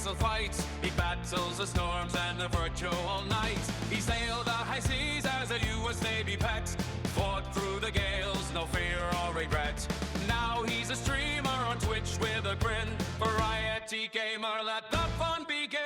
castle fights. He battles the storms and the virtual night. He sailed the high seas as a U.S. Navy pet. Fought through the gales, no fear or regret. Now he's a streamer on Twitch with a grin. Variety gamer, let the fun begin.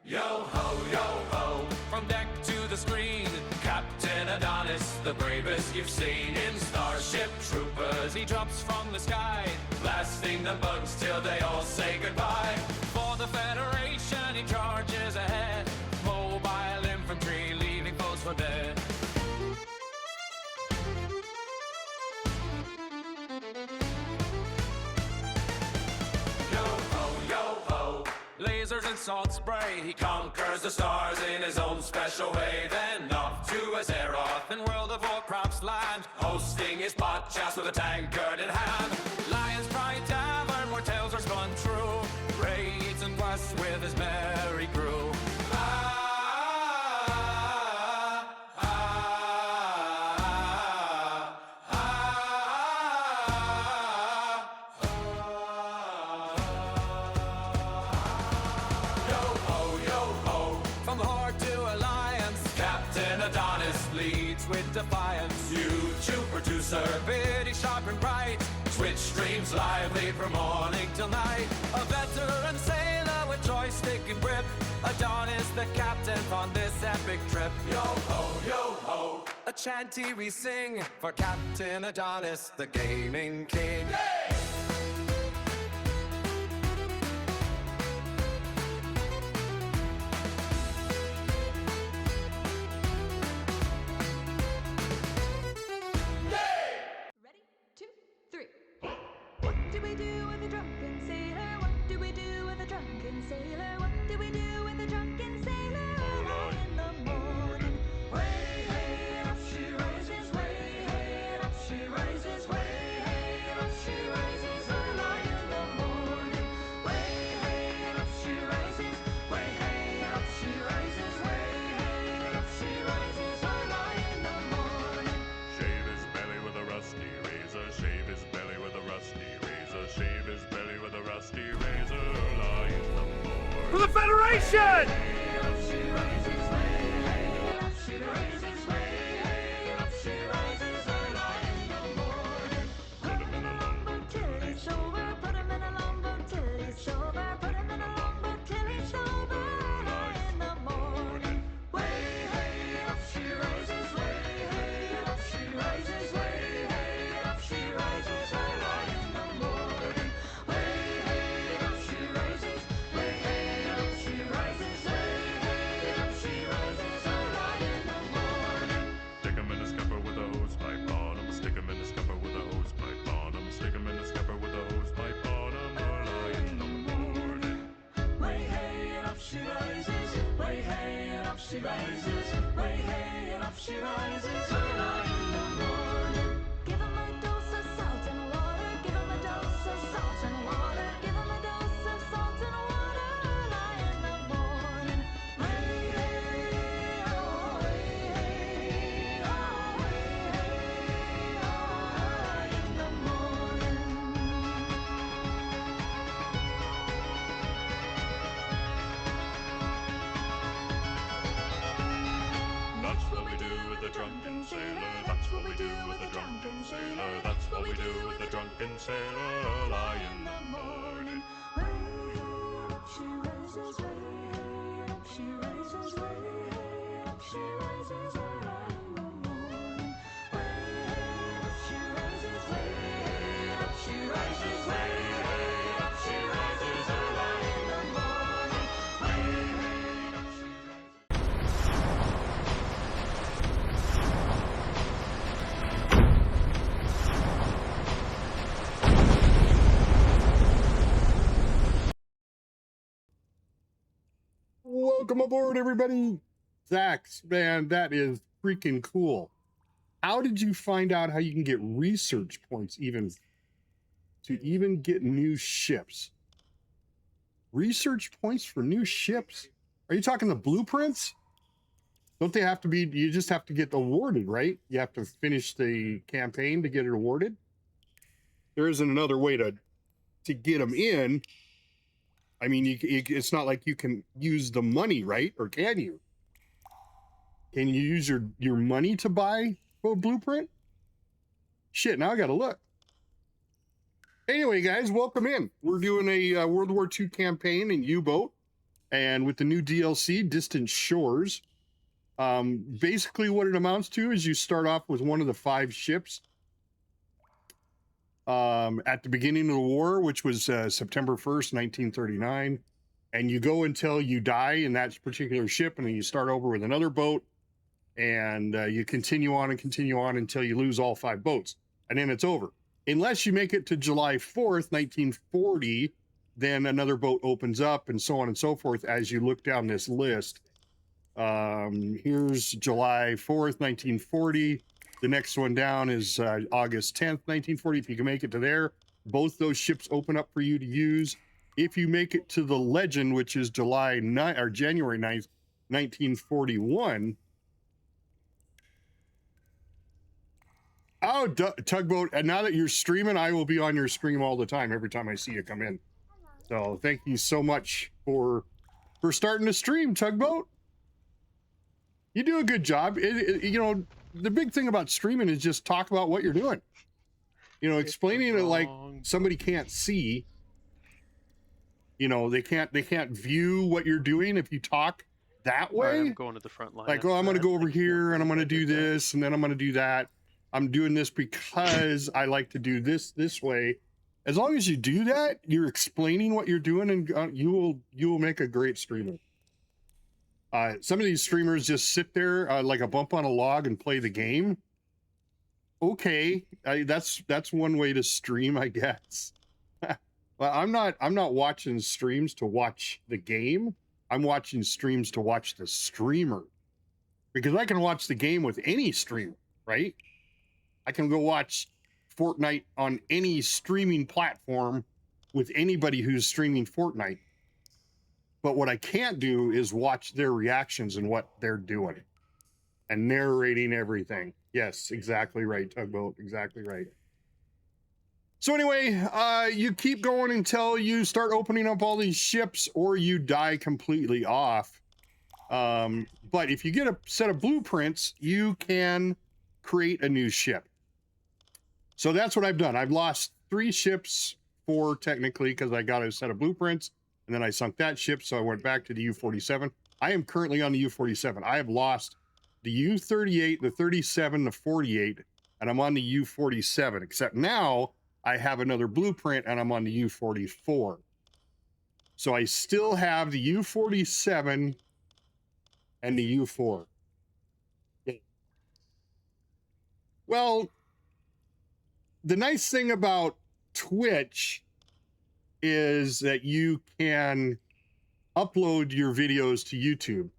Yo ho, yo ho, from deck to the screen. Captain Adonis, the bravest you've seen. In Starship Troopers, he drops from the sky, blasting the bugs till they all say goodbye. For the Federation, he charges ahead. Mobile infantry, leaving foes for dead. Lasers and salt spray, he conquers the stars in his own special way. Then off to Azeroth in World of Warcraft's land, hosting his podcast with a tankard in hand. Lion's Pride Tavern, where tales are spun true, raids and quests with his merry crew. With defiance, YouTube producer, bitty, sharp and bright. Twitch streams lively from morning till night. A veteran sailor with joystick and grip. Adonis the captain on this epic trip. Yo ho, yo ho. A chanty we sing for Captain Adonis, the gaming king. Yay! What do we do with a drunken sailor? What do we do with a drunken sailor? What do we do with a drunken sailor? Early in the morning, way hey, up she rises, way hey, up she rises, way hey, up she rises. Early in the morning, way hey, up she rises, way hey, up she rises, way hey, up she rises. Early in the morning. Shave his belly with a rusty razor. Shave his belly with a rusty razor. Shave his belly with a rusty razor. Lie in the morning. For the Federation! Up she rises, way hey, up she rises, way hey, up she rises. Early in the morning. Put him in a longboat till he's sober. Put him in a longboat till he's sober. Put him in a longboat till he's sober. Early in the morning. Way hey, up she rises, way hey, up she rises, way hey, up she rises. Early in the morning. Way hey, up she rises, way hey, up she rises, way hey, up she rises. Early in the morning. Stick him in a scupper with a hose pipe on him. Stick him in a scupper with a hose pipe on him. Stick him in a scupper with a hose pipe on him. Early in the morning. Way hey, and up she rises. Way hey, and up she rises. Way hey, and up she rises. Early in the morning. Give him a dose of salt and water. Give him a dose of salt and water. Give him a dose of salt and water. Early in the morning. Way hey, oh way hey, oh way hey, oh early in the morning. That's what we do with the drunken sailor. That's what we do with the drunken sailor. That's what we do with the drunken sailor. Lie in the morning. Way hey, up she rises, way hey, up she rises, way hey, up she rises. Early in the morning. Way hey, up she rises, way hey, up she rises, way hey, up she rises. Early in the morning. Way hey, up she rises. Welcome aboard, everybody. Zax, man, that is freaking cool. How did you find out how you can get research points to even get new ships? Research points for new ships? Are you talking the blueprints? Don't they have to be, you just have to get awarded, right? You have to finish the campaign to get it awarded? There isn't another way to to get them in. I mean, it's not like you can use the money, right? Or can you? Can you use your money to buy a blueprint? Shit, now I gotta look. Anyway, guys, welcome in. We're doing a World War II campaign in U-Boat, and with the new DLC, Distant Shores. Basically what it amounts to is you start off with one of the 5 ships at the beginning of the war, which was September 1st, 1939, and you go until you die in that particular ship, and then you start over with another boat, and you continue on until you lose all 5 boats, and then it's over. Unless you make it to July 4th, 1940, then another boat opens up, and so on and so forth as you look down this list. Here's July 4th, 1940. The next one down is August 10th, 1940. If you can make it to there, both those ships open up for you to use. If you make it to the Legend, which is January 9th, 1941. Oh, Tugboat, and now that you're streaming, I will be on your stream all the time, every time I see you come in. So thank you so much for starting to stream, Tugboat. You do a good job. You know, the big thing about streaming is just talk about what you're doing. You know, explaining it like somebody can't see. You know, they can't view what you're doing if you talk that way. Right, I'm going to the front line. Like, oh, I'm going to go over here and I'm going to do this and then I'm going to do that. I'm doing this because I like to do this way. As long as you do that, you're explaining what you're doing, and you will make a great streamer. Some of these streamers just sit there like a bump on a log and play the game. Okay, that's one way to stream, I guess. Well, I'm not watching streams to watch the game. I'm watching streams to watch the streamer, because I can watch the game with any streamer, right? I can go watch Fortnite on any streaming platform with anybody who's streaming Fortnite. But what I can't do is watch their reactions and what they're doing and narrating everything. Yes, exactly right, Tugboat, exactly right. So anyway, you keep going until you start opening up all these ships or you die completely off. But if you get a set of blueprints, you can create a new ship. So that's what I've done. I've lost 3 ships, 4 technically, because I got a set of blueprints, and then I sunk that ship, so I went back to the U-47. I am currently on the U-47. I have lost the U-38, the 37, the 48, and I'm on the U-47, except now I have another blueprint, and I'm on the U-44. So I still have the U-47 and the U-4. Well, the nice thing about Twitch is that you can upload your videos to YouTube.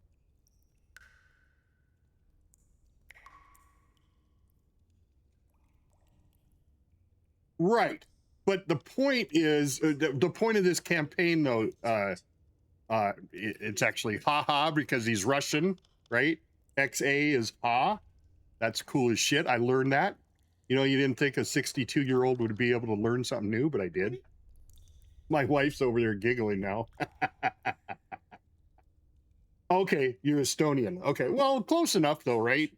Right. But the point is, the point of this campaign, though, it's actually haha because he's Russian, right? XA is ha. That's cool as shit. I learned that. You know, you didn't think a 62-year-old would be able to learn something new, but I did. My wife's over there giggling now. Okay, you're Estonian. Okay, well, close enough though, right?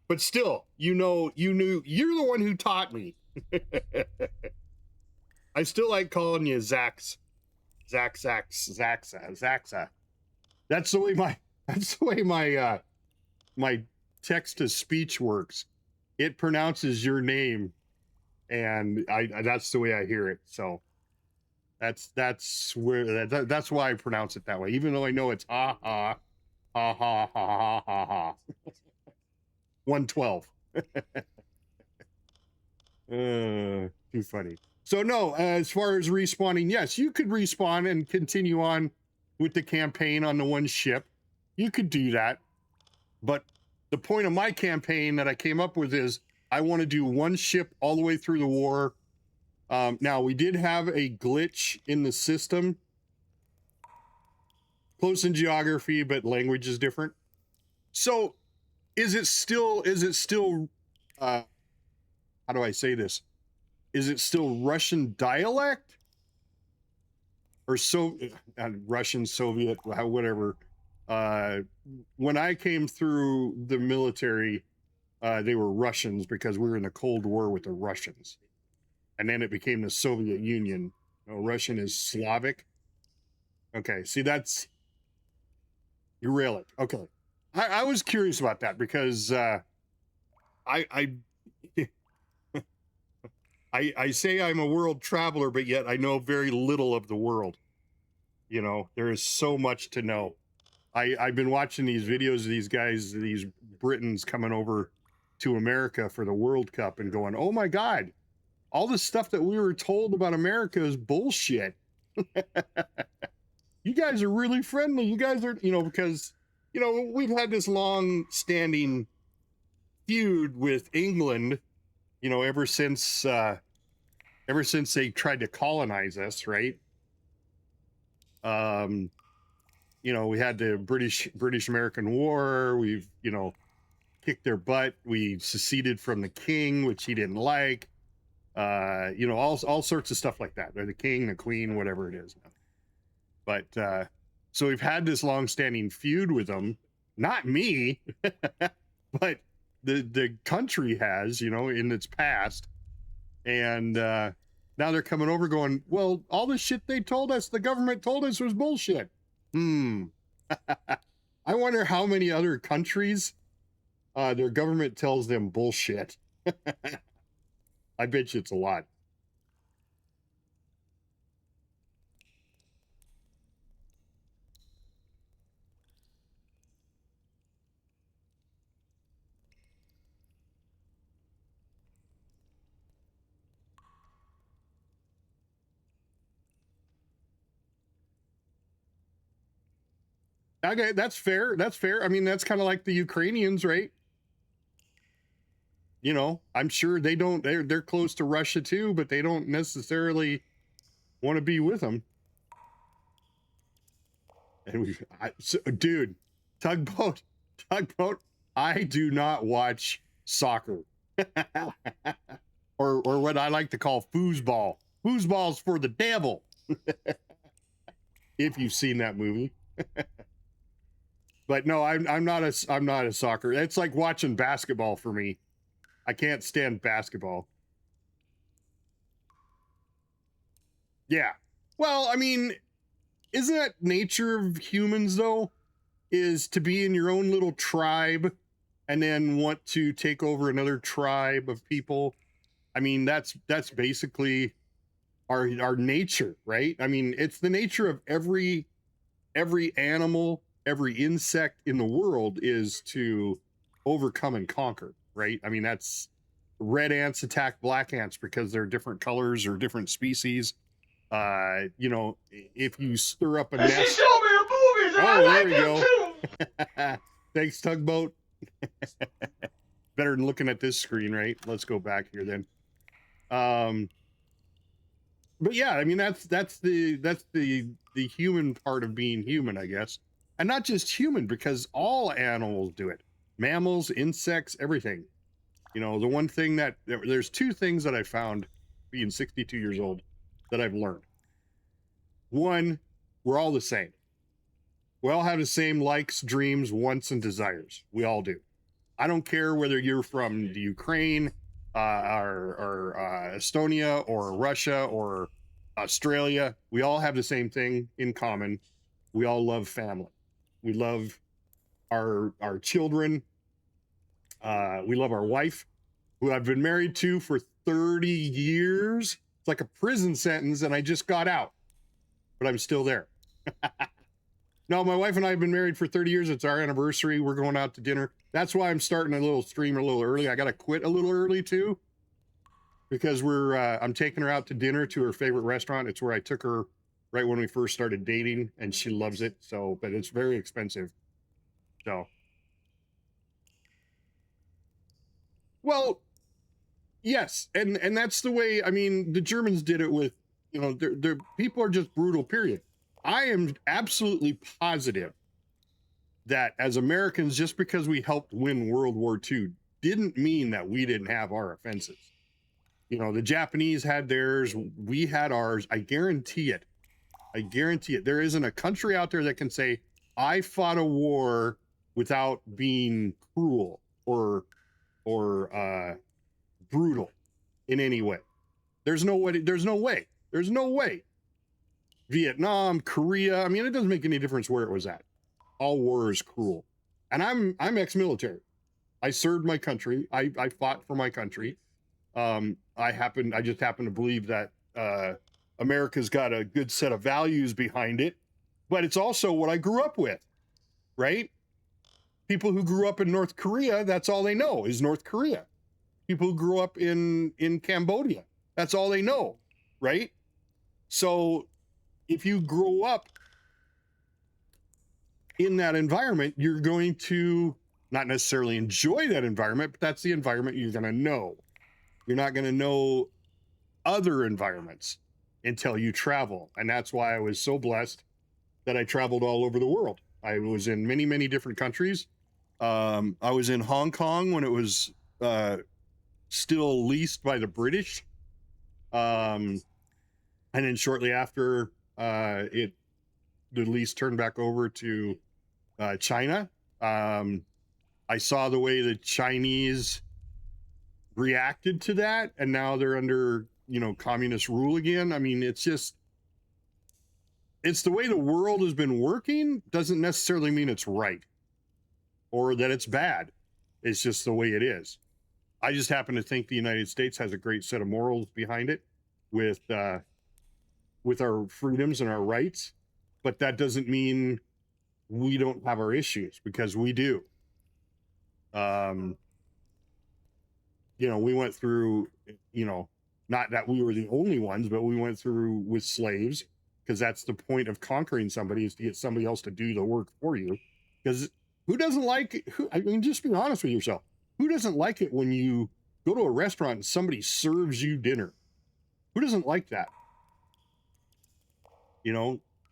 But still, you know, you're the one who taught me. I still like calling you Zaxa. That's the way my text to speech works. It pronounces your name, and that's the way I hear it. So that's why I pronounce it that way, even though I know it's ha ha ha ha ha ha ha. 112. Too funny. So no, as far as respawning, yes, you could respawn and continue on with the campaign on the one ship. You could do that, but the point of my campaign that I came up with is I want to do one ship all the way through the war. Now, we did have a glitch in the system. Close in geography, but language is different. So is it still, how do I say this? Is it still Russian dialect? or Russian, Soviet, whatever. When I came through the military, they were Russians because we were in the Cold War with the Russians. And then it became the Soviet Union. Russian is Slavic. Okay, see, that's Uralic. Okay. I was curious about that because I say I'm a world traveler, but yet I know very little of the world. You know, there is so much to know. I've been watching these videos of these guys, these Britons coming over to America for the World Cup and going, oh my God, all the stuff that we were told about America is bullshit. You guys are really friendly. You guys are, you know, because, you know, we've had this long standing feud with England, you know, ever since they tried to colonize us, right? You know, we had the British American War. We've, you know, kicked their butt. We seceded from the king, which he didn't like. You know, all sorts of stuff like that. Or the king, the queen, whatever it is. But so we've had this long-standing feud with them. Not me, but the country has, you know, in its past. And now they're coming over going, well, all the shit they told us, the government told us was bullshit. I wonder how many other countries their government tells them bullshit. I bet you it's a lot. Okay, that's fair. That's fair. I mean, that's kind of like the Ukrainians, right? You know, I'm sure they're close to Russia too, but they don't necessarily want to be with them. And dude, tugboat, I do not watch soccer. or what I like to call foosball. Foosball's for the devil. If you've seen that movie. But no, I'm not a soccer. It's like watching basketball for me. I can't stand basketball. Yeah. Well, I mean, isn't that nature of humans though? Is to be in your own little tribe and then want to take over another tribe of people. I mean, that's basically our nature, right? I mean, it's the nature of every animal, every insect in the world is to overcome and conquer, right? I mean, that's red ants attack black ants because they're different colors or different species. You know, if you stir up a nest. She showed me her boobies, and I like them too. Thanks, tugboat. Better than looking at this screen, right? Let's go back here then. But yeah, I mean that's the human part of being human, I guess, and not just human because all animals do it. Mammals, insects, everything. You know, the one thing that there's two things that I found being 62 years old that I've learned. One, we're all the same. We all have the same likes, dreams, wants, and desires. We all do. I don't care whether you're from the Ukraine, or Estonia, or Russia, or Australia. We all have the same thing in common. We all love family. We love our children. We love our wife, who I've been married to for 30 years. It's like a prison sentence, and I just got out, but I'm still there. No, my wife and I have been married for 30 years. It's our anniversary. We're going out to dinner. That's why I'm starting a little stream a little early. I got to quit a little early too, because I'm taking her out to dinner to her favorite restaurant. It's where I took her right when we first started dating, and she loves it. So, but it's very expensive. So, well, yes. And that's the way, I mean, the Germans did it with, you know, their people are just brutal, period. I am absolutely positive that as Americans, just because we helped win World War II didn't mean that we didn't have our offenses. You know, the Japanese had theirs, we had ours. I guarantee it. I guarantee it. There isn't a country out there that can say, I fought a war without being cruel or brutal in any way. There's no way. There's no way. There's no way. Vietnam, Korea. I mean, it doesn't make any difference where it was at. All war is cruel. And I'm ex-military. I served my country. I fought for my country. I just happen to believe that America's got a good set of values behind it, but it's also what I grew up with, right? People who grew up in North Korea, that's all they know is North Korea. People who grew up in Cambodia, that's all they know, right? So if you grow up in that environment, you're going to not necessarily enjoy that environment, but that's the environment you're going to know. You're not going to know other environments until you travel. And that's why I was so blessed that I traveled all over the world. I was in many, many different countries. I was in Hong Kong when it was still leased by the British. And then shortly after the lease turned back over to China. I saw the way the Chinese reacted to that, and now they're under, communist rule again. I mean, it's the way the world has been working. Doesn't necessarily mean it's right or that it's bad. It's just the way it is. I just happen to think the United States has a great set of morals behind it with our freedoms and our rights, but that doesn't mean we don't have our issues, because we do. We went through, not that we were the only ones, but we went through with slaves, because that's the point of conquering somebody, is to get somebody else to do the work for you. Because who doesn't like it? Just be honest with yourself. Who doesn't like it when you go to a restaurant and somebody serves you dinner? Who doesn't like that?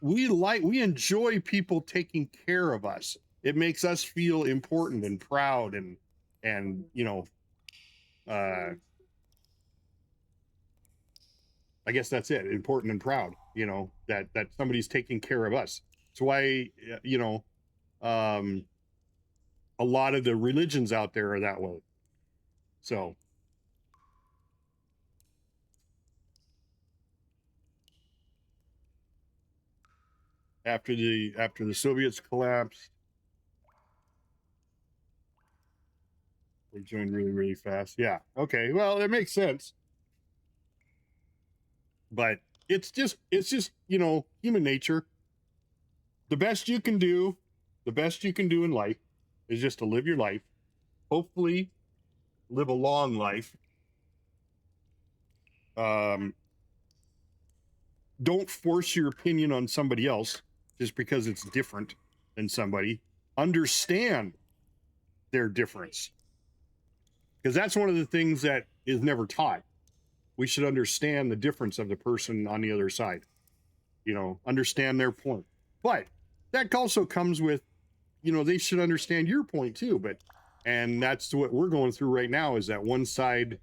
We enjoy people taking care of us. It makes us feel important and proud and I guess that's it. Important and proud, that somebody's taking care of us. That's why, a lot of the religions out there are that way. So. After the Soviets collapsed, they joined really, really fast. Yeah. Okay. Well, it makes sense. But it's just, human nature. The best you can do in life is just to live your life. Hopefully live a long life. Don't force your opinion on somebody else just because it's different than somebody. Understand their difference, because that's one of the things that is never taught. We should understand the difference of the person on the other side, understand their point. But that also comes with, they should understand your point too. And that's what we're going through right now, is that one side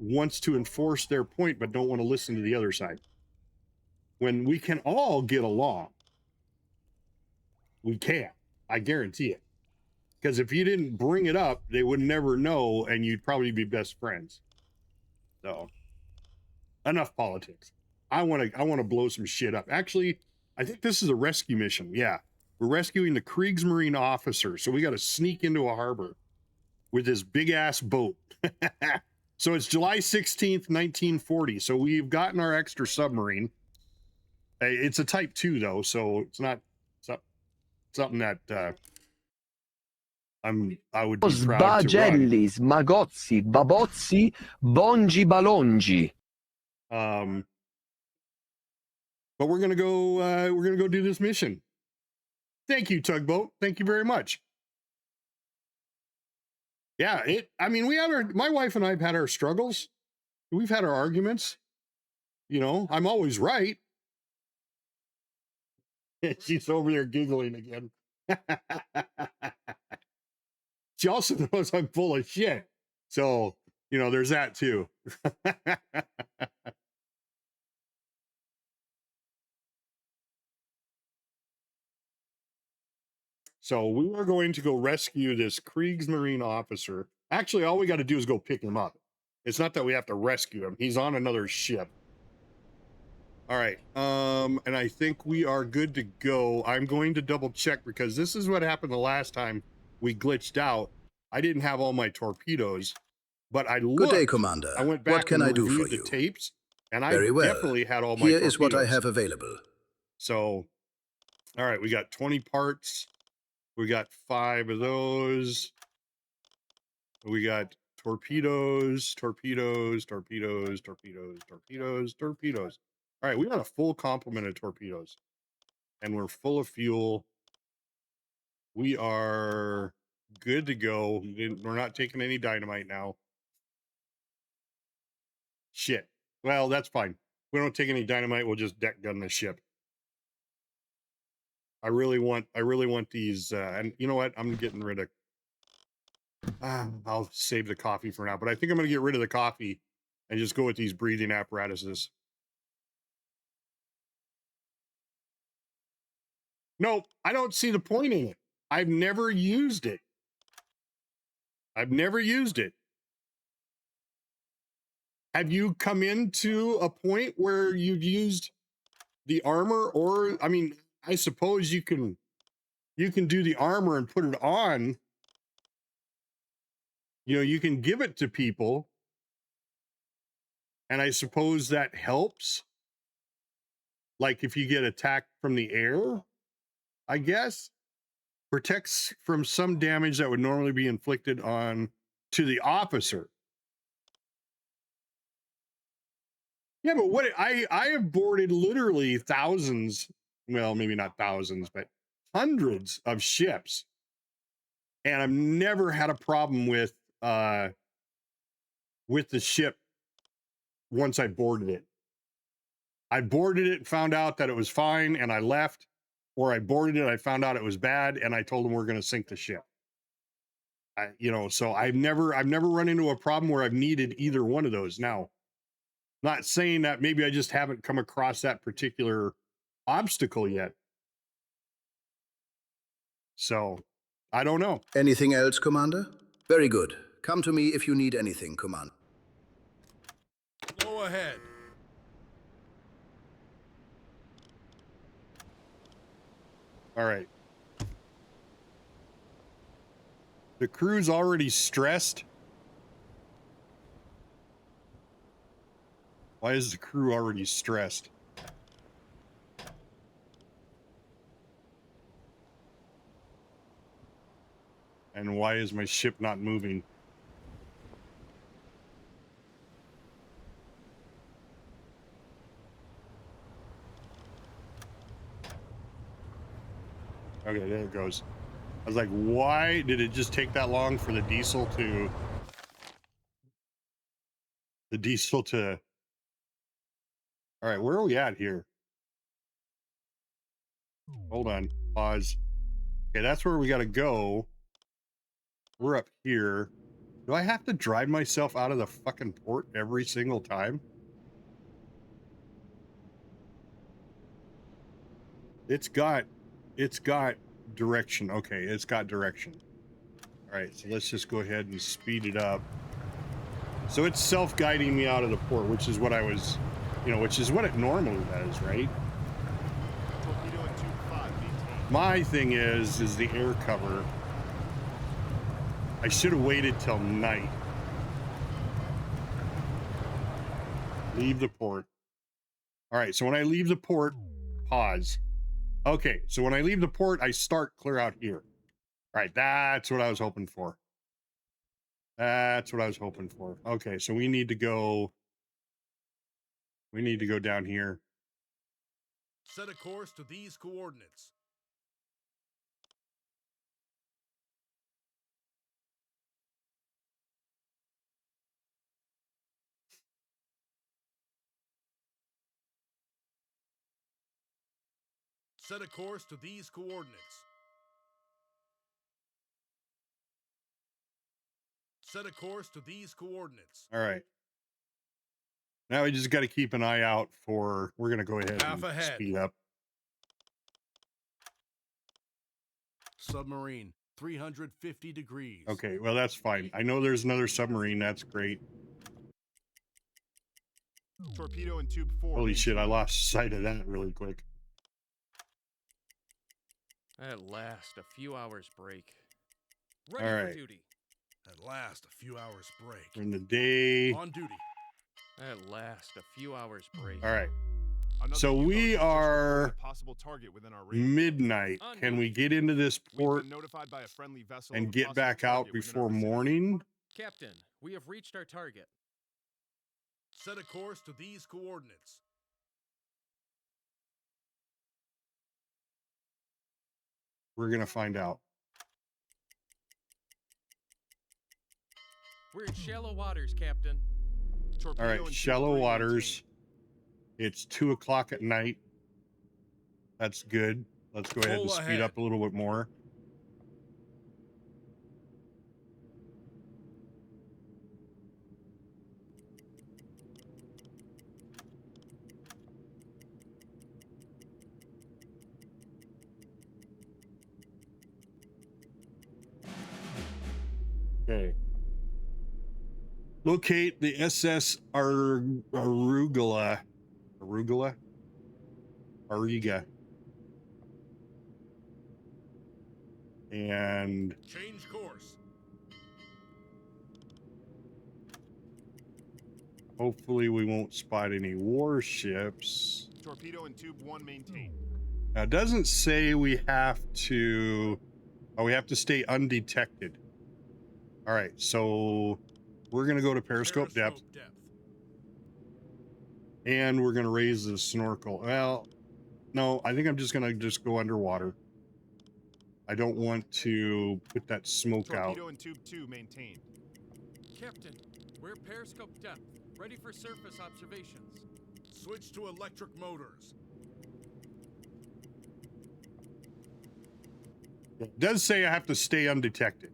wants to enforce their point, but don't want to listen to the other side. When we can all get along, we can. I guarantee it. Because if you didn't bring it up, they would never know, and you'd probably be best friends. So, enough politics. I want to blow some shit up. Actually, I think this is a rescue mission. Yeah, we're rescuing the Kriegsmarine officer. So we got to sneak into a harbor with this big ass boat. So it's July 16th, 1940. So we've gotten our extra submarine. It's a Type 2 though, so it's not something that I would be proud to run. Sbagelli, smagozzi, babozzi, bongi balongi. But we're gonna go do this mission. Thank you, Tugboat. Thank you very much. Yeah, my wife and I have had our struggles. We've had our arguments. I'm always right. She's over there giggling again. She also knows I'm full of shit. So, there's that too. So we are going to go rescue this Kriegsmarine officer. Actually, all we got to do is go pick him up. It's not that we have to rescue him. He's on another ship. All right. And I think we are good to go. I'm going to double check because this is what happened the last time we glitched out. I didn't have all my torpedoes, but I looked. Good day, Commander. I went back What can and I do reviewed for the you? tapes, and I Very well. definitely had all my Here torpedoes. is what I have available. So, all right, we got 20 parts. We got 5 of those. We got torpedoes, torpedoes, torpedoes, torpedoes, torpedoes, torpedoes. All right, we got a full complement of torpedoes, and we're full of fuel. We are good to go. We're not taking any dynamite now. Shit. Well, that's fine. We don't take any dynamite. We'll just deck gun the ship. I really want these. And you know what? I'm getting rid of. I'll save the coffee for now. But I think I'm going to get rid of the coffee and just go with these breathing apparatuses. No, I don't see the point in it. I've never used it. I've never used it. Have you come into a point where you've used the armor? Or, I mean, I suppose you can do the armor and put it on. You know, you can give it to people. And I suppose that helps. Like if you get attacked from the air, I guess. Protects from some damage that would normally be inflicted on to the officer. Yeah, but what I have boarded literally thousands, well, maybe not thousands, but hundreds of ships. And I've never had a problem with the ship once I boarded it. I boarded it and found out that it was fine and I left, or I boarded it, I found out it was bad and I told them we're going to sink the ship. So I've never run into a problem where I've needed either one of those. Now, not saying that maybe I just haven't come across that particular obstacle yet. So I don't know. Anything else, Commander? Very good. Come to me if you need anything, Commander. Go ahead. All right. The crew's already stressed. Why is the crew already stressed? And why is my ship not moving? Okay, there it goes. I was like, why did it just take that long for the diesel to... All right, where are we at here? Hold on, pause. Okay, that's where we got to go. We're up here. Do I have to drive myself out of the fucking port every single time? It's got direction. Okay, it's got direction. All right, so let's just go ahead and speed it up. So it's self-guiding me out of the port, which is what I was, which is what it normally does, right? My thing is the air cover. I should have waited till night. Leave the port. All right, so when I leave the port, pause. Okay, so when I leave the port, I start clear out here. All right, that's what I was hoping for. That's what I was hoping for. Okay, so we need to go down here. Set a course to these coordinates. Set a course to these coordinates. Set a course to these coordinates. All right. Now we just got to keep an eye out for, we're going to go ahead Half and ahead. speed up. Submarine, 350 degrees. Okay, well, that's fine. I know there's another submarine. That's great. Torpedo in tube 4. Holy shit, I maintain. lost sight of that really quick. At last, a few hours break. All Ready right. for duty. At last, a few hours break. In the day. On duty. At last, a few hours break. All right. Another So U-boat we has just reported are a possible target within our range. midnight. Can we get into this We've port been notified by a friendly vessel and of a get possible back out target within before our vicinity. morning? Captain, we have reached our target. Set a course to these coordinates. We're going to find out. We're in shallow waters, Captain. Torpedo All in right, tube shallow 3 waters. It's 2 o'clock at night. That's good. Let's go ahead and Full speed ahead. up a little bit more. Okay. Locate the SS Arugula. Arugula? Ariga. And Change course. hopefully we won't spot any warships. Torpedo in tube 1 maintain. Now, it doesn't say we have to... Oh, we have to stay undetected. All right, so we're going to go to periscope depth. And we're going to raise the snorkel. Well, no, I think I'm just going to go underwater. I don't want to put that smoke out. Torpedo in tube 2 maintained. Captain, we're periscope depth, ready for surface observations. Switch to electric motors. It does say I have to stay undetected.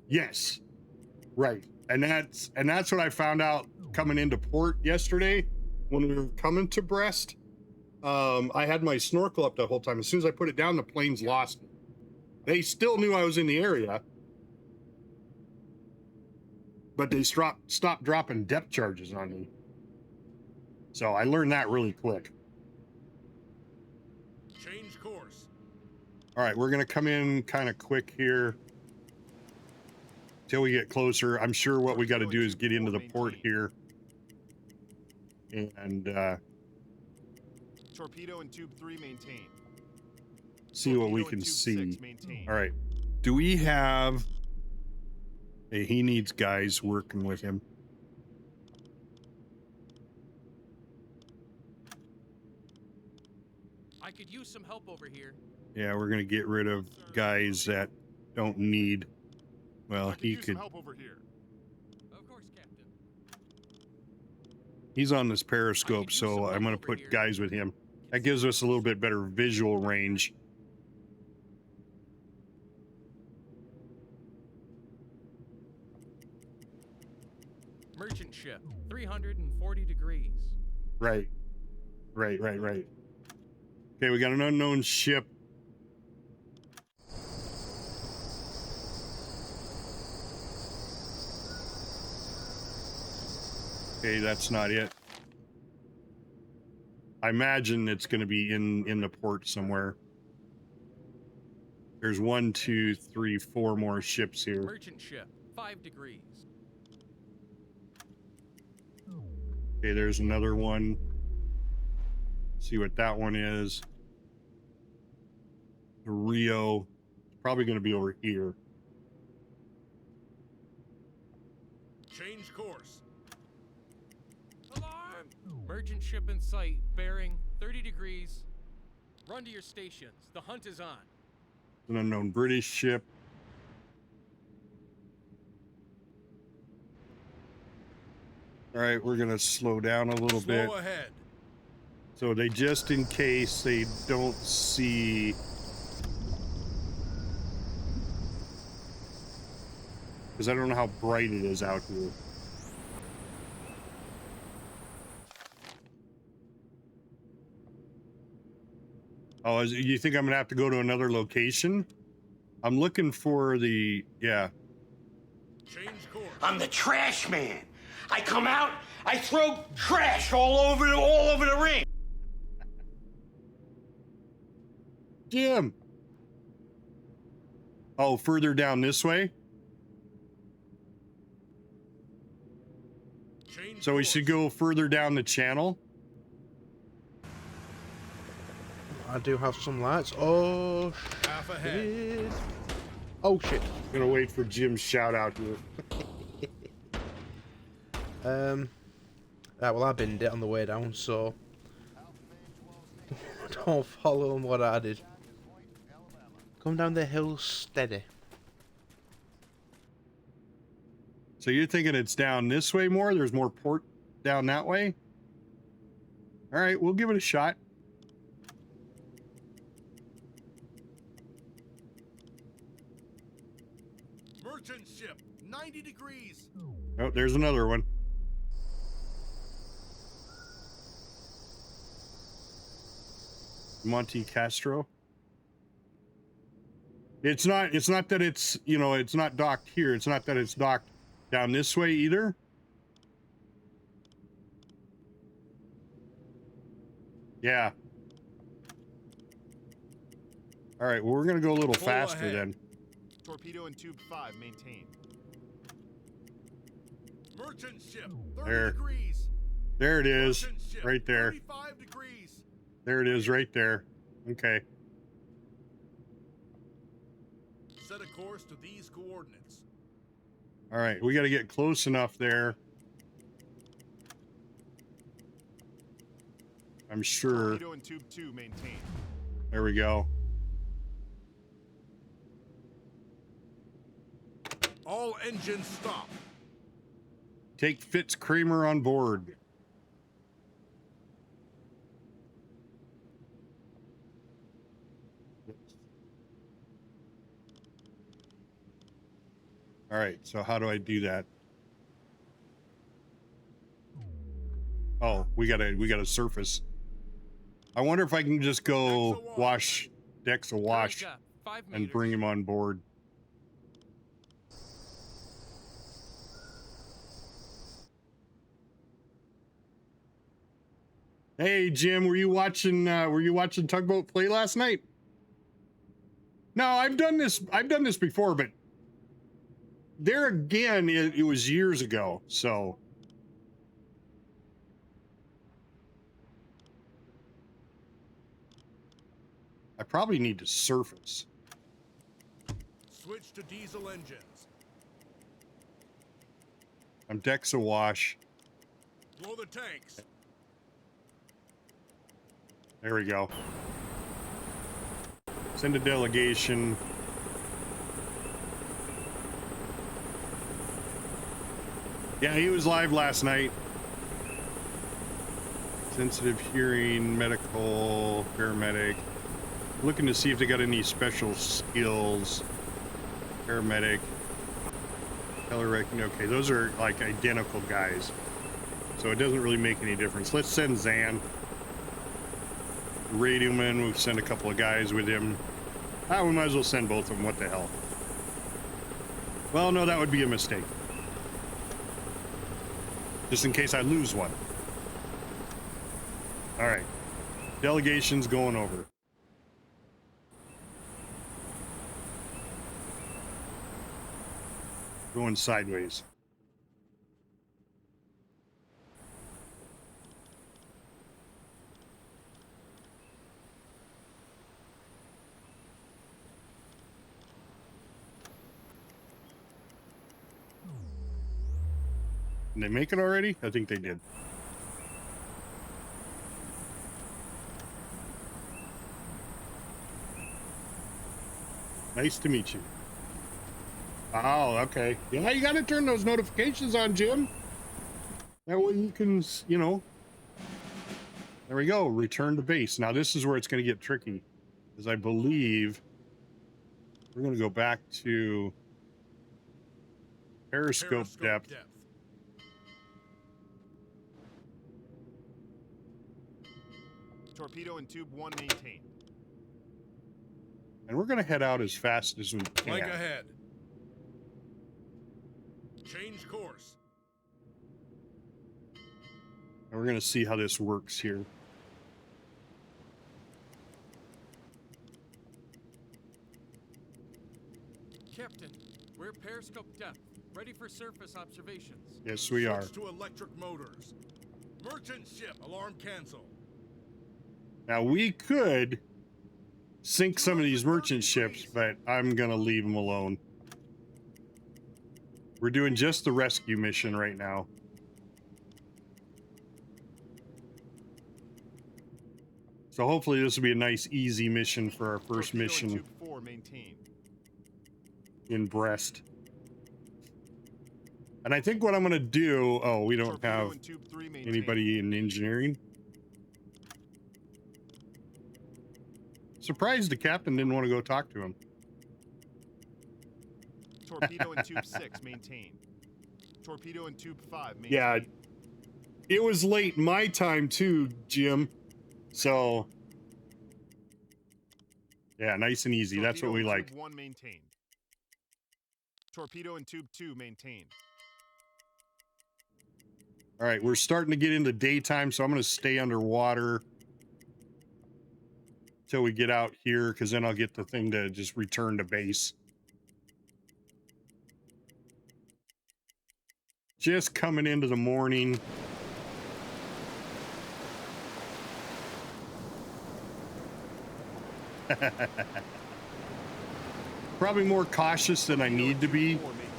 Yes. Right. And that's what I found out coming into port yesterday when we were coming to Brest. I had my snorkel up the whole time. As soon as I put it down, the planes lost me. They still knew I was in the area, but they stopped dropping depth charges on me. So I learned that really quick. Change course. All right, we're going to come in kind of quick here till we get closer. I'm sure what we got to do is get into the port here and Torpedo in tube 3 maintained. see what we Torpedo in can tube see. 6 maintained. All right. Do we have... Hey, he needs guys working with him. I could use some help over here. Yeah, we're going to get rid of guys that don't need... Well, I could he use some could... help over here. Of course, Captain. He's on this periscope, use some so I'm help going to over put here. guys with him. That gives us a little bit better visual range. Merchant ship, 340 degrees. Right. Right. Okay, we got an unknown ship. Okay, that's not it. I imagine it's going to be in the port somewhere. There's 1, 2, 3, 4 more ships here. Merchant ship, 5 degrees. Okay, there's another one. See what that one is. The Rio. It's probably going to be over here. Change course. Alarm! Merchant ship in sight, bearing 30 degrees. Run to your stations. The hunt is on. An unknown British ship. All right, we're going to slow down a little bit. Slow ahead. So they just in case they don't see... Because I don't know how bright it is out here. Oh, you think I'm gonna have to go to another location? I'm looking for the, yeah. Change course. I'm the trash man. I come out, I throw trash all over the ring. Jim. Oh, further down this way? Change So we course. should go further down the channel? I do have some lights. Oh, Half ahead. shit. Oh, shit. I'm gonna wait for Jim's shout out here. Right, well, I binned it on the way down, so don't follow on what I did. Come down the hill steady. So you're thinking it's down this way more? There's more port down that way? All right, we'll give it a shot. Merchant ship, 90 degrees. Oh, there's another one. Monte Castro. It's not that it's, you know, it's not docked here. It's not that it's docked down this way either. Yeah. All right, well, we're going to go a little Pull faster ahead. then. Torpedo in tube 5 maintained. Merchant ship, 30 There. degrees. There it is, Merchant ship, right there. 35 degrees. There it is, right there. Okay. Set a course to these coordinates. All right, we got to get close enough there. I'm sure. Torpedo in tube 2 maintained. There we go. All engines stop. Take Fitz Kramer on board. All right, so how do I do that? Oh, we gotta surface. I wonder if I can just go wash decks awash Great job. 5 and meters. bring him on board. Hey Jim, were you watching Tugboat play last night? No, I've done this before, but there again, it was years ago, so. I probably need to surface. Switch to diesel engines. I'm decks awash. Blow the tanks. There we go. Send a delegation. Yeah, he was live last night. Sensitive hearing, medical, paramedic. Looking to see if they got any special skills. Paramedic. Telereckoning. Okay, those are like identical guys. So it doesn't really make any difference. Let's send Zan. Radioman, we'll send a couple of guys with him. Ah, we might as well send both of them. What the hell? Well, no, that would be a mistake. Just in case I lose one. All right. Delegation's going over. Going sideways. Did they make it already? I think they did. Nice to meet you. Oh, okay. Yeah, you gotta turn those notifications on, Jim. That way you can, you know. There we go. Return to base. Now this is where it's gonna get tricky, because I believe we're gonna go back to periscope depth. Torpedo in tube 1 maintained. And we're going to head out as fast as we can. Flank ahead. Change course. And we're going to see how this works here. Captain, we're periscope depth, ready for surface observations. Yes, we are. Switch to electric motors. Merchant ship. Alarm cancel. Now, we could sink some of these merchant ships, but I'm going to leave them alone. We're doing just the rescue mission right now. So hopefully this will be a nice, easy mission for our first Torpedo mission and tube 4 maintained. in Brest. And I think what I'm going to do... Oh, we don't Torpedo have and tube 3 maintained. anybody in engineering. Surprised the captain didn't want to go talk to him. Torpedo and tube 6 maintained. Torpedo and tube 5 maintained. Yeah, it was late my time too, Jim. So, yeah, nice and easy. That's what we Torpedo and like. Tube 1 maintained. Torpedo and tube 2 maintained. All right, we're starting to get into daytime, so I'm going to stay underwater till we get out here, because then I'll get the thing to just return to base. Just coming into the morning. Probably more cautious than I need to be. 4 maintained.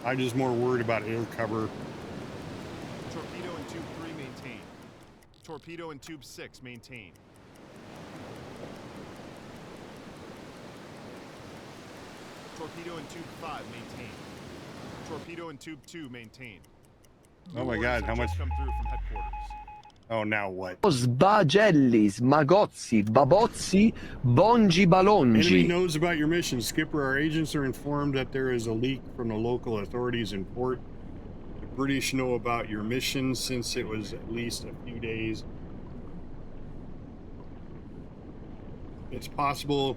I'm just more worried about air cover. Torpedo and tube 3 maintained. Torpedo and tube 6 maintained. Torpedo and tube 5 maintained. Torpedo and tube 2 maintained. Oh my Orders God, have how much? just come through from headquarters. Oh, now what? Sbagelli, smagozzi, babozzi, bongi Enemy balongi. knows about your mission. Skipper, our agents are informed that there is a leak from the local authorities in port. The British know about your mission since it was at least a few days. It's possible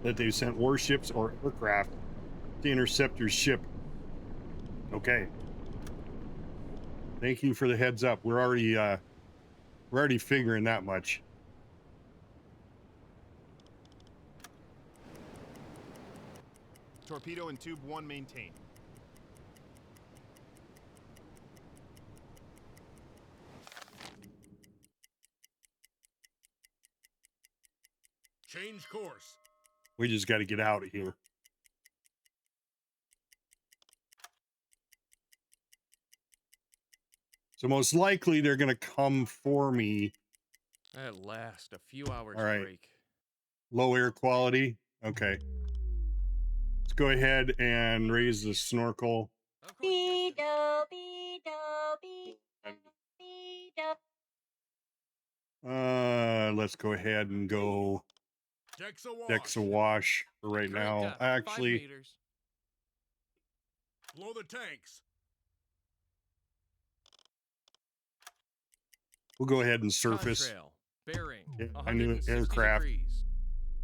that they've sent warships or aircraft to intercept your ship. Okay. Thank you for the heads up. We're already figuring that much. Torpedo and tube 1 maintained. Change course. We just got to get out of here. So most likely they're going to come for me. At last, a few hours All right. break. Low air quality. Okay. Let's go ahead and raise the snorkel. Of course, Captain. Let's go ahead and go Decks awash. decks awash for right Current now. depth, 5 Actually, meters. Blow the tanks. we'll go ahead and surface. Contrail, bearing, Yeah, I knew it. 160 Aircraft. degrees.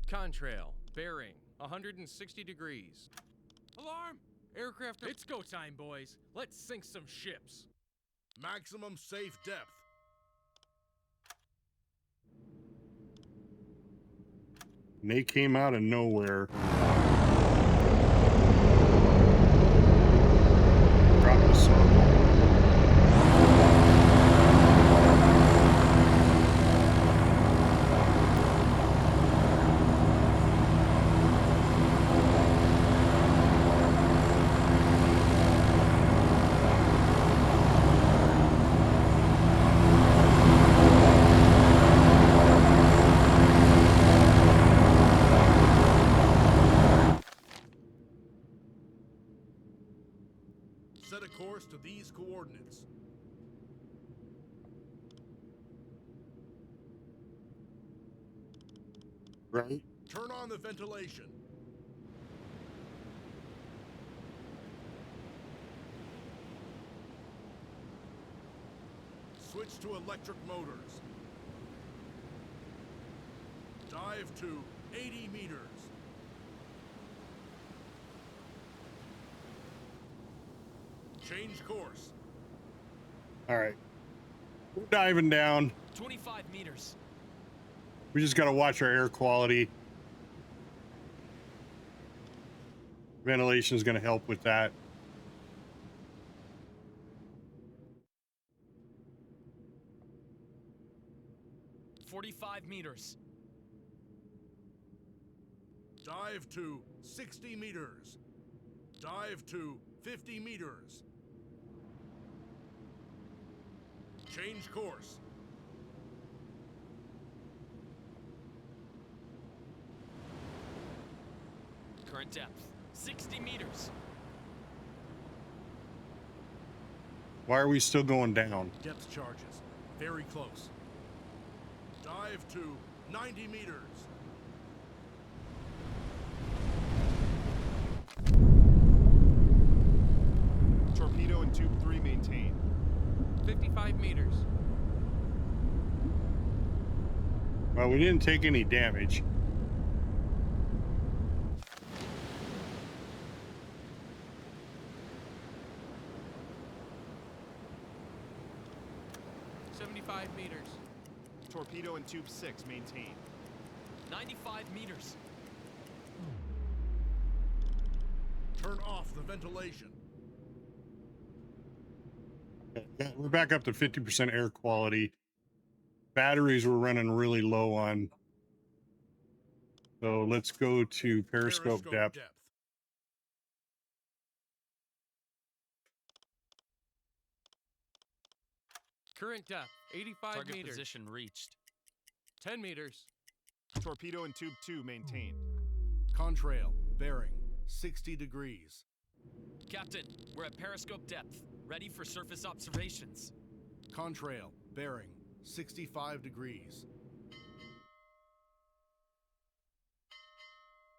Contrail, bearing, 160 degrees. Alarm! Aircraft, it's go time, boys. Let's sink some ships. Maximum safe depth. And they came out of nowhere. Drop the snorkel. Set a course to these coordinates. Right? Turn on the ventilation. Switch to electric motors. Dive to 80 meters. Change course. All right. We're diving down. 25 meters. We just got to watch our air quality. Ventilation is going to help with that. meters. Dive to 60 meters. Dive to 50 meters. Change course. Current depth, 60 meters. Why are we still going down? Depth charges. Very close. Dive to 90 meters. Torpedo in tube 3 maintained. 55 meters. Well, we didn't take any damage. Meters. Torpedo in tube 6 maintained. 95 meters. Turn off the ventilation. Yeah, we're back up to 50% air quality. Batteries we're running really low on. So let's go to periscope depth. Current depth, 85 Target meters. position reached. 10 meters. Torpedo in tube 2 maintained. Contrail, bearing, 60 degrees. Captain, we're at periscope depth, ready for surface observations. Contrail, bearing, 65 degrees.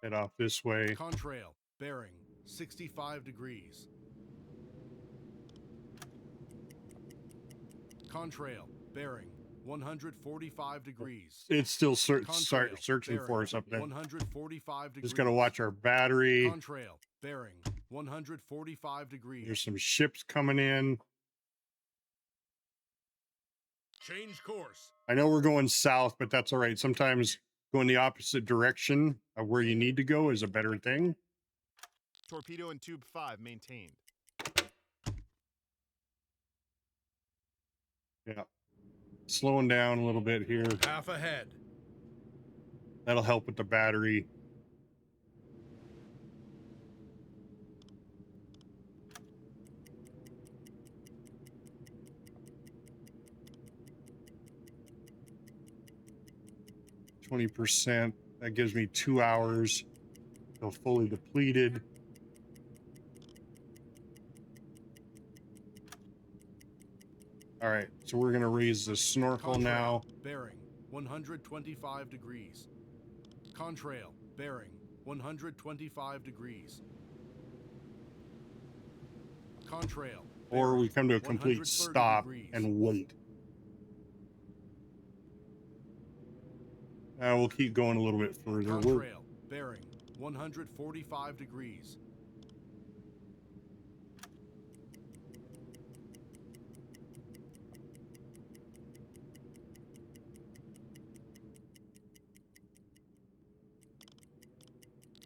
Head off this way. Contrail, bearing, 65 degrees. Contrail, bearing, 145 degrees. It's still searching bearing, for us up there. 145 degrees. Just got to watch our battery. Contrail, bearing, 145 degrees. There's some ships coming in. Change course. I know we're going south, but that's all right. Sometimes going the opposite direction of where you need to go is a better thing. Torpedo in tube 5 maintained. Yeah. Slowing down a little bit here. Half ahead. That'll help with the battery. %. That gives me 2 hours till fully depleted. All right, so we're gonna raise the snorkel now. Bearing 125 degrees. Contrail, bearing 125 degrees. Contrail. Or we come to a complete stop and wait. We'll keep going a little bit further. Contrail, bearing 145 degrees.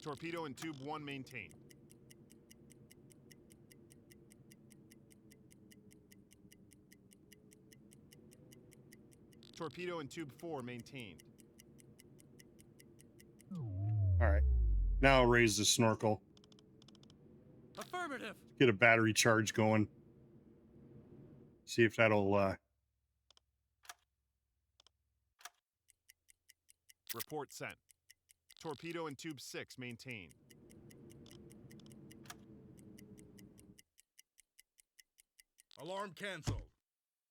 Torpedo in tube 1 maintained. Torpedo in tube 4 maintained. All right, now I'll raise the snorkel. Affirmative. Get a battery charge going. See if that'll Report sent. Torpedo in tube 6 maintained. Alarm canceled.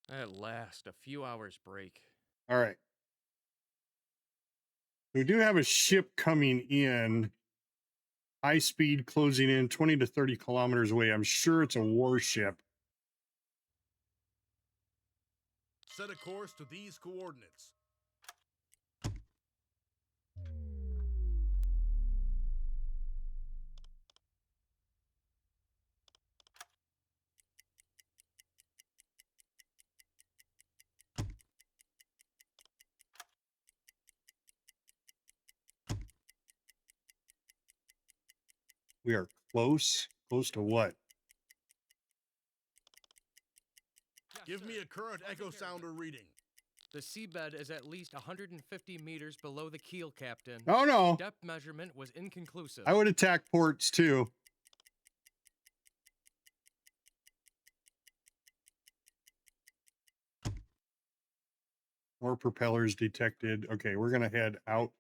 At last, a few hours break. All right. We do have a ship coming in. High speed closing in 20 to 30 kilometers away. I'm sure it's a warship. Set a course to these coordinates. We are close. Close to what? Yes, Give sir. me a current I'll echo take care of it. sounder reading. The seabed is at least 150 meters below the keel, Captain. Oh no. Depth measurement was inconclusive. I would attack ports too. More propellers detected. Okay, we're gonna head out,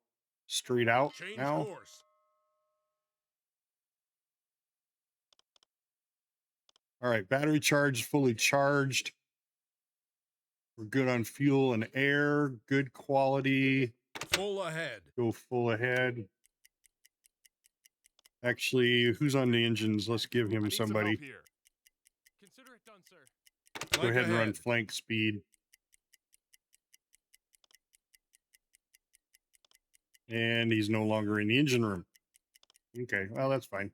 straight out Change now. course. All right, battery charge fully charged. We're good on fuel and air. Good quality. Full ahead. Go full ahead. Actually, who's on the engines? Let's give I him need some somebody. help here. Consider it done, sir. Go Flank ahead and run ahead. flank speed. And he's no longer in the engine room. Okay, well, that's fine.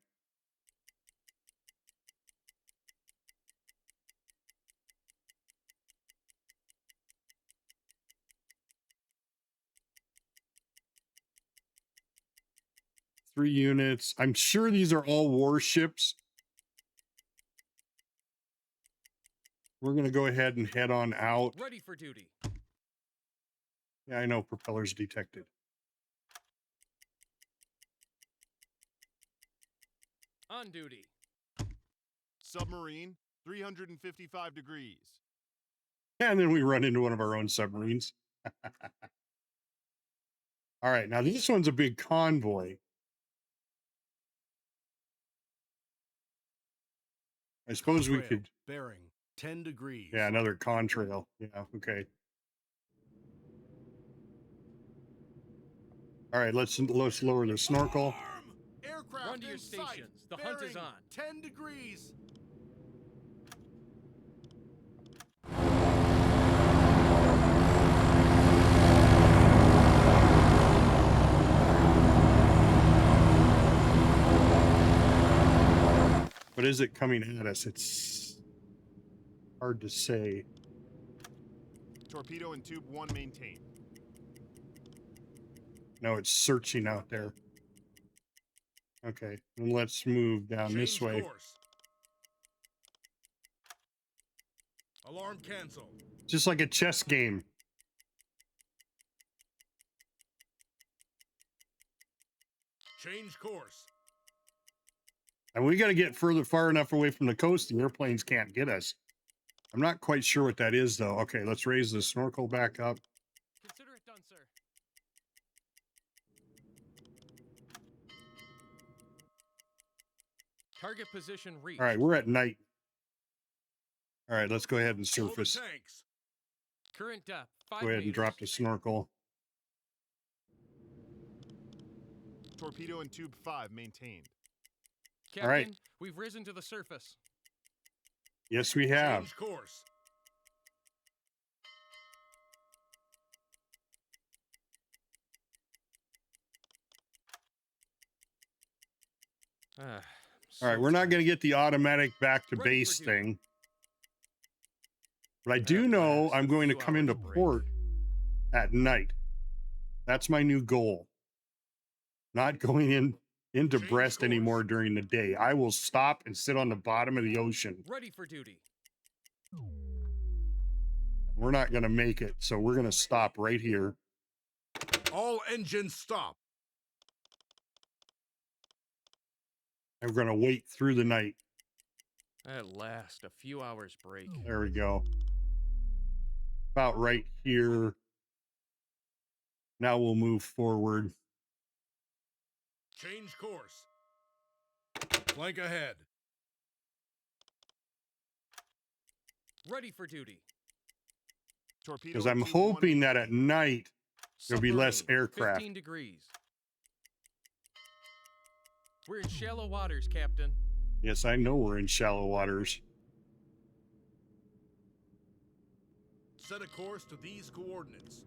Three units. I'm sure these are all warships. We're going to go ahead and head on out. Ready for duty. Yeah, I know propellers detected. On duty. Submarine, 355 degrees. And then we run into one of our own submarines. All right, now this one's a big convoy. I suppose we Contrail, could. bearing 10 degrees. Yeah, another contrail. Yeah, okay. All right, let's lower the snorkel. Alarm! Aircraft Run to your in sight. stations. The hunt is Bearing on. 10 degrees. But is it coming at us? It's hard to say. Torpedo and tube 1 maintained. No, it's searching out there. Okay, and let's move down this Change way. course. Alarm cancel. Just like a chess game. Change course. And we got to get far enough away from the coast the airplanes can't get us. I'm not quite sure what that is, though. Okay, let's raise the snorkel back up. Consider it done, sir. Target position reached. All right, we're at night. All right, let's go ahead and Load the surface. tanks. Current depth 5 Go ahead and meters. drop the snorkel. Torpedo and tube 5 maintained. Captain, All right. we've risen to the surface. Yes, we have. Change course. All right, we're not going to get the automatic back to Ready for base duty. thing. But I do know I'm going to come into port at night. That's my new goal. Not going into Change Brest course. anymore during the day. I will stop and sit on the bottom of the ocean. Ready for duty. We're not going to make it, so we're going to stop right here. All engines stop. And we're going to wait through the night. At last, a few hours break. There we go. About right here. Now we'll move forward. Change course. Flank ahead. Ready for duty. Torpedo Because and I'm tube 1 hoping that at night there'll be less Submarine, aircraft. 15 degrees. We're in shallow waters, Captain. Yes, I know we're in shallow waters. Set a course to these coordinates.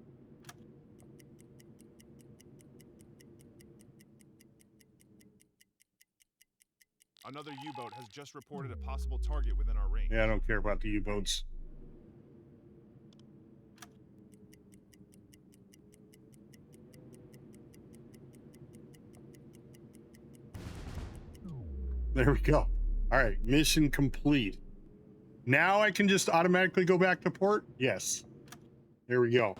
Another U-boat has just reported a possible target within our range. Yeah, I don't care about the U-boats. There we go. All right, mission complete. Now I can just automatically go back to port? Yes. There we go.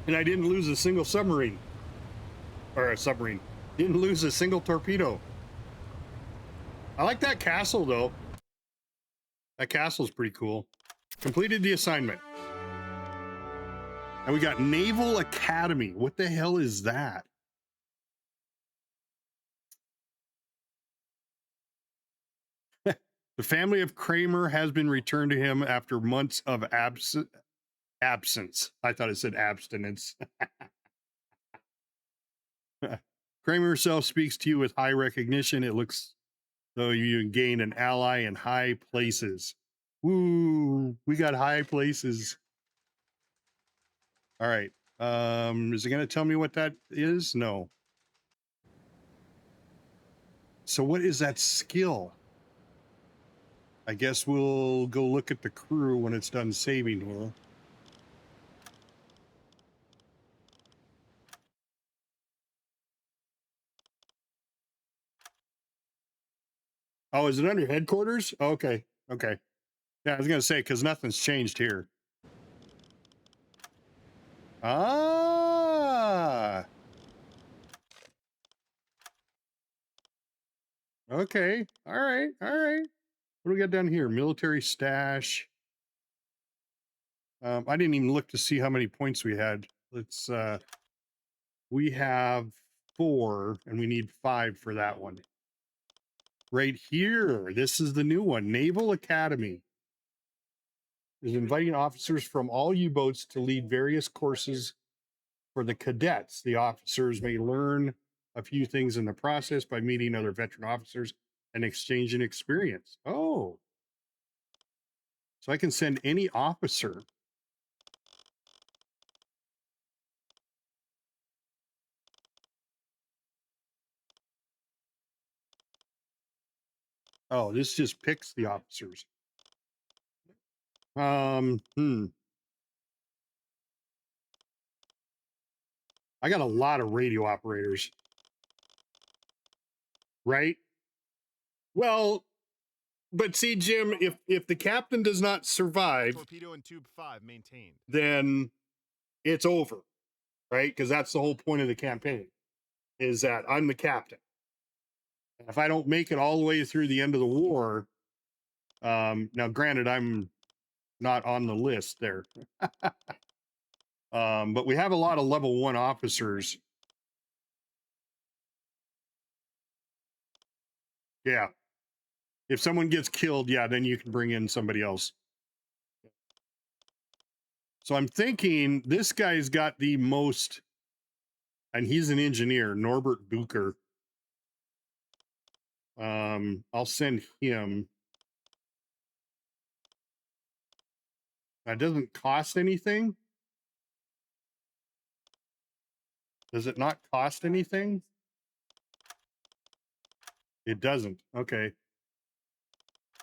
And I didn't lose a single submarine. Or a submarine. Didn't lose a single torpedo. I like that castle, though. That castle's pretty cool. Completed the assignment. And we got Naval Academy. What the hell is that? The family of Kramer has been returned to him after months of absence. I thought it said abstinence. Kramer herself speaks to you with high recognition. It looks though you gain an ally in high places. Woo, we got high places. All right. Is it going to tell me what that is? No. So what is that skill? I guess we'll go look at the crew when it's done saving her. Oh, is it under headquarters? Oh, okay. Okay. Yeah, I was going to say, because nothing's changed here. Ah. Okay. All right. All right. What do we got down here? Military stash. I didn't even look to see how many points we had. Let's, we have 4 and we need 5 for that one. Right here. This is the new one. Naval Academy is inviting officers from all U-boats to lead various courses for the cadets. The officers may learn a few things in the process by meeting other veteran officers and exchanging experience. Oh. So I can send any officer. Oh, this just picks the officers. I got a lot of radio operators. Right? Well, but see, Jim, if the captain does not survive, Torpedo and tube 5 maintained. then it's over, right? Because that's the whole point of the campaign, is that I'm the captain. And if I don't make it all the way through the end of the war, now granted, I'm not on the list there. But we have a lot of level 1 officers. Yeah. If someone gets killed, yeah, then you can bring in somebody else. So I'm thinking this guy's got the most, and he's an engineer, Norbert Bucher. I'll send him. That doesn't cost anything. Does it not cost anything? It doesn't. Okay.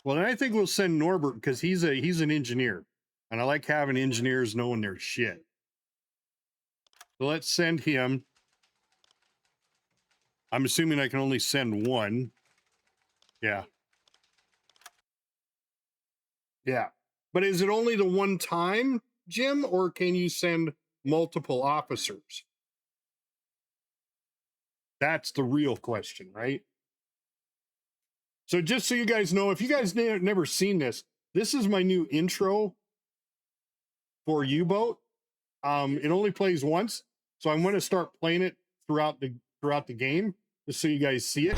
Well, then I think we'll send Norbert because he's an engineer, and I like having engineers knowing their shit. So let's send him. I'm assuming I can only send one. Yeah. Yeah. But is it only the one time, Jim, or can you send multiple officers? That's the real question, right? So just so you guys know, if you guys never seen this, this is my new intro for U-Boat. It only plays once, so I'm going to start playing it throughout the game, just so you guys see it.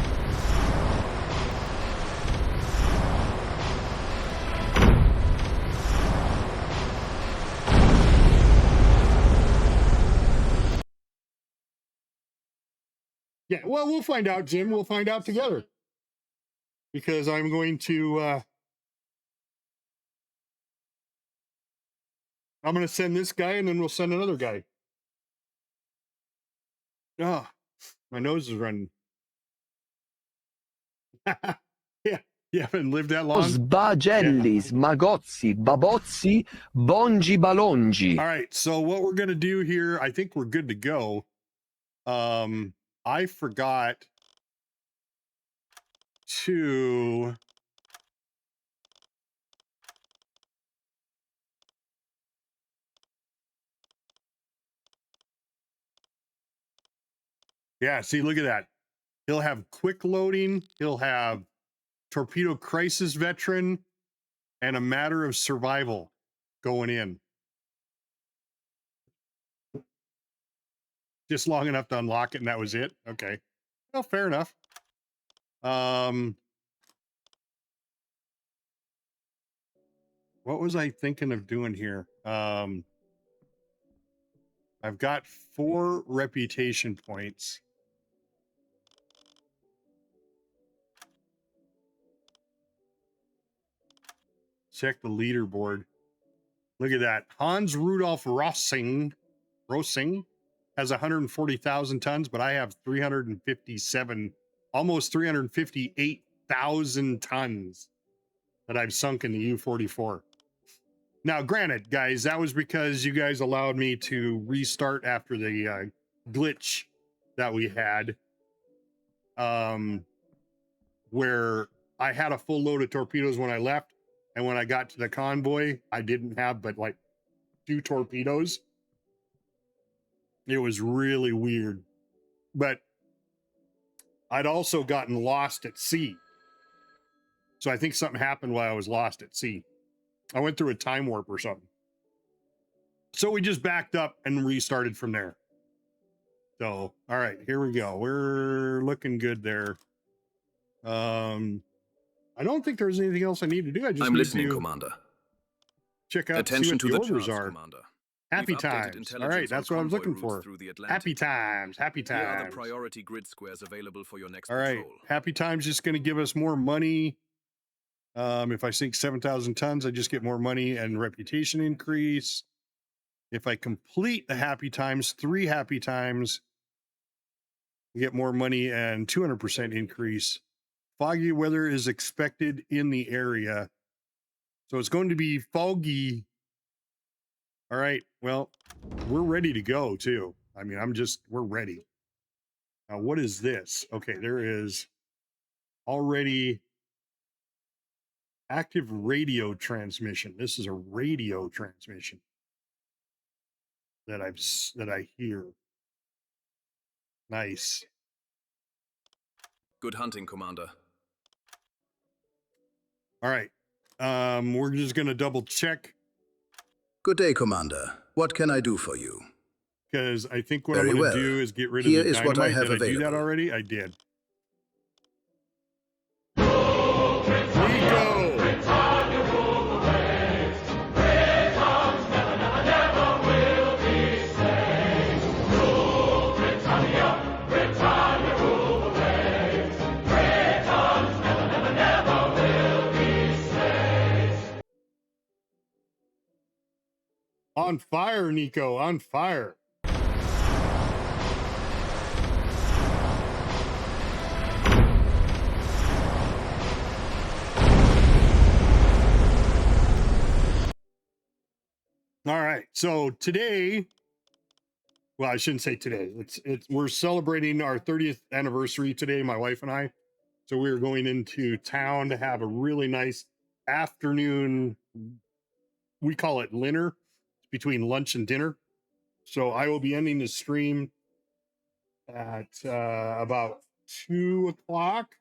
Yeah, well, we'll find out, Jim. We'll find out together. because I'm going to send this guy and then we'll send another guy. Oh, my nose is running. Yeah, you haven't lived that long. Sbagelli, smagozzi, babozzi, bongi balongi. All right, so what we're gonna do here, I think we're good to go. I forgot to see, look at that. He'll have quick loading, he'll have torpedo crisis veteran, and a matter of survival going in. Just long enough to unlock it, and that was it. Okay. Well, fair enough. What was I thinking of doing here? I've got 4 reputation points. Check the leaderboard. Look at that. Hans Rudolf Rossing has 140,000 tons, but I have 357, almost 358,000 tons that I've sunk in the U-44. Now, granted, guys, that was because you guys allowed me to restart after the glitch that we had, where I had a full load of torpedoes when I left, and when I got to the convoy, I didn't have but like 2 torpedoes. It was really weird. But I'd also gotten lost at sea. So I think something happened while I was lost at sea. I went through a time warp or something. So we just backed up and restarted from there. So, all right, here we go. We're looking good there. I don't think there's anything else I need to do. I just I'm need listening, to Commander. check out, Attention see to what the the orders charts, are. Commander. Happy We've updated times. intelligence All right, that's on what I was convoy looking routes for. through the Atlantic. Happy times. Happy Here are the times. priority grid squares available for your next All right, patrol. Happy times just going to give us more money. If I sink 7,000 tons, I just get more money and reputation increase. If I complete the happy times, 3 happy times, we get more money and 200% increase. Foggy weather is expected in the area. So it's going to be foggy. All right, well, we're ready to go too. I mean, we're ready. Now, what is this? Okay, there is already active radio transmission. This is a radio transmission that I hear. Nice. Good hunting, Commander. All right. We're just gonna double check Good day, Commander. What can I do for you? because I think what Very I'm gonna well. do is get rid Here of the is what I dynamite. have Did I do that available. already? I did. Nico! On fire, Nico, on fire. All right. So today, well, I shouldn't say today. We're celebrating our 30th anniversary today, my wife and I. So we're going into town to have a really nice afternoon. We call it dinner, between lunch and dinner. So I will be ending the stream at about 2 o'clock,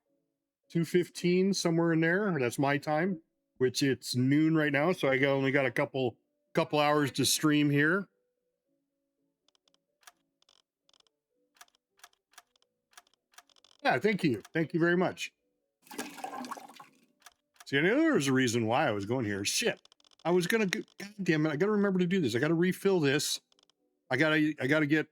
2:15, somewhere in there. That's my time, which it's noon right now. So I only got a couple hours to stream here. Yeah, thank you. Thank you very much. See, I knew there was a reason why I was going here. Shit. I was gonna God damn it, I gotta remember to do this. I gotta refill this. I gotta get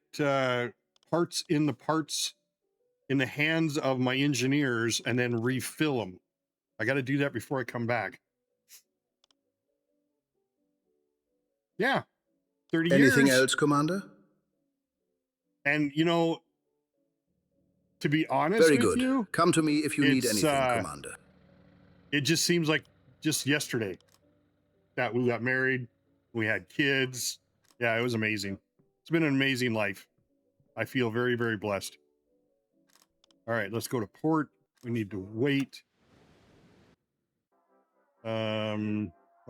parts in the hands of my engineers and then refill them. I got to do that before I come back. Yeah, 30 Anything years. else, Commander? And, you know, to be honest Very with good. you, Come to me if you need it's, anything, Commander. it just seems like just yesterday that we got married, we had kids. Yeah, it was amazing. It's been an amazing life. I feel very, very blessed. All right, let's go to port. We need to wait.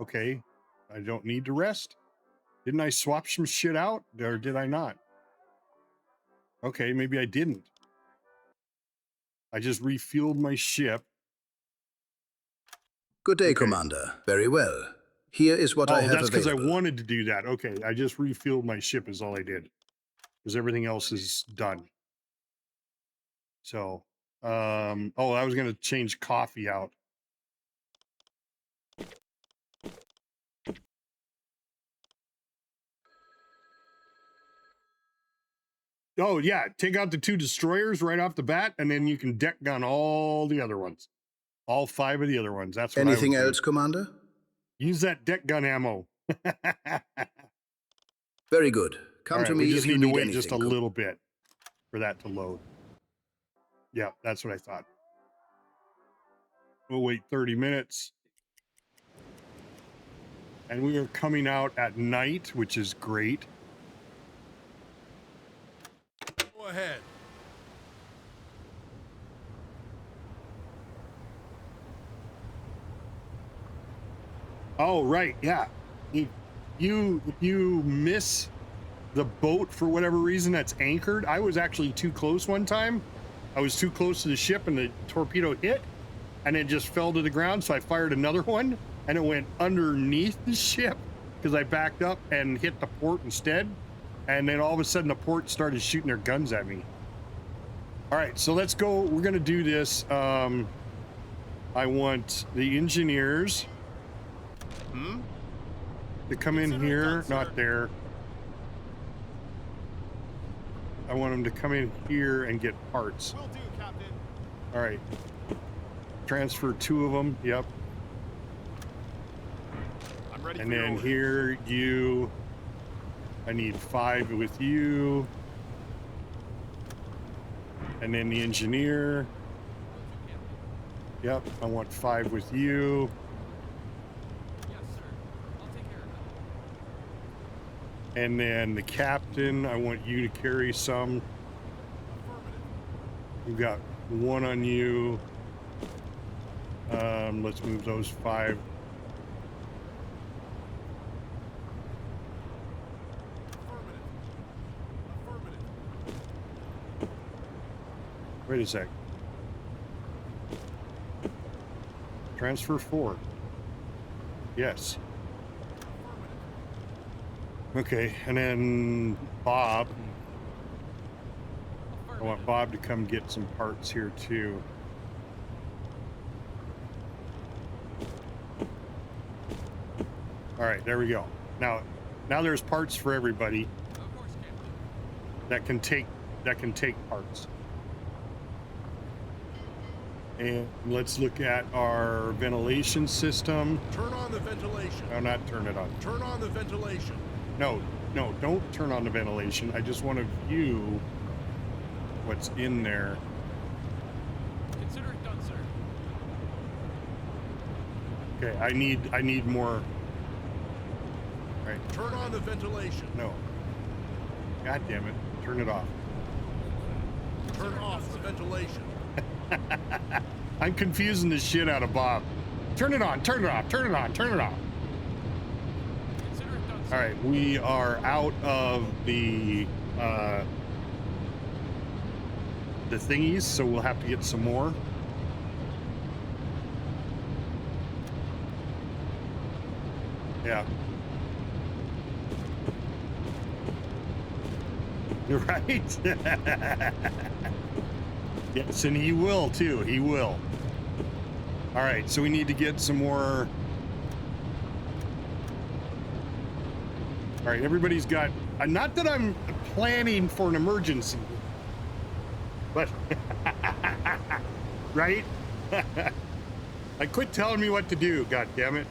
Okay. I don't need to rest. Didn't I swap some shit out, or did I not? Okay, maybe I didn't. I just refueled my ship. Good day, Okay. Commander. Very well. Here is what I have that's because I available. wanted to do that. Okay, I just refueled my ship is all I did. Because everything else is done. So, oh, I was going to change coffee out. Oh, yeah, take out the 2 destroyers right off the bat, and then you can deck gun all the other ones. All 5 of the other ones. That's what Anything I was else, Commander? Use that deck gun ammo. Very good. Come All to right, me we if just you need to need wait anything. just a little bit for that to load. Yeah, that's what I thought. We'll wait 30 minutes. And we are coming out at night, which is great. Go ahead. Oh, right, yeah. If you miss the boat for whatever reason that's anchored, I was actually too close one time. I was too close to the ship and the torpedo hit and it just fell to the ground. So I fired another one and it went underneath the ship because I backed up and hit the port instead. And then all of a sudden the port started shooting their guns at me. All right, so let's go. We're going to do this. I want the engineers to come in here, not there. I want them to come in here and get parts. Will do, Captain. All right. Transfer 2 of them. Yep. I'm ready And for your then orders. here, you. I need 5 with you. And then the engineer. Yep, I want 5 with you. Yes, sir. I'll take care of that. And then the captain, I want you to carry some. We've got 1 on you. Let's move those 5. Wait a sec. Transfer 4. Yes. Okay, and then Bob. I want Bob to come get some parts here too. All right, there we go. Now there's parts for everybody Of course, Captain. that can take parts. And let's look at our ventilation system. Turn on the ventilation. No, not turn it on. Turn on the ventilation. No, don't turn on the ventilation. I just want to view what's in there. Consider it done, sir. Okay, I need more. All right, Turn on the ventilation. no. God damn it. Turn it off. Turn off the ventilation. I'm confusing the shit out of Bob. Turn it on, turn it off, turn it on, turn it off. Consider it done, sir. All right, we are out of the thingies, so we'll have to get some more. Yeah. You're right. Yes, and he will too. He will. All right, so we need to get some more. All right, everybody's got. Not that I'm planning for an emergency, but right. Like, quit telling me what to do, god damn it.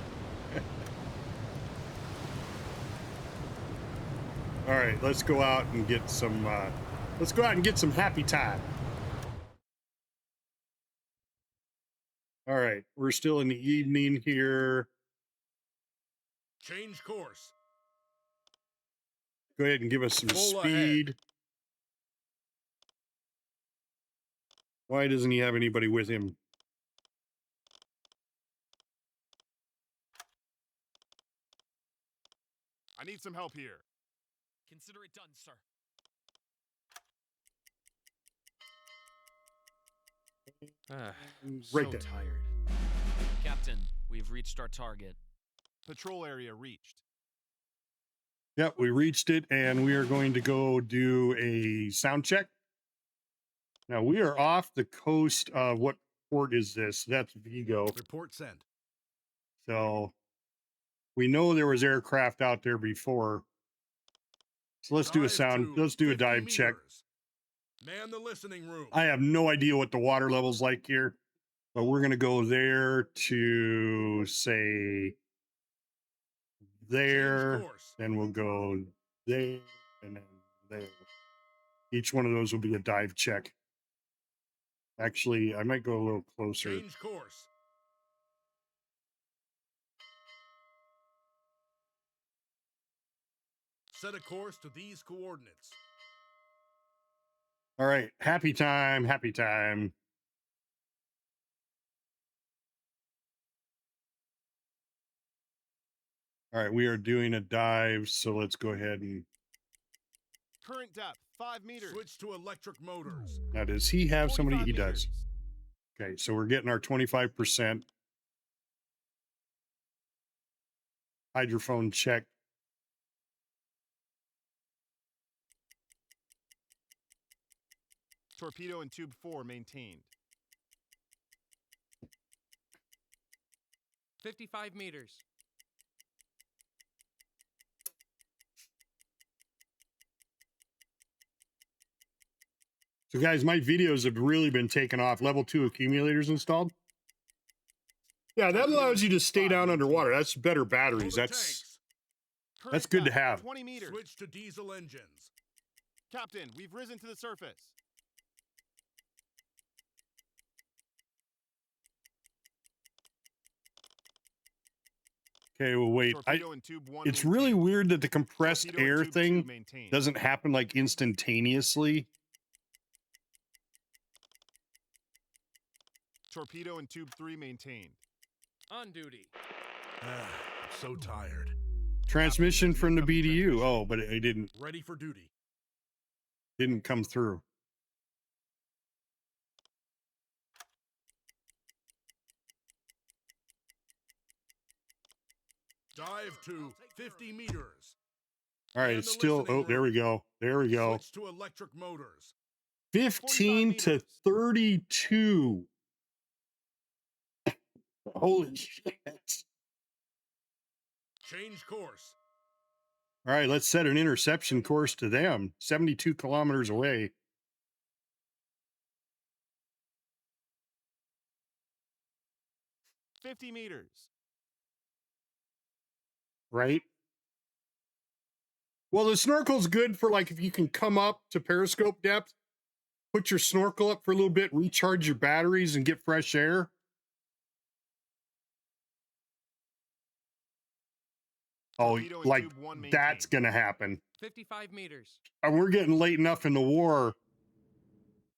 All right, let's go out and get some happy time. All right, we're still in the evening here. Change course. Go ahead and give us some Full speed. ahead. Why doesn't he have anybody with him? I need some help here. Consider it done, sir. Right So there. tired. Captain, we've reached our target. Patrol area reached. Yep, we reached it, and we are going to go do a sound check. Now, we are off the coast of what port is this? That's Vigo. Report sent. So we know there was aircraft out there before. So let's do a dive check. Meters. Man the listening room. I have no idea what the water level's like here, but we're going to go there to say there, Change course. then we'll go there, and then there. Each one of those will be a dive check. Actually, I might go a little closer. Change course. Set a course to these coordinates. All right, happy time, happy time. All right, we are doing a dive, so let's go ahead and... Current depth, 5 meters. Switch to electric motors. Now, does he have somebody? 45 He does. meters. Okay, so we're getting our 25%. Hydrophone check. Torpedo and tube 4 maintained. 55 meters. So, guys, my videos have really been taken off. Level 2 accumulators installed. Yeah, that allows you to stay down underwater. That's better batteries. Load the That's tanks. Current good to depth, have. 20 meters. Switch to diesel engines. Captain, we've risen to the surface. okay. Well, wait. Torpedo and tube 1 It's really maintained. weird that the compressed Torpedo and air tube 2 thing maintained. doesn't happen like instantaneously. Torpedo and tube 3 maintained. On duty. I'm so tired. Transmission from the BDU. Oh, but it Ready for duty. didn't come through. Dive to 50 meters. All right, And it's the still. listening Oh, there we room. go. There we go. Switch to electric motors. 15 to meters. 32. Holy shit. Change course. All right, let's set an interception course to them. 72 kilometers away. $50 meters. Right? Well, the snorkel's good for like if you can come up to periscope depth, put your snorkel up for a little bit, recharge your batteries, and get fresh air. Oh, Torpedo and like tube 1 that's maintained. gonna happen. 55 meters. And we're getting late enough in the war.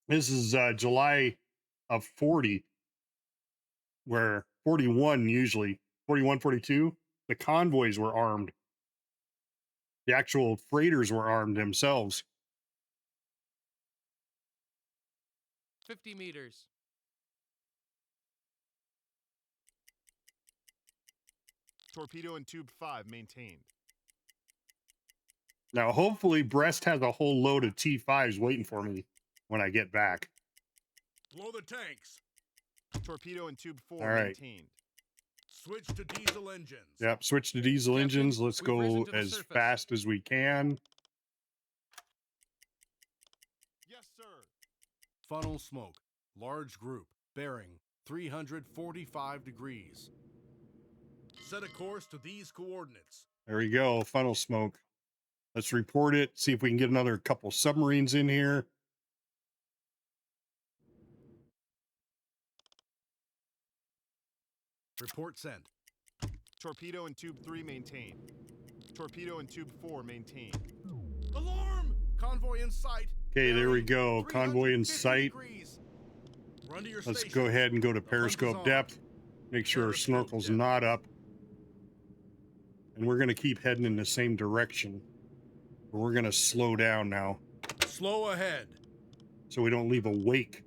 This is July of 40, where 41 usually, 41, 42, the convoys were armed. The actual freighters were armed themselves. 50 meters. Torpedo and tube 5 maintained. Now, hopefully, Brest has a whole load of T5s waiting for me when I get back. Blow the tanks. Torpedo and tube 4 All right. maintained. Switch to diesel engines. Yep, switch to diesel Captain, engines. Let's we've risen go to the as surface. fast as we can. Yes, sir. Funnel smoke. Large group. Bearing 345 degrees. Set a course to these coordinates. There we go. Funnel smoke. Let's report it. See if we can get another couple submarines in here. Report sent. Torpedo and tube 3 maintained. Torpedo and tube 4 maintained. Alarm! Convoy in sight. Okay, there we go. Convoy in sight. Degrees. Run to your Let's station. go ahead and go to periscope depth. Make sure our snorkel's not up. And we're going to keep heading in the same direction. But we're going to slow down now, Slow ahead. so we don't leave a wake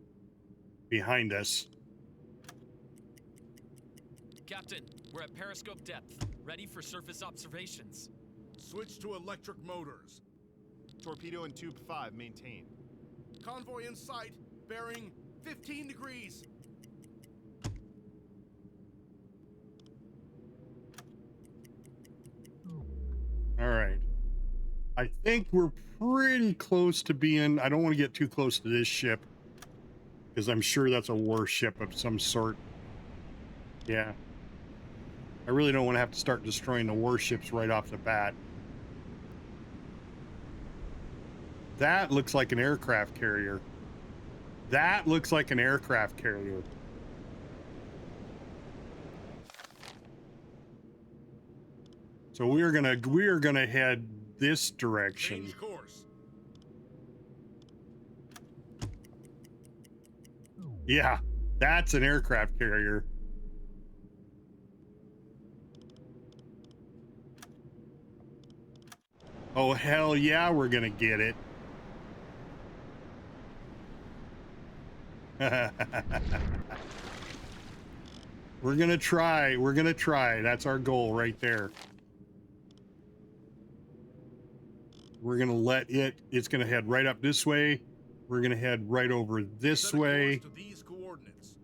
behind us. Captain, we're at periscope depth, ready for surface observations. Switch to electric motors. Torpedo and tube 5 maintained. Convoy in sight. Bearing 15 degrees. All right. I think we're pretty close to being... I don't want to get too close to this ship, because I'm sure that's a warship of some sort. Yeah. I really don't want to have to start destroying the warships right off the bat. That looks like an aircraft carrier. That looks like an aircraft carrier. So we are gonna head this direction. Change course. Yeah, that's an aircraft carrier. Oh, hell yeah, we're gonna get it. We're gonna try. That's our goal right there. We're gonna let it's gonna head right up this way. We're gonna head right over this Set a way. course to these coordinates.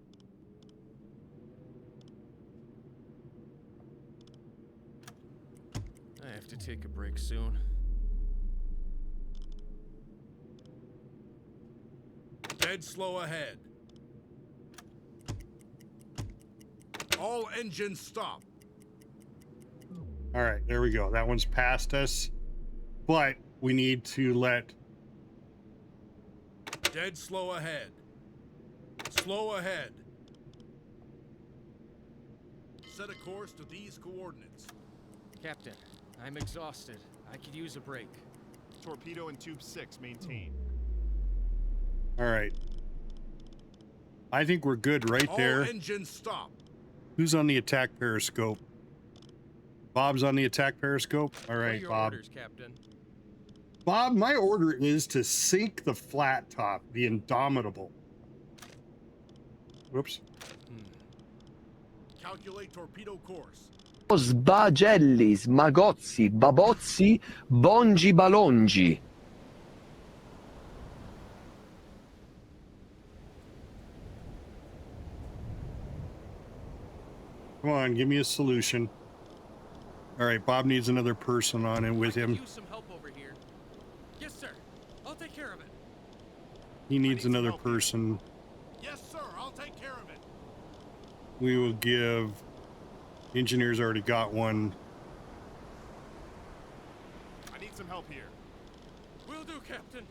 I have to take a break soon. Dead slow ahead. All engines stop. All right, there we go. That one's past us, but we need to let... Dead slow ahead. Slow ahead. Set a course to these coordinates. Captain, I'm exhausted. I could use a break. Torpedo and tube 6 maintained. All right. I think we're good right there. All engines stop. Who's on the attack periscope? Bob's on the attack periscope. All What are right, your Bob. orders, Captain? Bob, my order is to sink the flat top, the Indomitable. Whoops. Calculate torpedo course. Sbagelli, smagozzi, babozzi, bongi balongi. Come on, give me a solution. All right, Bob needs another person on it with I him. could use some help over here. Yes, sir. I'll take care of it. He needs some another help here. person. Yes, sir. I'll take care of it. We will give... Engineer's already got one. I need some help here. Will do, Captain.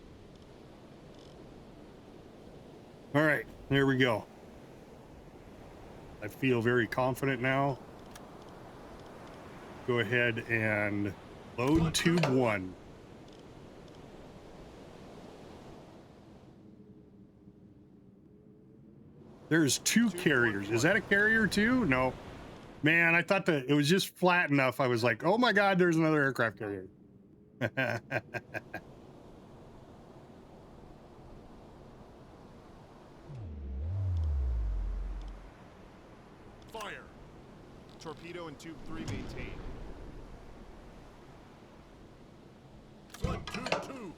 All right, there we go. I feel very confident now. Go ahead and load tube 1. There's two carriers. Is that a carrier too? No. Man, I thought that it was just flat enough. I was like, oh my God, there's another aircraft carrier. Fire. Torpedo and tube 3 maintained. Flood tube 2.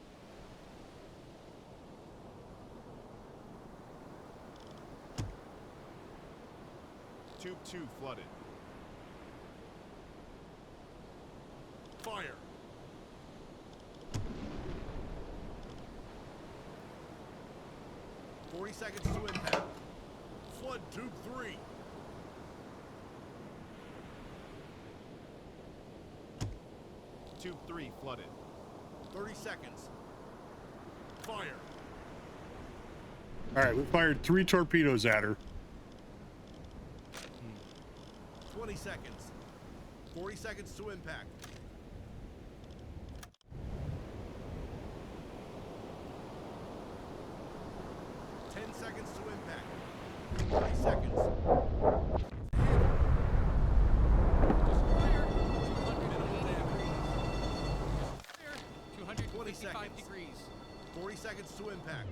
Tube 2 flooded. Fire. Seconds to impact. Flood tube 3. Tube 3 flooded. 30 seconds. Fire. All right, we fired 3 torpedoes at her. 20 seconds. 40 seconds to impact. Seconds to impact. 40 seconds. Destroyer, 220 seconds. degrees. 40 seconds to impact.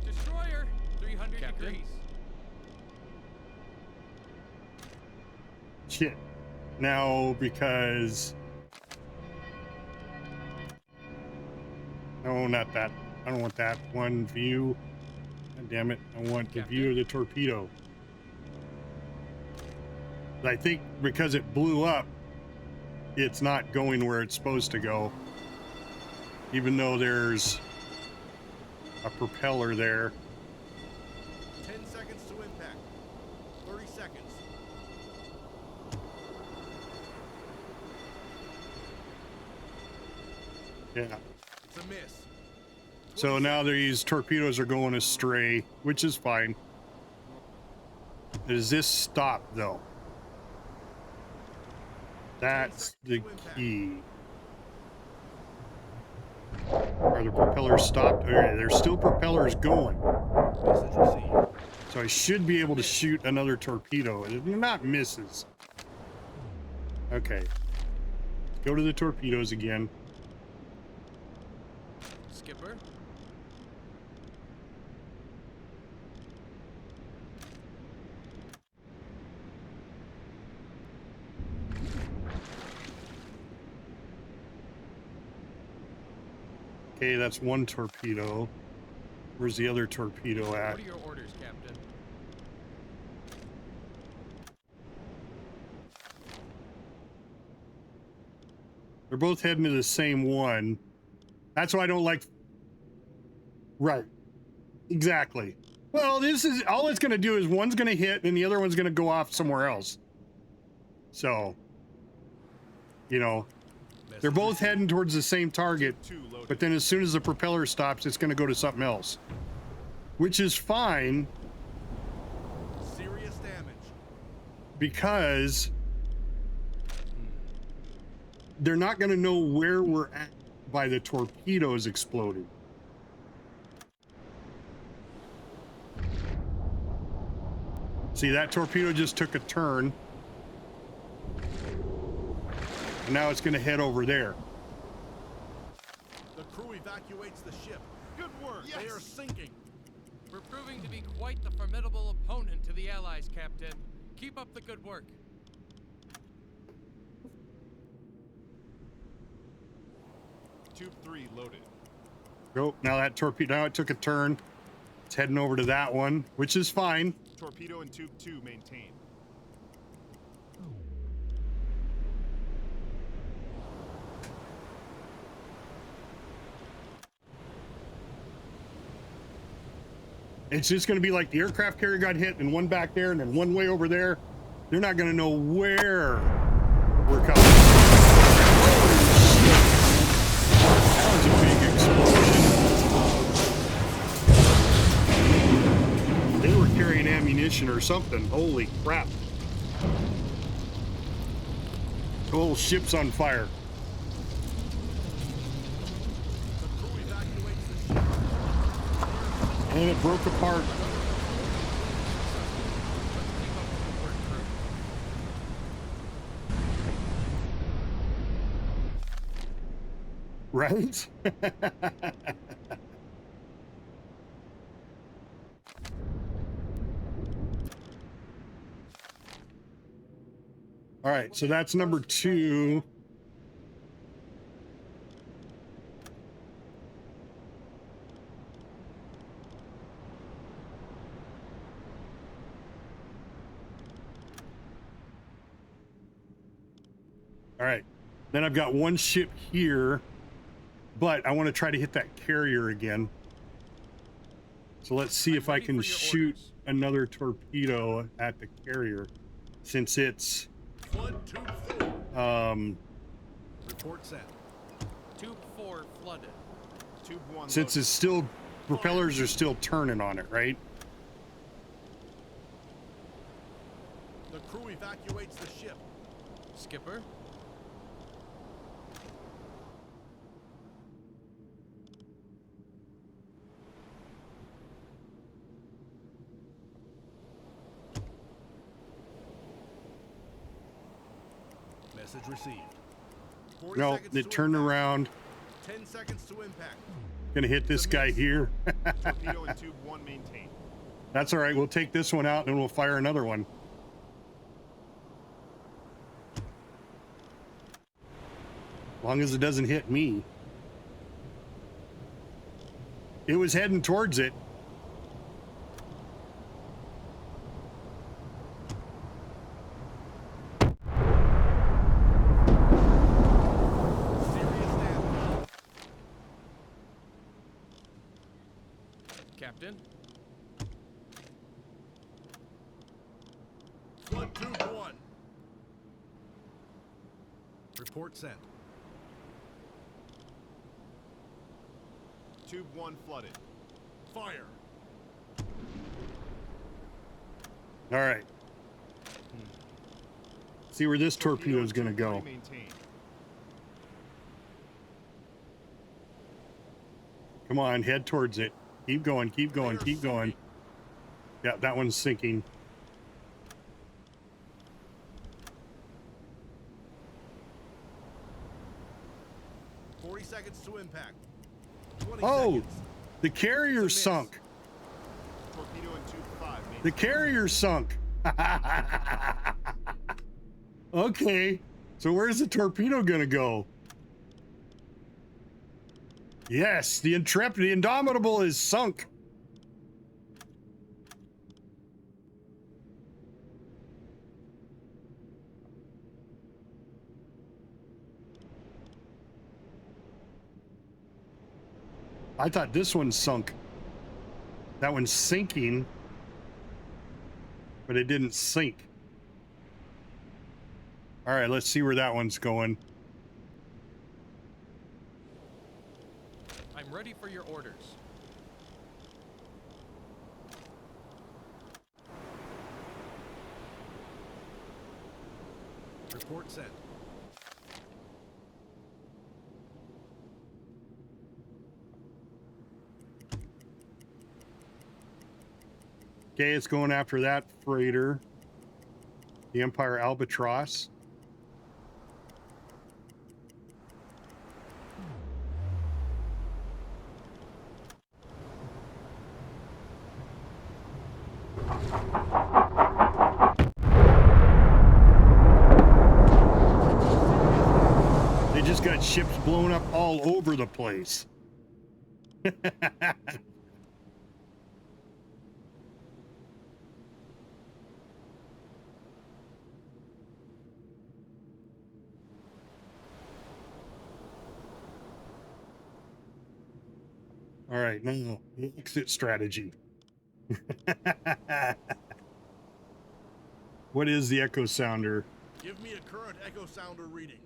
Destroyer, 300 Captain. degrees. Shit. Now, because... No, not that. I don't want that one view. God damn it. I want the view of the torpedo. I think because it blew up, it's not going where it's supposed to go. Even though there's a propeller there. 10 seconds to impact. 30 seconds. Yeah. It's a miss. So now these torpedoes are going astray, which is fine. Does this stop, though? That's the key. Are the propellers stopped? Okay, there's still propellers going. Message received. So I should be able to shoot another torpedo. They're not misses. Okay. Go to the torpedoes again. Skipper. Okay, that's one torpedo. Where's the other torpedo at? What are your orders, Captain? They're both heading to the same one. That's why I don't like... Right. Exactly. Well, this is... All it's going to do is one's going to hit and the other one's going to go off somewhere else. So, you know, they're both heading towards the same target, but then as soon as the propeller stops, it's going to go to something else. Which is fine. Serious damage. Because they're not going to know where we're at by the torpedoes exploding. See, that torpedo just took a turn. And now it's going to head over there. The crew evacuates the ship. Good work. They are sinking. We're proving to be quite the formidable opponent to the Allies, Captain. Keep up the good work. Tube 3 loaded. Go. Now that torpedo, now it took a turn. It's heading over to that one, which is fine. Torpedo in tube 2 maintained. It's just going to be like the aircraft carrier got hit and one back there and then one way over there. They're not going to know where we're coming. That was a big explosion. They were carrying ammunition or something. Holy crap. The whole ship's on fire. The crew evacuates the ship. And it broke apart. Right? All right, so that's number 2. All right, then I've got one ship here, but I want to try to hit that carrier again. So let's see if I ready can for your shoot orders. another torpedo at the carrier, since it's Flood tube 4. Report sent. Tube 4 flooded. Tube 1 since loaded. it's still propellers are still turning on it, right? The crew evacuates the ship. Skipper? Message received. 40 No, seconds it to turned impact. around. 10 seconds to impact. Gonna hit this guy here. Torpedo in tube 1 maintained. That's all right. We'll take this one out and we'll fire another one. As long as it doesn't hit me. It was heading towards it. Serious damage. Captain? Flood tube 1. Report sent. Tube 1 flooded. Fire. All right. See where this torpedo is in gonna tube go. 3 maintained. Come on, head towards it. Keep going, keep going, keep going. Yeah, that one's sinking. Seconds to impact. 20 Oh, seconds. the carrier sunk. Torpedo in tube 5 maintained. The carrier sunk. Okay, so where's the torpedo gonna go? Yes, the Intrepid, the Indomitable is sunk. I thought this one sunk. That one's sinking, but it didn't sink. All right, let's see where that one's going. I'm ready for your orders. Report sent. Okay, it's going after that freighter, the Empire Albatross. They just got ships blown up all over the place. All right, now exit strategy. What is the echo sounder? Give me a current echo sounder reading.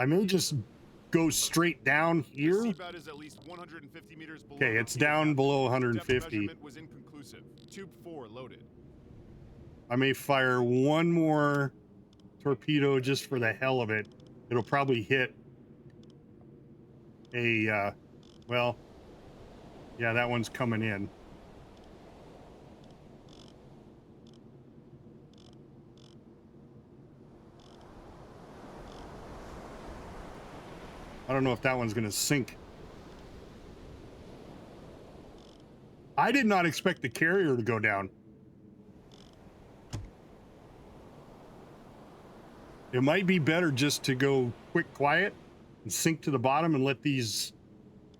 I may just go straight down here. Seabed is at least 150 meters below. Okay, it's torpedo down depth. below Depth 150. measurement was inconclusive. Tube 4 loaded. I may fire one more torpedo just for the hell of it. It'll probably hit a, well, yeah, that one's coming in. I don't know if that one's going to sink. I did not expect the carrier to go down. It might be better just to go quick, quiet, and sink to the bottom and let these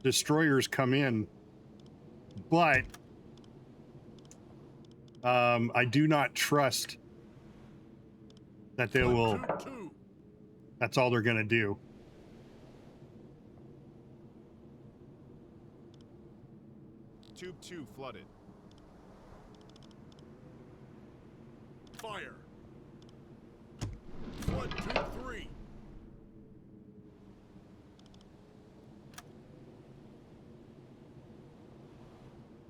destroyers come in. But I do not trust that they will. That's all they're going to do. Tube 2 flooded. Fire. Flood tube 3.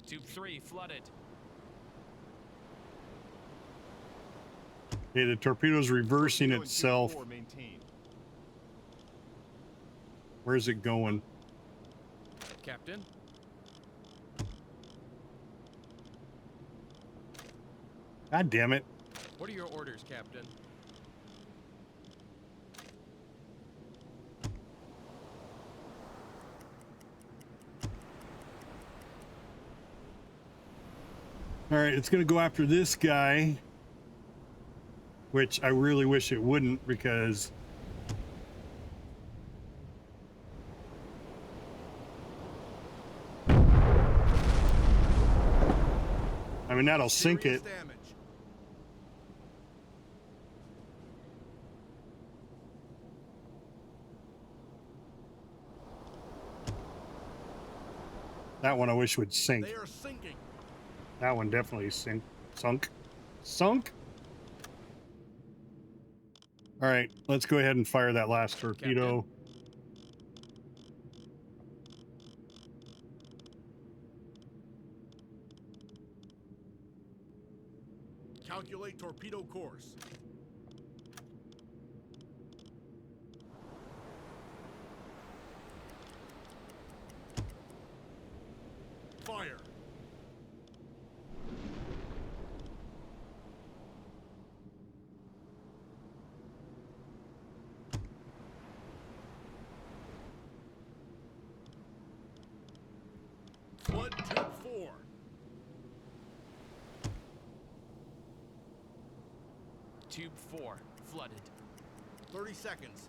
Tube 3 flooded. Okay, the torpedo's reversing Torpedo in tube itself. 4 maintained. Where's it going? Captain? God damn it. What are your orders, Captain? All right, it's going to go after this guy, which I really wish it wouldn't, because I mean, that'll sink Serious it. damage. That one I wish would sink. They are sinking. That one definitely sunk. All right, let's go ahead and fire that last torpedo. Calculate torpedo course. Fire. Flood tube 4. Tube 4 flooded. 30 seconds.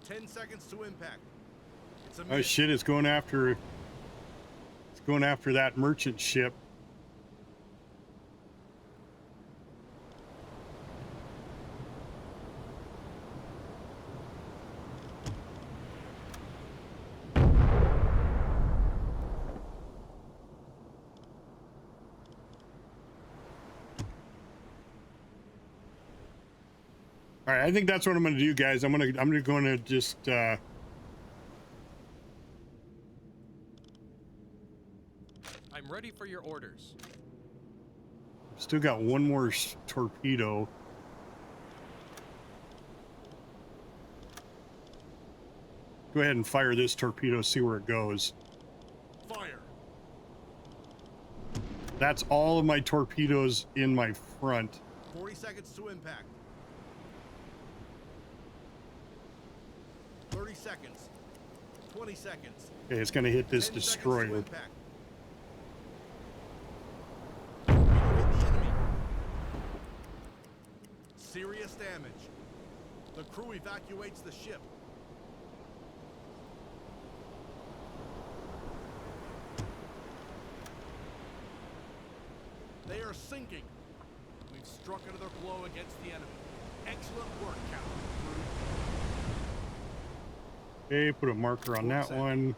10 seconds to impact. It's a Oh miss. shit, it's going after that merchant ship. All right, I think that's what I'm going to do, guys. I'm going to just I'm ready for your orders. still got one more torpedo. Go ahead and fire this torpedo, see where it goes. Fire. That's all of my torpedoes in my front. 40 seconds to impact. 30 seconds. 20 seconds. Okay, it's going to hit this 10 seconds to destroyer. impact. Torpedo hit the enemy. Serious damage. The crew evacuates the ship. They are sinking. We've struck another blow against the enemy. Excellent work, Captain. Okay, put a marker on that one.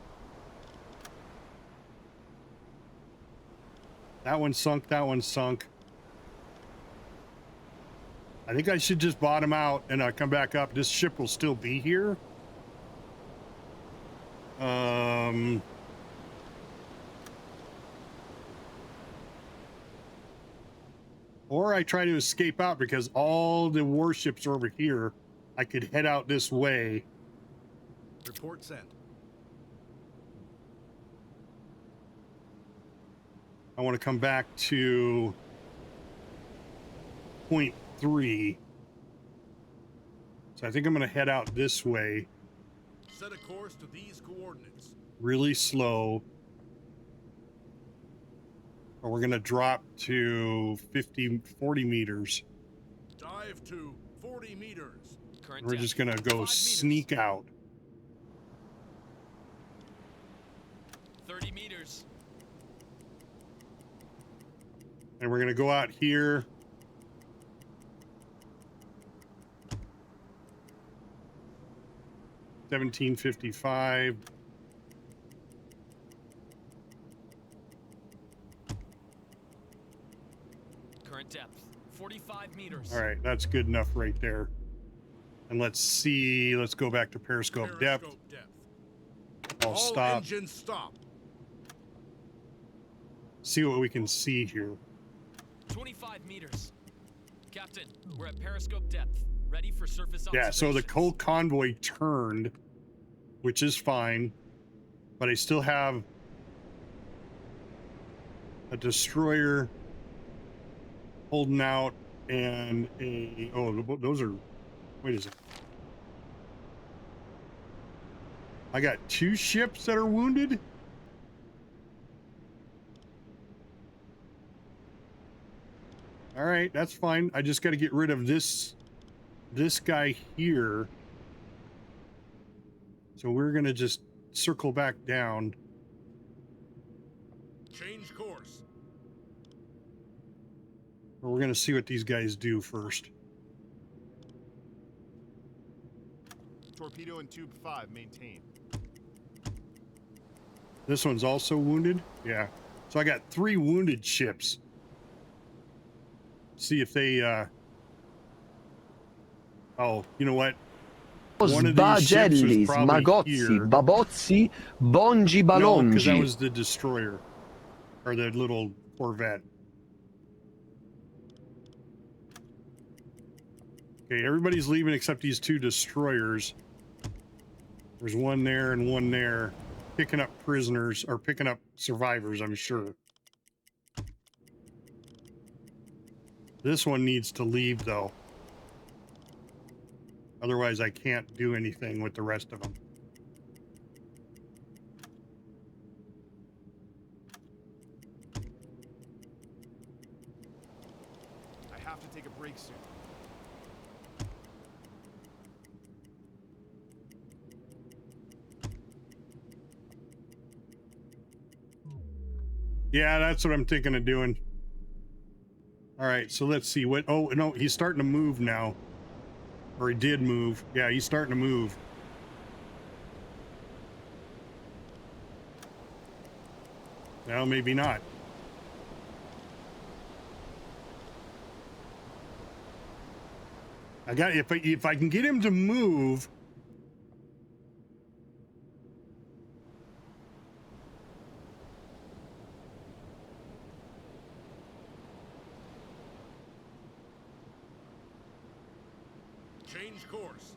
That one sunk, that one sunk. I think I should just bottom out and come back up. This ship will still be here. Or I try to escape out because all the warships are over here. I could head out this way. Report sent. I want to come back to point 3. So I think I'm going to head out this way. Set a course to these coordinates. Really slow. Or we're going to drop to 40 meters. Dive to 40 meters. Current We're depth, just going to 5 go meters. sneak out. 30 meters. And we're going to go out here. $17.55. Current depth 45 meters. All right, that's good enough right there. And let's see. Let's go back to periscope depth. Periscope depth. I'll All stop. engines stop. See what we can see here. 25 meters. Captain, we're at periscope depth. Ready for surface Yeah, so the observations. whole convoy turned, which is fine, but I still have a destroyer holding out and a, oh, those are, wait a second. I got 2 ships that are wounded. All right, that's fine. I just got to get rid of this guy here. So we're going to just circle back down. Change course. We're going to see what these guys do first. Torpedo and tube 5 maintained. This one's also wounded. Yeah. So I got 3 wounded ships. See if they, oh, you know what? One of these ships was Sbagelli, probably smagozzi, here. babozzi, bongi No, because that balongi. was the destroyer. Or the little Corvette. Okay, everybody's leaving except these 2 destroyers. There's one there and one there. Picking up prisoners, or picking up survivors, I'm sure. This one needs to leave, though. Otherwise, I can't do anything with the rest of them. I have to take a break soon. Yeah, that's what I'm thinking of doing. All right, so let's see what. Oh no, he's starting to move now, or he did move. Yeah, he's starting to move. Well, maybe not. I got if I can get him to move. Change course.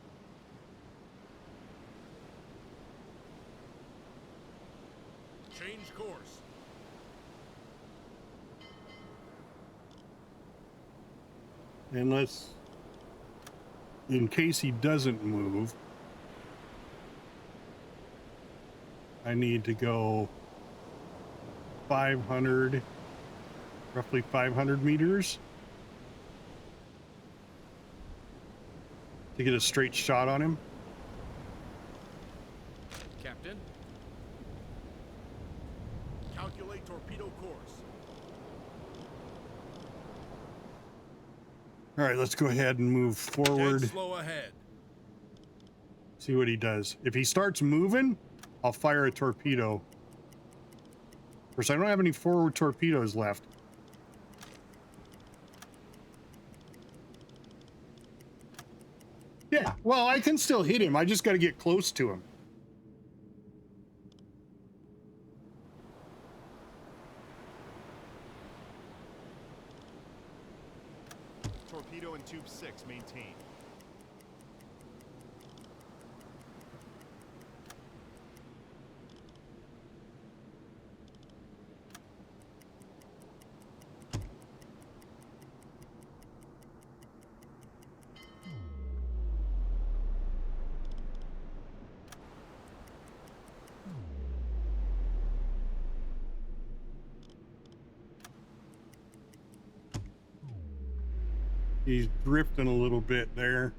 Change course. And let's, in case he doesn't move, I need to go 500, roughly 500 meters to get a straight shot on him. Captain, Calculate torpedo course. All right, let's go ahead and move forward. Dead slow ahead. See what he does. If he starts moving, I'll fire a torpedo. Of course, I don't have any forward torpedoes left. Yeah, well, I can still hit him. I just got to get close to him. Torpedo and tube 6 maintained. He's drifting a little bit there.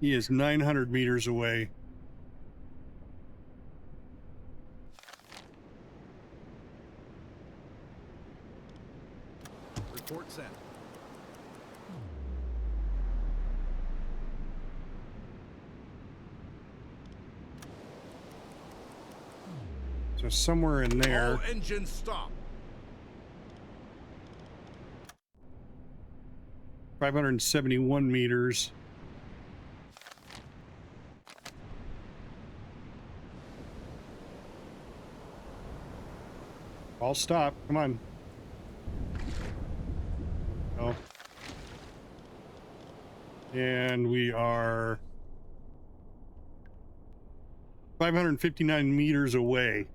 He is 900 meters away. So somewhere in there. All engines stop. 571 meters. I'll stop. Come on. Oh. And we are 559 meters away.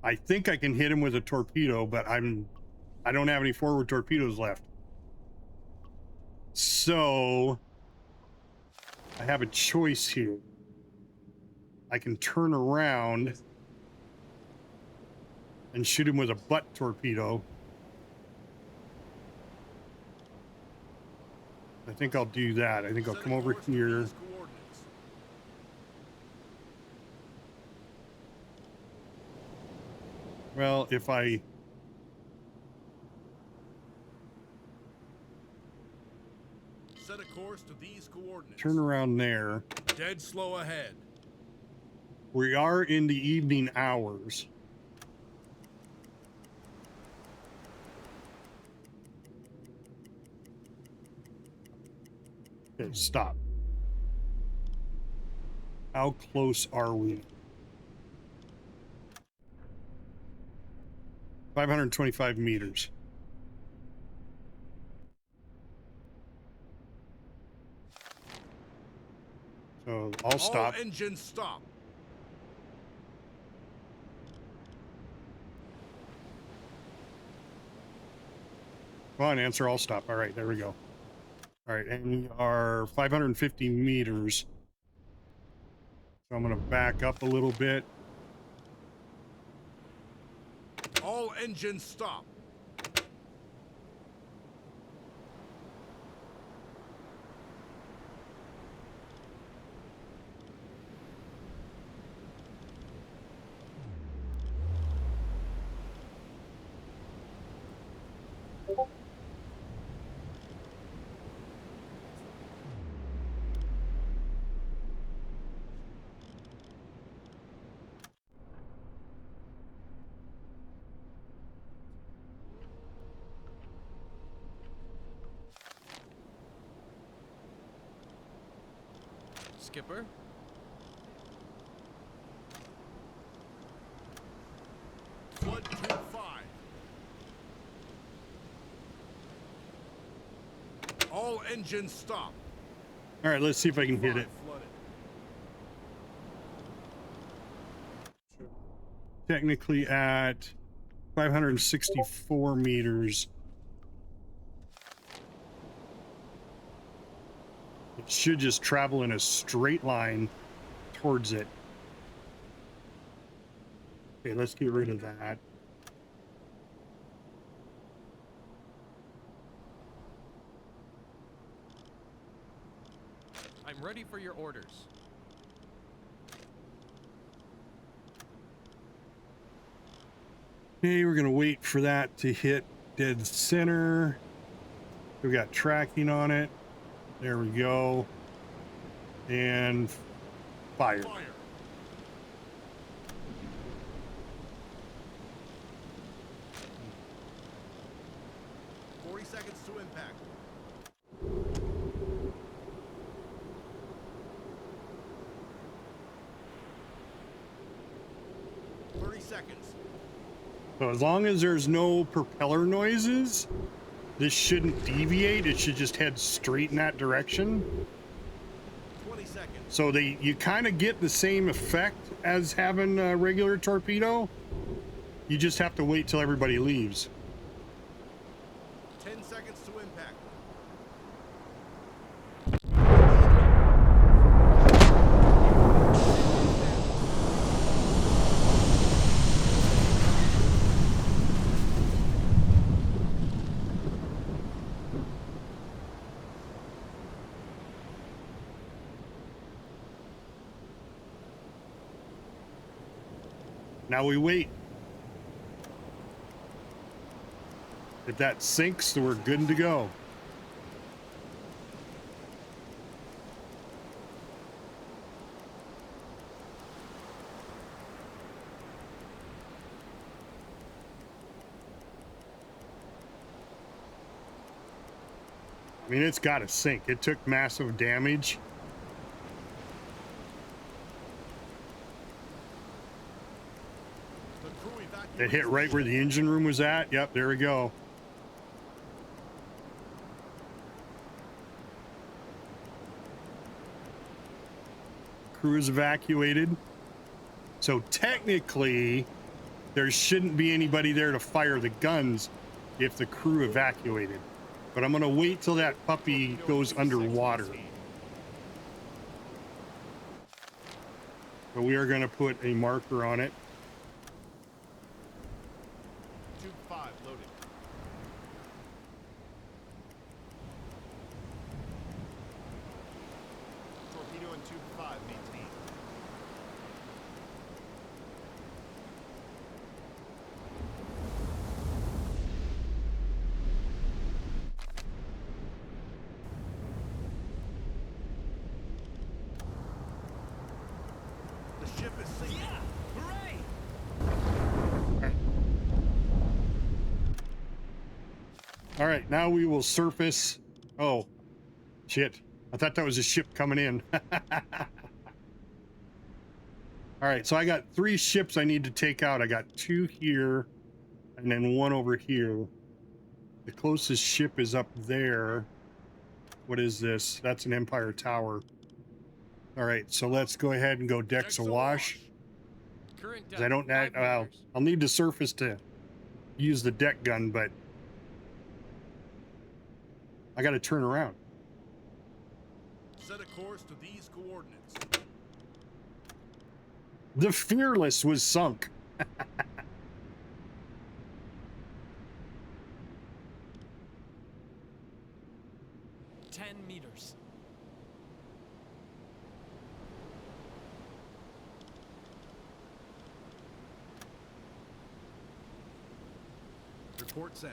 I think I can hit him with a torpedo, but I don't have any forward torpedoes left. So I have a choice here. I can turn around and shoot him with a butt torpedo. I think I'll do that. I think I'll come over here. Well, if I Set a course to these coordinates. turn around there, Dead slow ahead. we are in the evening hours. Okay, stop. How close are we? 525 meters. So I'll stop. All engines stop. Come on, answer. I'll stop. All right, there we go. All right, and we are 550 meters. So I'm going to back up a little bit. All engines stop. Skipper? Flood tube 5. All engines stop. All right, let's see if I can hit it. Flooded. Technically at 564 meters. It should just travel in a straight line towards it. Okay, let's get rid of that. I'm ready for your orders. Okay, we're gonna wait for that to hit dead center. We've got tracking on it. There we go. And fire. Fire. Seconds to impact. So as long as there's no propeller noises, this shouldn't deviate. It should just head straight in that direction. 20 seconds. So you kind of get the same effect as having a regular torpedo. You just have to wait till everybody leaves. 10 seconds to impact. Now we wait. If that sinks, then we're good to go. I mean, it's got to sink. It took massive damage. The crew evacuates It hit right where the engine room was at. Yep, there we go. Crew is evacuated. So technically, there shouldn't be anybody there to fire the guns if the crew evacuated. But I'm going to wait till that puppy goes underwater. So we are going to put a marker on it. Tube 5 loaded. Torpedo in tube 5 maintained. The ship is sinking. All right, now we will surface. Oh, shit. I thought that was a ship coming in. All right, so I got 3 ships I need to take out. I got 2 here and then 1 over here. The closest ship is up there. What is this? That's an Empire Tower. All right, so let's go ahead and go decks awash. Current 'Cause I don't, well, I'll need to surface to use the deck gun, but I got to turn around. Set a course to these coordinates. The Fearless was sunk. 10 meters. Report sent.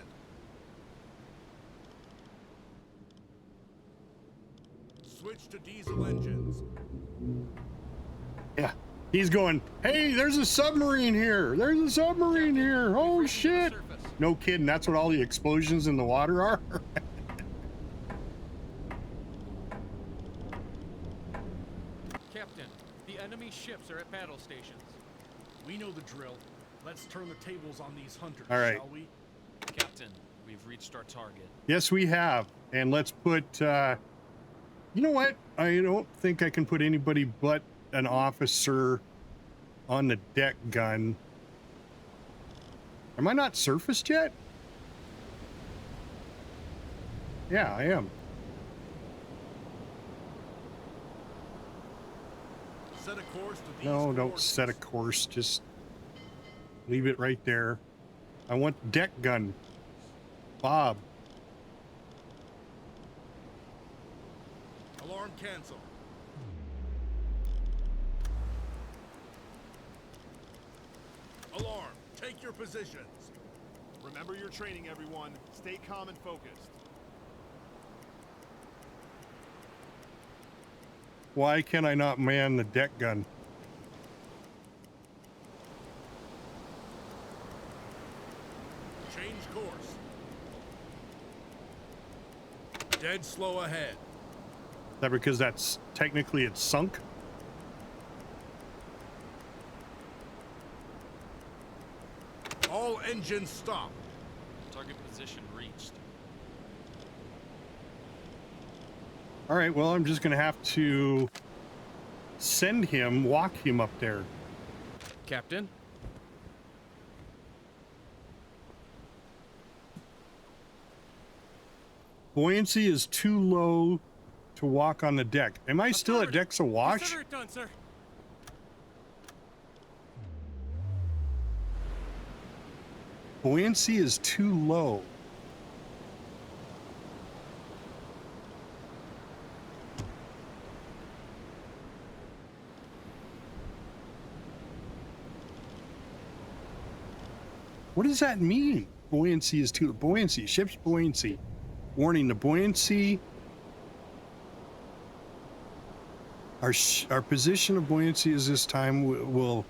Switch to diesel engines. Yeah, he's going, hey, there's a submarine here. There's a submarine here. Oh, shit. No kidding. That's what all the explosions in the water are. Captain, the enemy ships are at battle stations. We know the drill. Let's turn the tables on these hunters, All right. shall we? Captain, we've reached our target. Yes, we have. And let's put, you know what? I don't think I can put anybody but an officer on the deck gun. Am I not surfaced yet? Yeah, I am. Set a course to these No, don't coordinates. set a course. Just leave it right there. I want deck gun. Bob. Alarm cancel. Alarm, take your positions. Remember your training, everyone. Stay calm and focused. Why can I not man the deck gun? Change course. Dead slow ahead. Is that because that's technically it's sunk? All engines stop. Target position reached. All right, well, I'm just going to have to send him, walk him up there. Captain? Buoyancy is too low to walk on the deck. Am I still at decks awash? Consider it done, sir. Buoyancy is too low. What does that mean? Buoyancy is too buoyancy. Ship's buoyancy. Warning: the buoyancy. Our position of buoyancy is this time will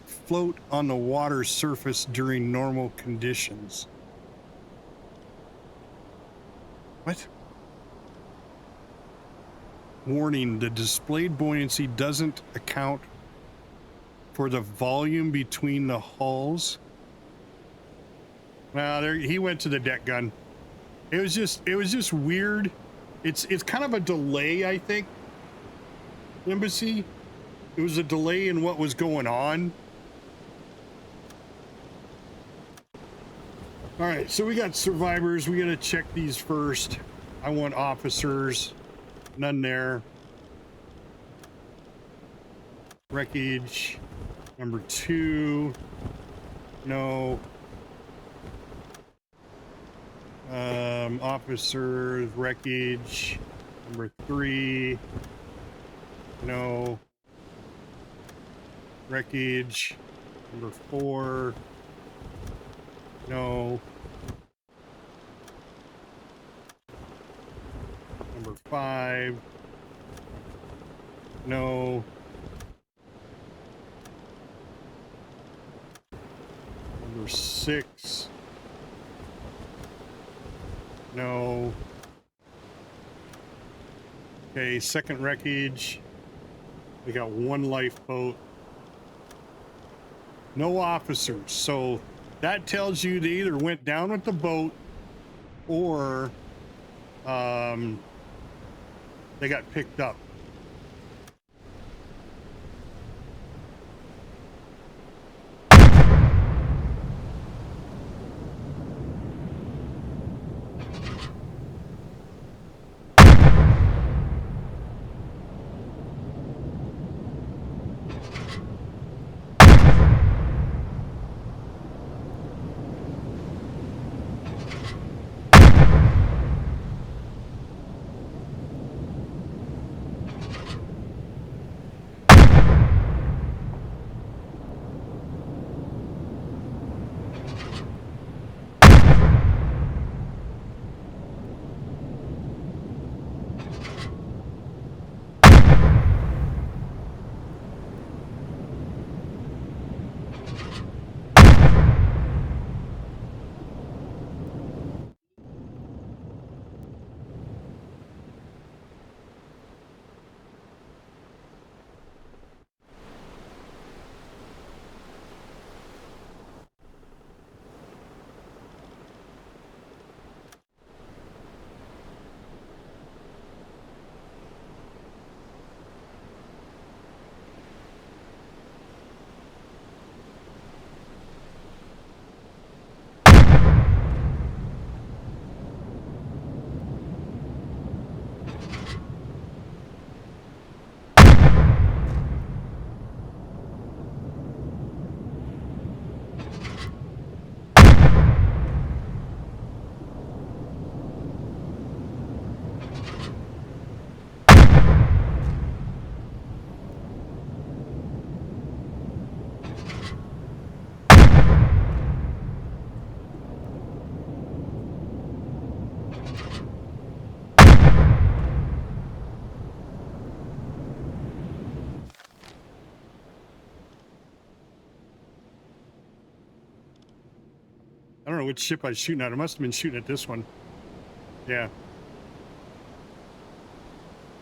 float on the water surface during normal conditions. What? Warning, the displayed buoyancy doesn't account for the volume between the hulls. Well, there he went to the deck gun. It was just weird. It's kind of a delay, I think. Embassy. It was a delay in what was going on. All right, so we got survivors. We gotta check these first. I want officers. None there. Wreckage. Number 2. No. Officers. Wreckage. Number 3. No. Wreckage. Number 4. No. Number 5. No. Number 6. No. Okay, second wreckage. We got 1 lifeboat. No officers. So that tells you they either went down with the boat or they got picked up. I don't know which ship I was shooting at. I must have been shooting at this one. Yeah.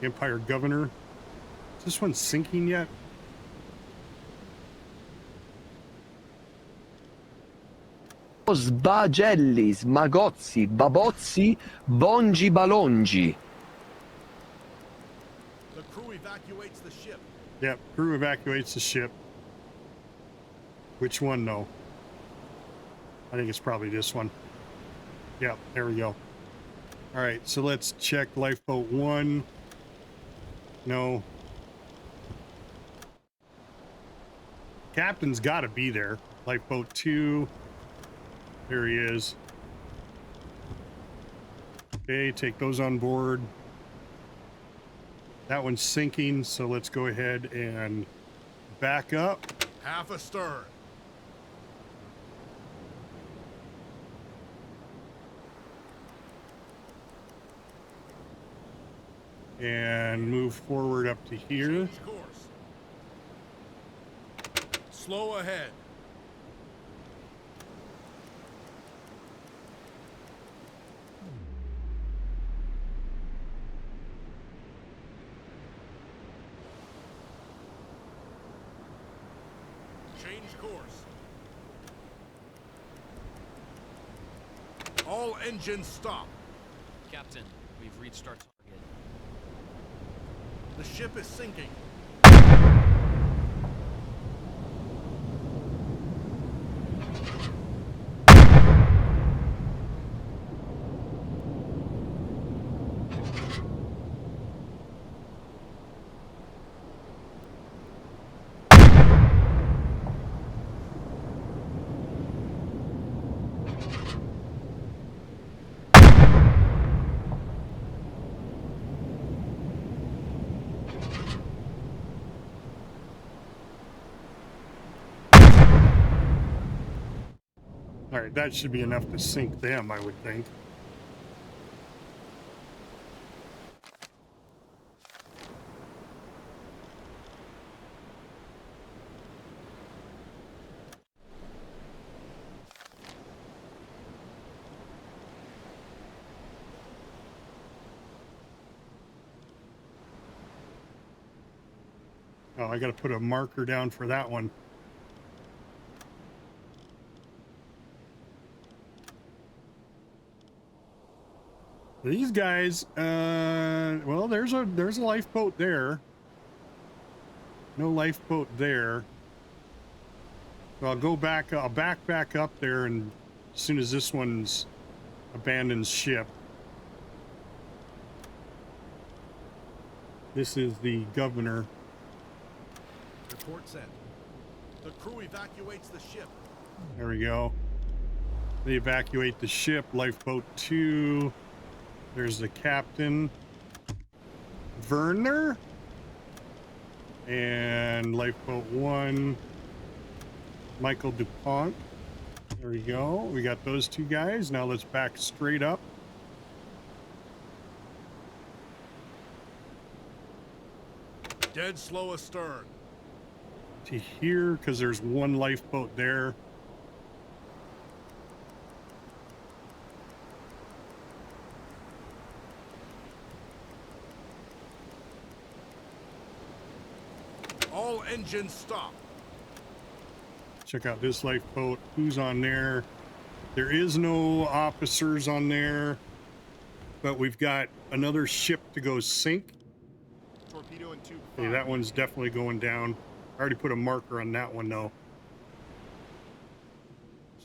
Empire Governor. Is this one sinking yet? Sbagelli, smagozzi, babozzi, bongi balongi. The crew evacuates the ship. Yep, crew evacuates the ship. Which one, though? I think it's probably this one. Yep, there we go. All right, so let's check lifeboat 1. No. Captain's got to be there. Lifeboat 2. There he is. Okay, take those on board. That one's sinking, so let's go ahead and back up. Half astern. And move forward up to here. Change course. Slow ahead. course. All engines stop. Captain, we've reached our target. The ship is sinking. All right, that should be enough to sink them, I would think. Oh, I got to put a marker down for that one. These guys, well, there's a lifeboat there. No lifeboat there. So I'll go back. I'll back up there, and as soon as this one's abandoned ship. This is the governor. Report sent. The crew evacuates the ship. There we go. They evacuate the ship. Lifeboat 2. There's the captain, Werner, and lifeboat 1, Michael DuPont. There we go. We got those two guys. Now let's back straight up. Dead slow astern. To here, because there's one lifeboat there. All engines stop. Check out this lifeboat. Who's on there? There is no officers on there, but we've got another ship to go sink. Torpedo and tube Okay, that one's definitely going down. I already put a marker on that one though.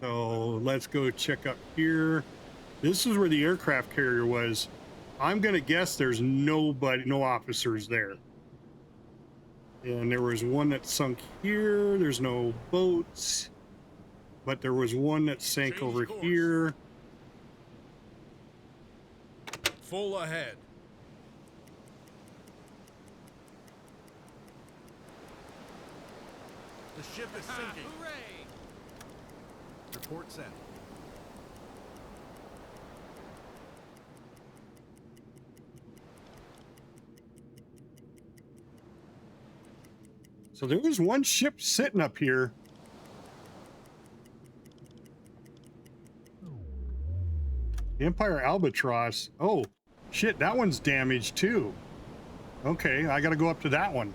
So let's go check up here. This is where the aircraft carrier was. I'm gonna guess there's nobody, no officers there. And there was one that sunk here. There's no boats, but there was one that sank over here. Full ahead. The ship is sinking. Hooray! Report sent. So there was one ship sitting up here. Empire Albatross. Oh, shit, that one's damaged too. Okay, I gotta go up to that one.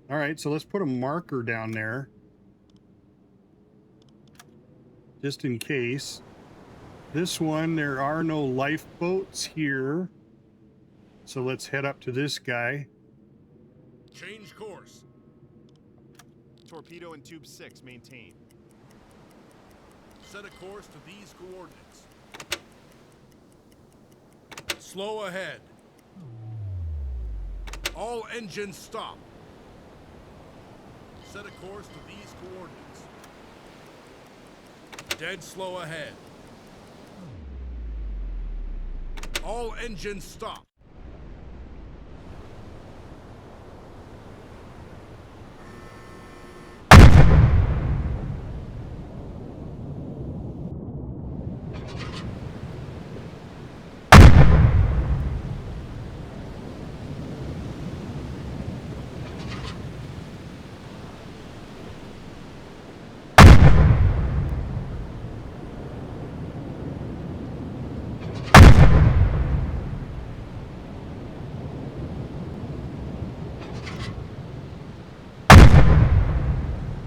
All right, so let's put a marker down there. Just in case. This one, there are no lifeboats here. So let's head up to this guy. Change course. Torpedo and tube 6 maintain. Set a course to these coordinates. Slow ahead. All engines stop. Set a course to these coordinates. Dead slow ahead. All engines stop.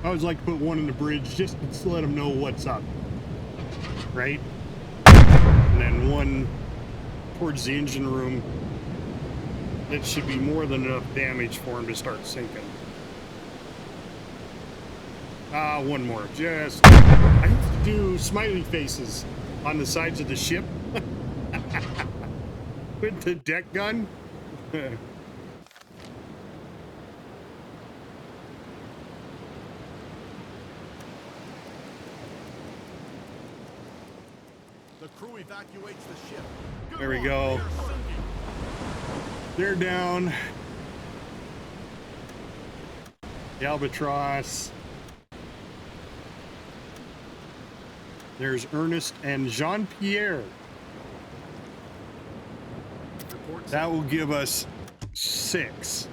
I always like to put one in the bridge just to let them know what's up, right? And then one towards the engine room. It should be more than enough damage for him to start sinking. One more. Just, I used to do smiley faces on the sides of the ship with the deck gun. The crew evacuates the ship. Good There we one. go. They're sinking. They're down. The Albatross. There's Ernest and Jean-Pierre. That will give us 6.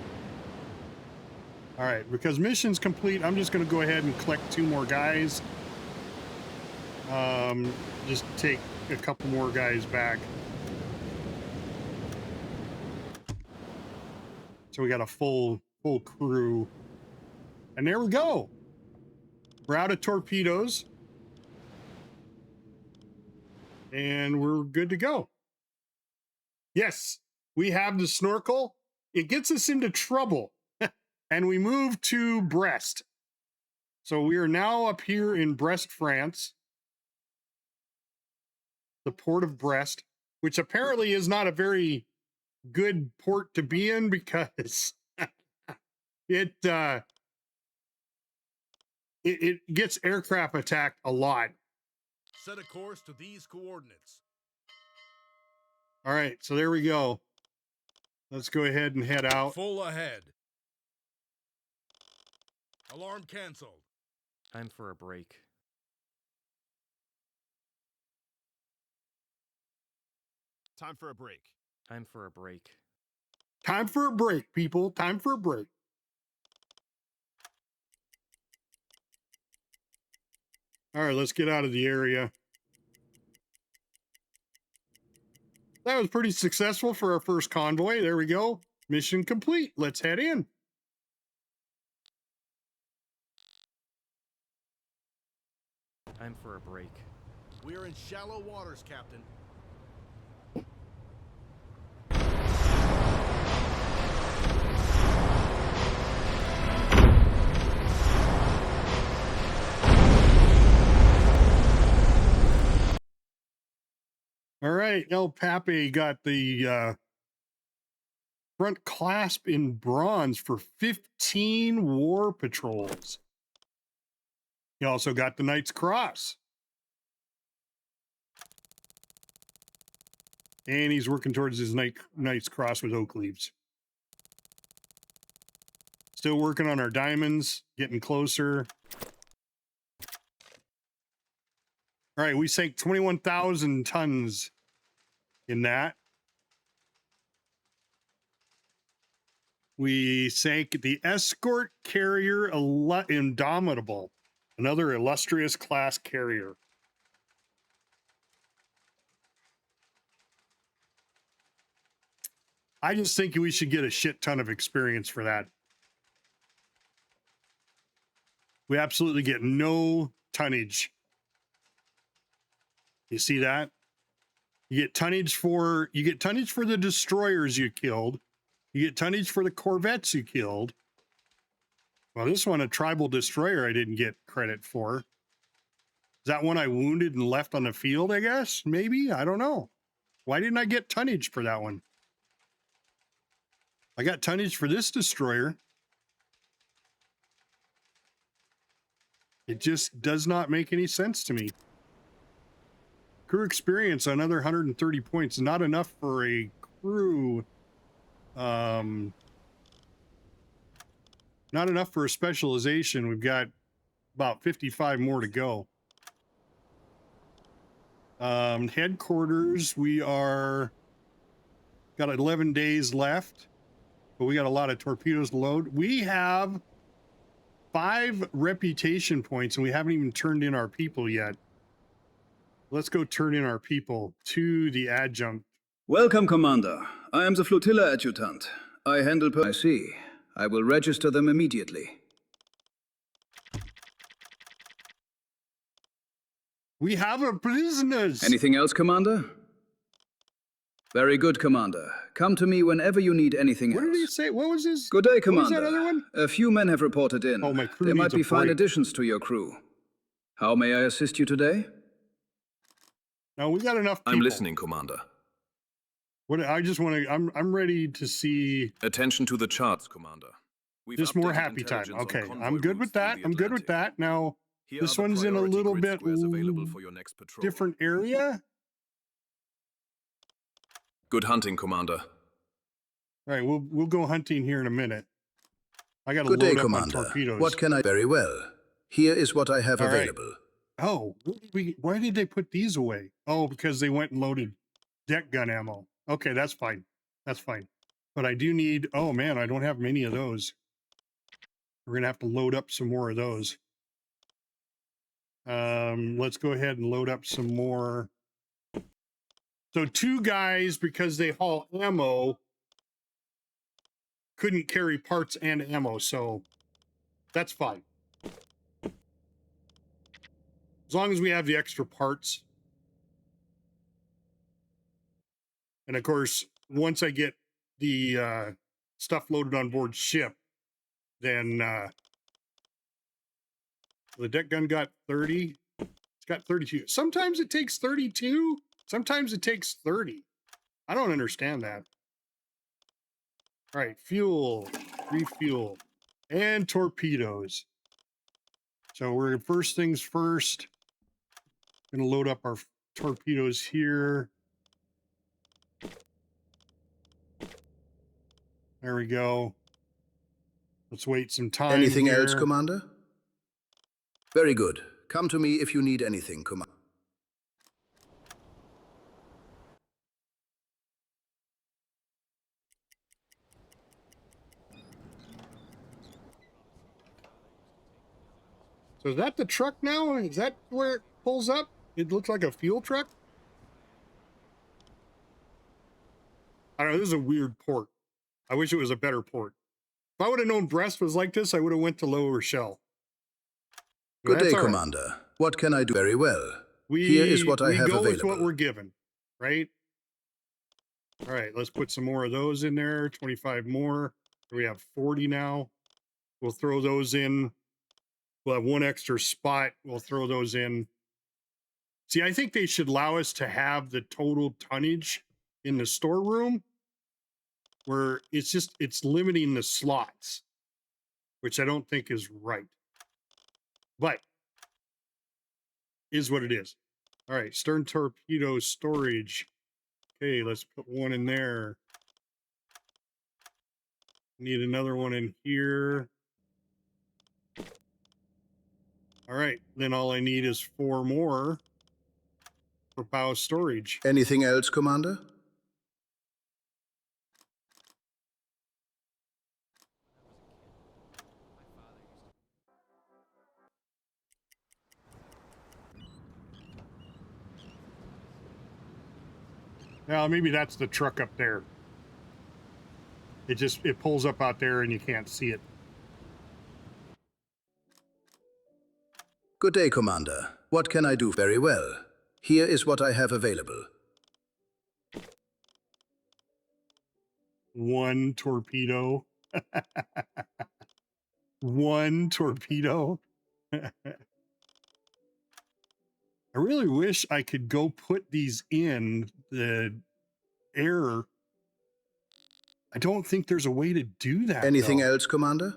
All right, because mission's complete, I'm just going to go ahead and collect 2 more guys. Just take a couple more guys back. So we got a full crew. And there we go. We're out of torpedoes. And we're good to go. Yes, we have the snorkel. It gets us into trouble. And we move to Brest. So we are now up here in Brest, France. The port of Brest, which apparently is not a very good port to be in because it gets aircraft attacked a lot. Set a course to these coordinates. All right, so there we go. Let's go ahead and head out. Full ahead. Alarm canceled. Time for a break. Time for a break. Time for a break. Time for a break, people. Time for a break. All right, let's get out of the area. That was pretty successful for our first convoy. There we go. Mission complete. Let's head in. Time for a break. We are in shallow waters, Captain. All right, El Pape got the front clasp in bronze for 15 war patrols. He also got the Knight's Cross. And he's working towards his Knight's Cross with oak leaves. Still working on our diamonds, getting closer. All right, we sank 21,000 tons in that. We sank the escort carrier Indomitable, another illustrious class carrier. I just think we should get a shit ton of experience for that. We absolutely get no tonnage. You see that? You get tonnage for the destroyers you killed. You get tonnage for the corvettes you killed. Well, this one, a tribal destroyer, I didn't get credit for. Is that one I wounded and left on the field, I guess? Maybe? I don't know. Why didn't I get tonnage for that one? I got tonnage for this destroyer. It just does not make any sense to me. Crew experience, another 130 points. Not enough for a crew. Not enough for a specialization. We've got about 55 more to go. Headquarters, we are got 11 days left, but we got a lot of torpedoes to load. We have 5 reputation points and we haven't even turned in our people yet. Let's go turn in our people to the adjunct. Welcome, Commander. I am the flotilla adjutant. I handle I see. I will register them immediately. We have our prisoners. Anything else, Commander? Very good, Commander. Come to me whenever you need anything What else. did he say? What was his? Good day, What was Commander. that other one? A few men have reported in. Oh, my crew There needs might a be fine break. additions to your crew. How may I assist you today? No, we got enough people. I'm listening, Commander. What I just want to. I'm ready to see. Attention to the charts, Commander. We've Just more updated happy time. intelligence on Okay, convoy I'm good routes with through that. the I'm good with Atlantic. that. Now, Here this are the one's in a priority little grid bit squares available for your next patrol. different area. Good hunting, Commander. All right, we'll go hunting here in a minute. I got to Good load day, up Commander. on torpedoes. What can I... Very well. Here is what I have All right. available. Oh, why did they put these away? Oh, because they went and loaded deck gun ammo. Okay, that's fine. That's fine. But I do need. Oh man, I don't have many of those. We're gonna have to load up some more of those. Let's go ahead and load up some more. So 2 guys, because they haul ammo, couldn't carry parts and ammo, so that's fine. As long as we have the extra parts. And of course, once I get the stuff loaded on board ship, then the deck gun got 30. It's got 32. Sometimes it takes 32. Sometimes it takes 30. I don't understand that. All right, fuel, refuel, and torpedoes. So we're first things first. Gonna load up our torpedoes here. There we go. Let's wait some time. Anything here. else, Commander? Very good. Come to me if you need anything, Commander. So is that the truck now? Is that where it pulls up? It looks like a fuel truck. I don't know. This is a weird port. I wish it was a better port. If I would have known Brest was like this, I would have went to Lower Shell. Good That's day, all right. Commander. What can I do? Very well. Here is what I have We go with available. what we're given, right? All right, let's put some more of those in there. 25 more. We have 40 now. We'll throw those in. We'll have 1 extra spot. We'll throw those in. See, I think they should allow us to have the total tonnage in the storeroom where it's limiting the slots, which I don't think is right. But is what it is. All right, stern torpedo storage. Okay, let's put 1 in there. Need another one in here. All right, then all I need is 4 more for bow storage. Anything else, Commander? Now, maybe that's the truck up there. It pulls up out there and you can't see it. Good day, Commander. What can I do? Very well. Here is what I have available. 1 torpedo. 1 torpedo. I really wish I could go put these in the air. I don't think there's a way to do that. Anything though. else, Commander?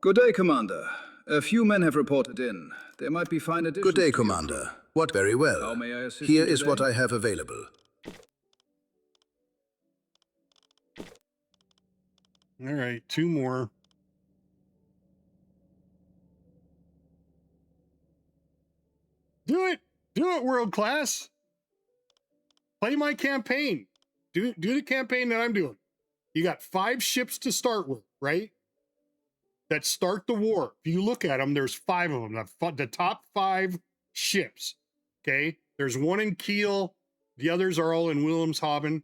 Good day, Commander. A few men have reported in. There might be fine additions. Good day, Commander. What? Very well. How may I assist Here you is today? what I have available. All right, 2 more. Do it. Do it, world class. Play my campaign. Do the campaign that I'm doing. You got 5 ships to start with, right? That start the war. If you look at them, there's 5 of them. The top 5 ships. Okay. There's 1 in Kiel. The others are all in Wilhelmshaven.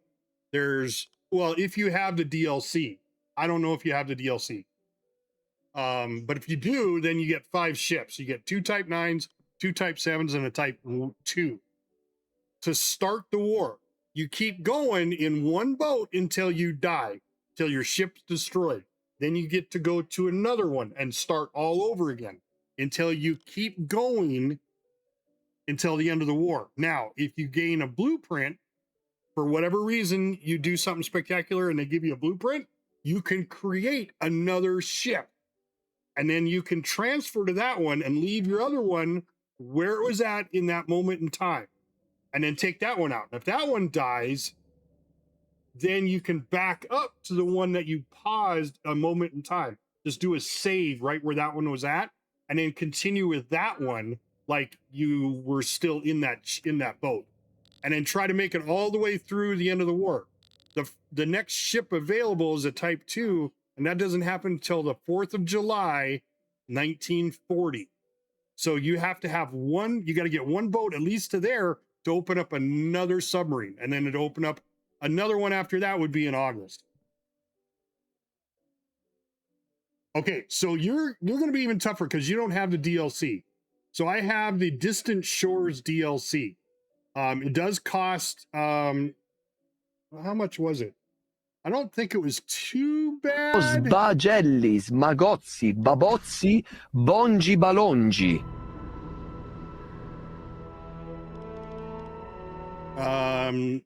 There's, well, if you have the DLC. I don't know if you have the DLC. But if you do, then you get 5 ships. You get 2 Type 9s, 2 Type 7s, and a Type 2. To start the war, you keep going in 1 boat until you die, till your ship's destroyed. Then you get to go to another one and start all over again until you keep going until the end of the war. Now, if you gain a blueprint, for whatever reason, you do something spectacular and they give you a blueprint, you can create another ship. And then you can transfer to that one and leave your other one where it was at in that moment in time. And then take that one out. And if that one dies, then you can back up to the one that you paused a moment in time. Just do a save right where that one was at, and then continue with that one like you were still in that boat. And then try to make it all the way through the end of the war. The next ship available is a Type 2, and that doesn't happen until the 4th of July, 1940. So you have to have you got to get 1 boat at least to there to open up another submarine, and then to open up another one after that would be in August. Okay, so you're going to be even tougher because you don't have the DLC. So I have the Distant Shores DLC. It does cost, how much was it? I don't think it was too bad. Sbagelli, smagozzi, babozzi, bongi balongi.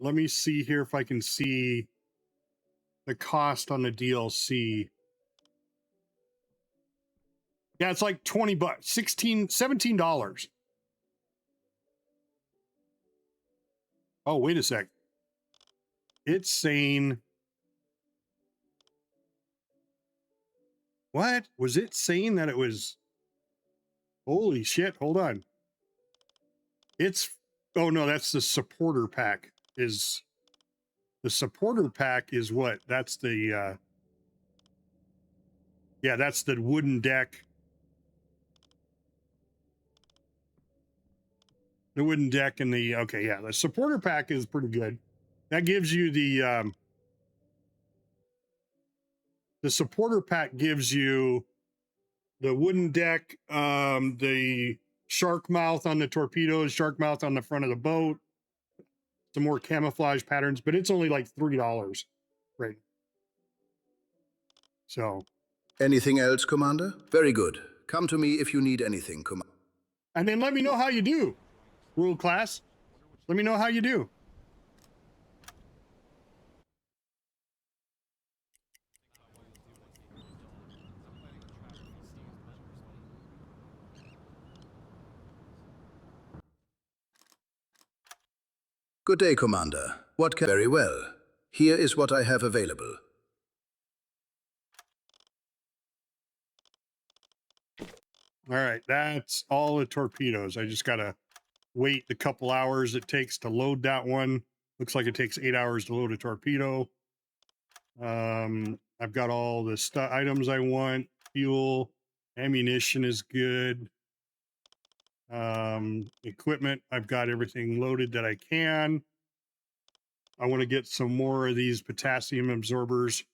Let me see here if I can see the cost on the DLC. Yeah, it's like 20 bucks, $17. Oh, wait a sec. It's saying, what? Was it saying that it was, holy shit, hold on. It's, oh no, that's the supporter pack. The supporter pack is what? That's the, yeah, that's the wooden deck. The wooden deck and the, okay, yeah, the supporter pack is pretty good. That gives you the supporter pack gives you the wooden deck, the shark mouth on the torpedoes, shark mouth on the front of the boat, some more camouflage patterns, but it's only like $3, right? So. Anything else, Commander? Very good. Come to me if you need anything, Commander. And then let me know how you do, World Class. Let me know how you do. Good day, Commander. What can... Very well. Here is what I have available. All right, that's all the torpedoes. I just gotta wait the couple hours it takes to load that one. Looks like it takes 8 hours to load a torpedo. I've got all the items I want. Fuel, ammunition is good. Equipment, I've got everything loaded that I can. I want to get some more of these potassium absorbers.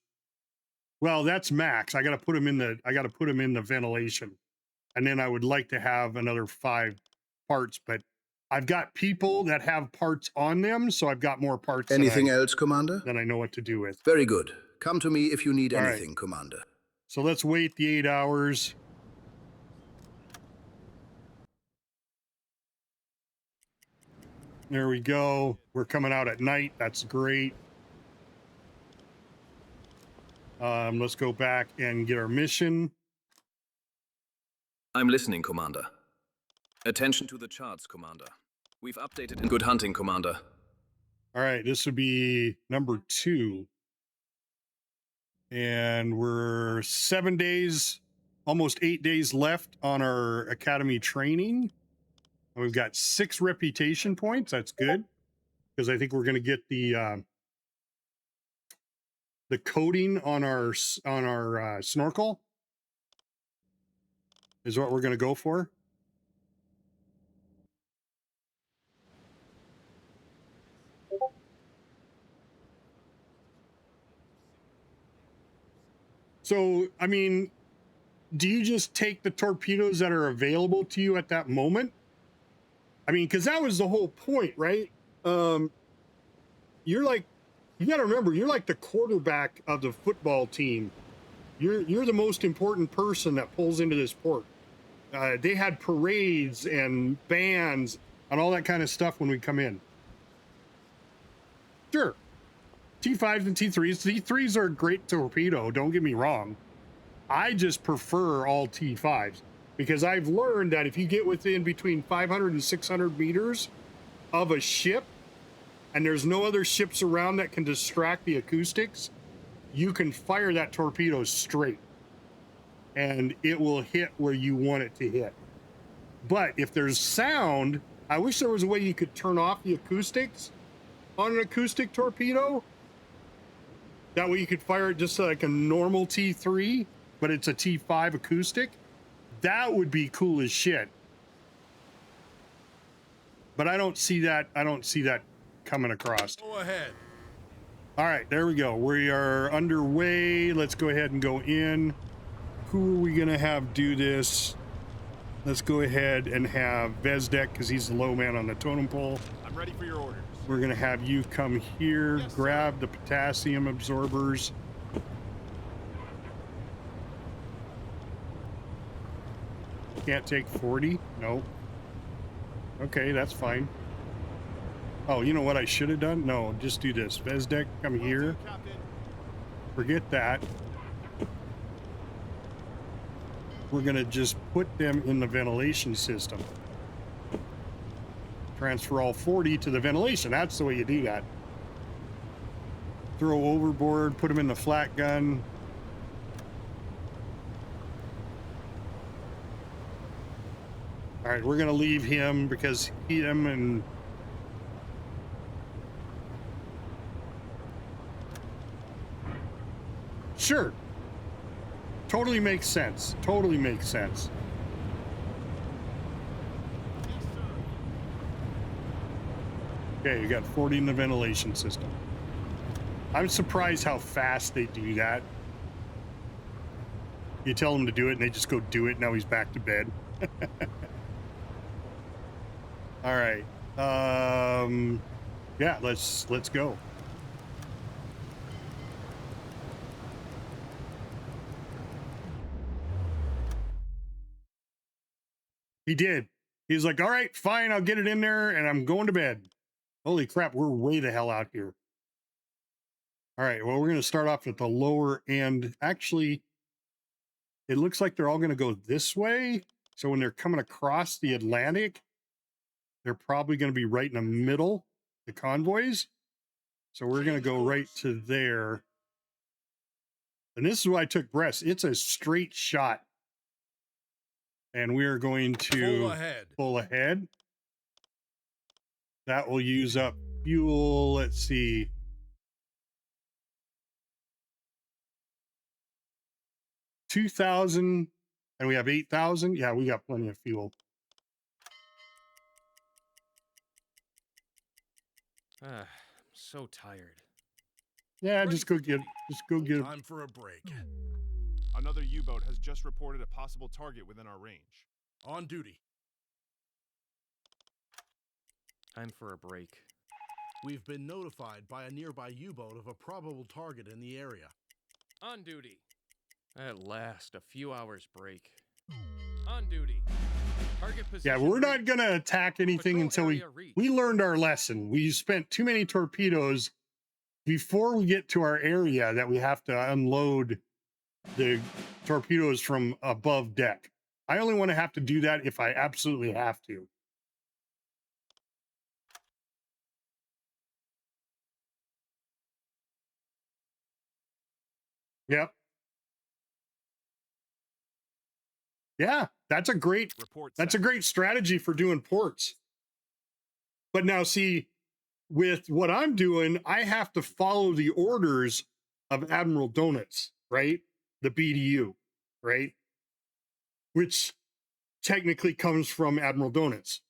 Well, that's max. I got to put them in the ventilation. And then I would like to have another 5 parts, but I've got people that have parts on them, so I've got more parts. Anything else, Commander? That I know what to do with. Very good. Come to me if you need anything, right, Commander. So let's wait the 8 hours. There we go. We're coming out at night. That's great. Let's go back and get our mission. I'm listening, Commander. Attention to the charts, Commander. We've updated in good hunting, Commander. All right, this would be number 2. And we're 7 days, almost 8 days left on our academy training. And we've got 6 reputation points. That's good, because I think we're going to get the the coating on our snorkel is what we're going to go for. So, I mean, do you just take the torpedoes that are available to you at that moment? I mean, because that was the whole point, right? You're like, you got to remember, you're like the quarterback of the football team. You're the most important person that pulls into this port. They had parades and bands and all that kind of stuff when we come in. Sure. T5s and T3s. T3s are a great torpedo, don't get me wrong. I just prefer all T5s because I've learned that if you get within between 500 and 600 meters of a ship and there's no other ships around that can distract the acoustics, you can fire that torpedo straight and it will hit where you want it to hit. But if there's sound, I wish there was a way you could turn off the acoustics on an acoustic torpedo. That way you could fire it just like a normal T3, but it's a T5 acoustic. That would be cool as shit. But I don't see that. I don't see that coming across. Go ahead. All right, there we go. We are underway. Let's go ahead and go in. Who are we gonna have do this? Let's go ahead and have Vezdek because he's the low man on the totem pole. I'm ready for your orders. We're gonna have you come here, Yes, grab sir. the potassium absorbers. Can't take 40? No. Okay, that's fine. Oh, you know what I should have done? No, just do this. Vezdek, come here. Captain. Forget that. We're gonna just put them in the ventilation system. Transfer all 40 to the ventilation. That's the way you do that. Throw overboard, put them in the flat gun. All right, we're gonna leave him because him and sure. Totally makes sense. Totally makes sense. Okay, you got 40 in the ventilation system. I'm surprised how fast they do that. You tell them to do it and they just go do it. Now he's back to bed. All right. Yeah, let's go. He did. He's like, all right, fine, I'll get it in there and I'm going to bed. Holy crap, we're way the hell out here. All right, well, we're going to start off at the lower end. Actually, it looks like they're all going to go this way. So when they're coming across the Atlantic, they're probably going to be right in the middle, the convoys. So we're going to go right to there. And this is why I took breaths. It's a straight shot. And we are going to pull ahead. That will use up fuel. Let's see. $2,000 and we have 8,000. Yeah, we got plenty of fuel. I'm so tired. Yeah, just go get. Time for a break. Another U-boat has just reported a possible target within our range. On duty. Time for a break. We've been notified by a nearby U-boat of a probable target in the area. On duty. At last, a few hours break. On duty. Target position. Yeah, we're not gonna attack anything until we learned our lesson. We spent too many torpedoes before we get to our area that we have to unload the torpedoes from above deck. I only want to have to do that if I absolutely have to. Yep. Yeah, that's a great strategy for doing ports. But now see, with what I'm doing, I have to follow the orders of Admiral Donuts, right? The BDU, right? Which technically comes from Admiral Donuts.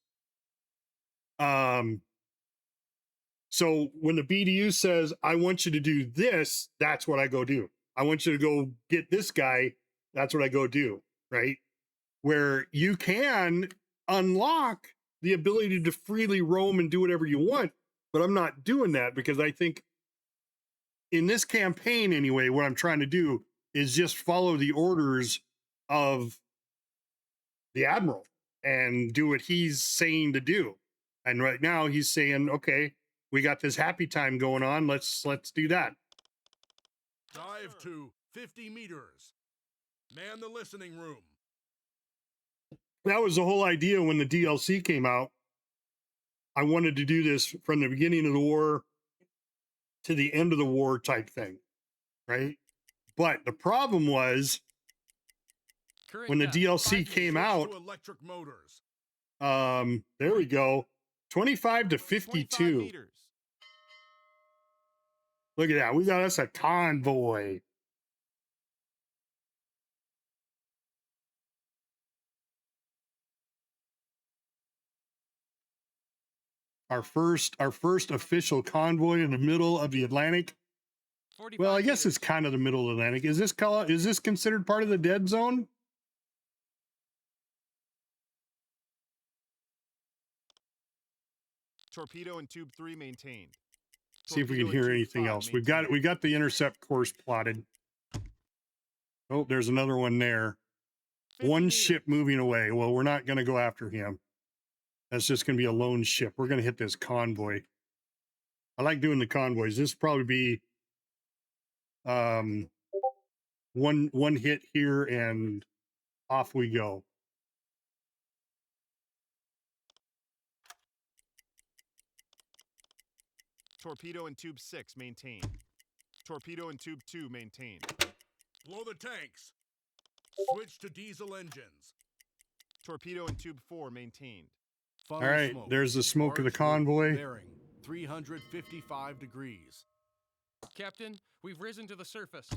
So when the BDU says, I want you to do this, that's what I go do. I want you to go get this guy, that's what I go do, right? Where you can unlock the ability to freely roam and do whatever you want, but I'm not doing that because I think in this campaign anyway, what I'm trying to do is just follow the orders of the Admiral and do what he's saying to do. And right now he's saying, okay, we got this happy time going on. Let's do that. Dive to 50 meters. Man the listening room. That was the whole idea when the DLC came out. I wanted to do this from the beginning of the war to the end of the war type thing, right? But the problem was when the DLC came out, Electric motors. there we go. 25 to 52. meters. Look at that. We got us a convoy. Our first official convoy in the middle of the Atlantic. Well, I guess it's kind of the middle of the Atlantic. Is this considered part of the dead zone? Torpedo and tube 3 maintained. See if we can Torpedo and hear tube anything 5 else. We got the intercept course plotted. Oh, there's another one there. 50 One meters. ship moving away. Well, we're not going to go after him. That's just going to be a lone ship. We're going to hit this convoy. I like doing the convoys. This will probably be one hit here and off we go. Torpedo and tube 6 maintained. Torpedo and tube 2 maintained. Blow the tanks. Switch to diesel engines. Torpedo and tube 4 maintained. Funnel All right, smoke. there's the smoke of the Large convoy. Bearing 355 degrees. Captain, we've risen to the surface.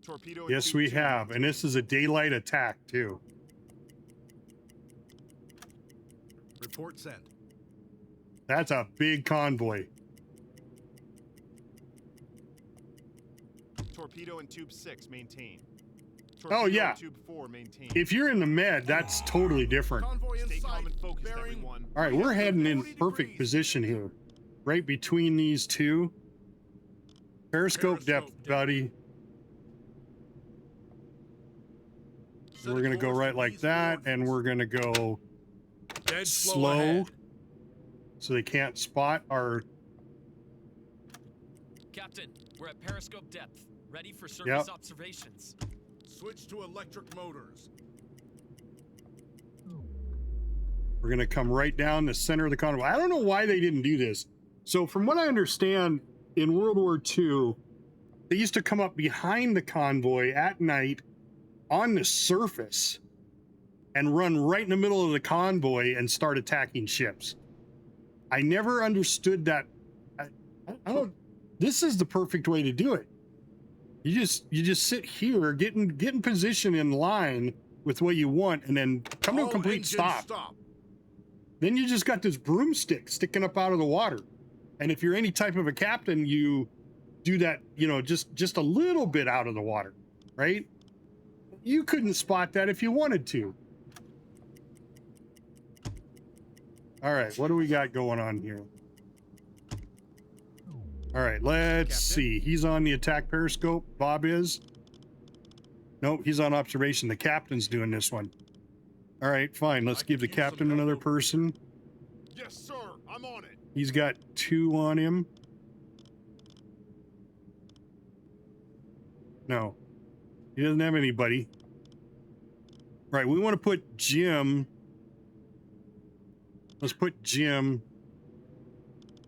Torpedo and Yes, tube we 2 have. And this is a daylight attack, too. Report sent. That's a big convoy. Torpedo and tube 6 maintained. Oh, Torpedo yeah. and tube 4 maintained. If you're in the med, that's totally different. Convoy in Stay calm sight. and focused, Bearing everyone. All right, we're heading in 40 perfect degrees. position here. Right between these two. Periscope depth, Periscope buddy. Set We're a going to go course right to like these that, and coordinates. we're going to go Dead slow ahead. so they can't spot our... Captain, we're at periscope depth, ready for surface observations. Switch to electric motors. We're going to come right down the center of the convoy. I don't know why they didn't do this. So from what I understand, in World War II, they used to come up behind the convoy at night on the surface and run right in the middle of the convoy and start attacking ships. I never understood that. I don't. This is the perfect way to do it. You just sit here, get in position in line with what you want, and then come to a All complete engines stop. Then you just got this broomstick sticking up out of the water. And if you're any type of a captain, you do that, you know, just a little bit out of the water, right? You couldn't spot that if you wanted to. All right, what do we got going on here? All right, let's see. He's on the attack periscope. Bob is. Nope, he's on observation. The captain's doing this one. All right, fine. Let's give the captain another person. Yes, sir. I'm on it. He's got 2 on him. No, he doesn't have anybody. Right, we want to put Jim. Let's put Jim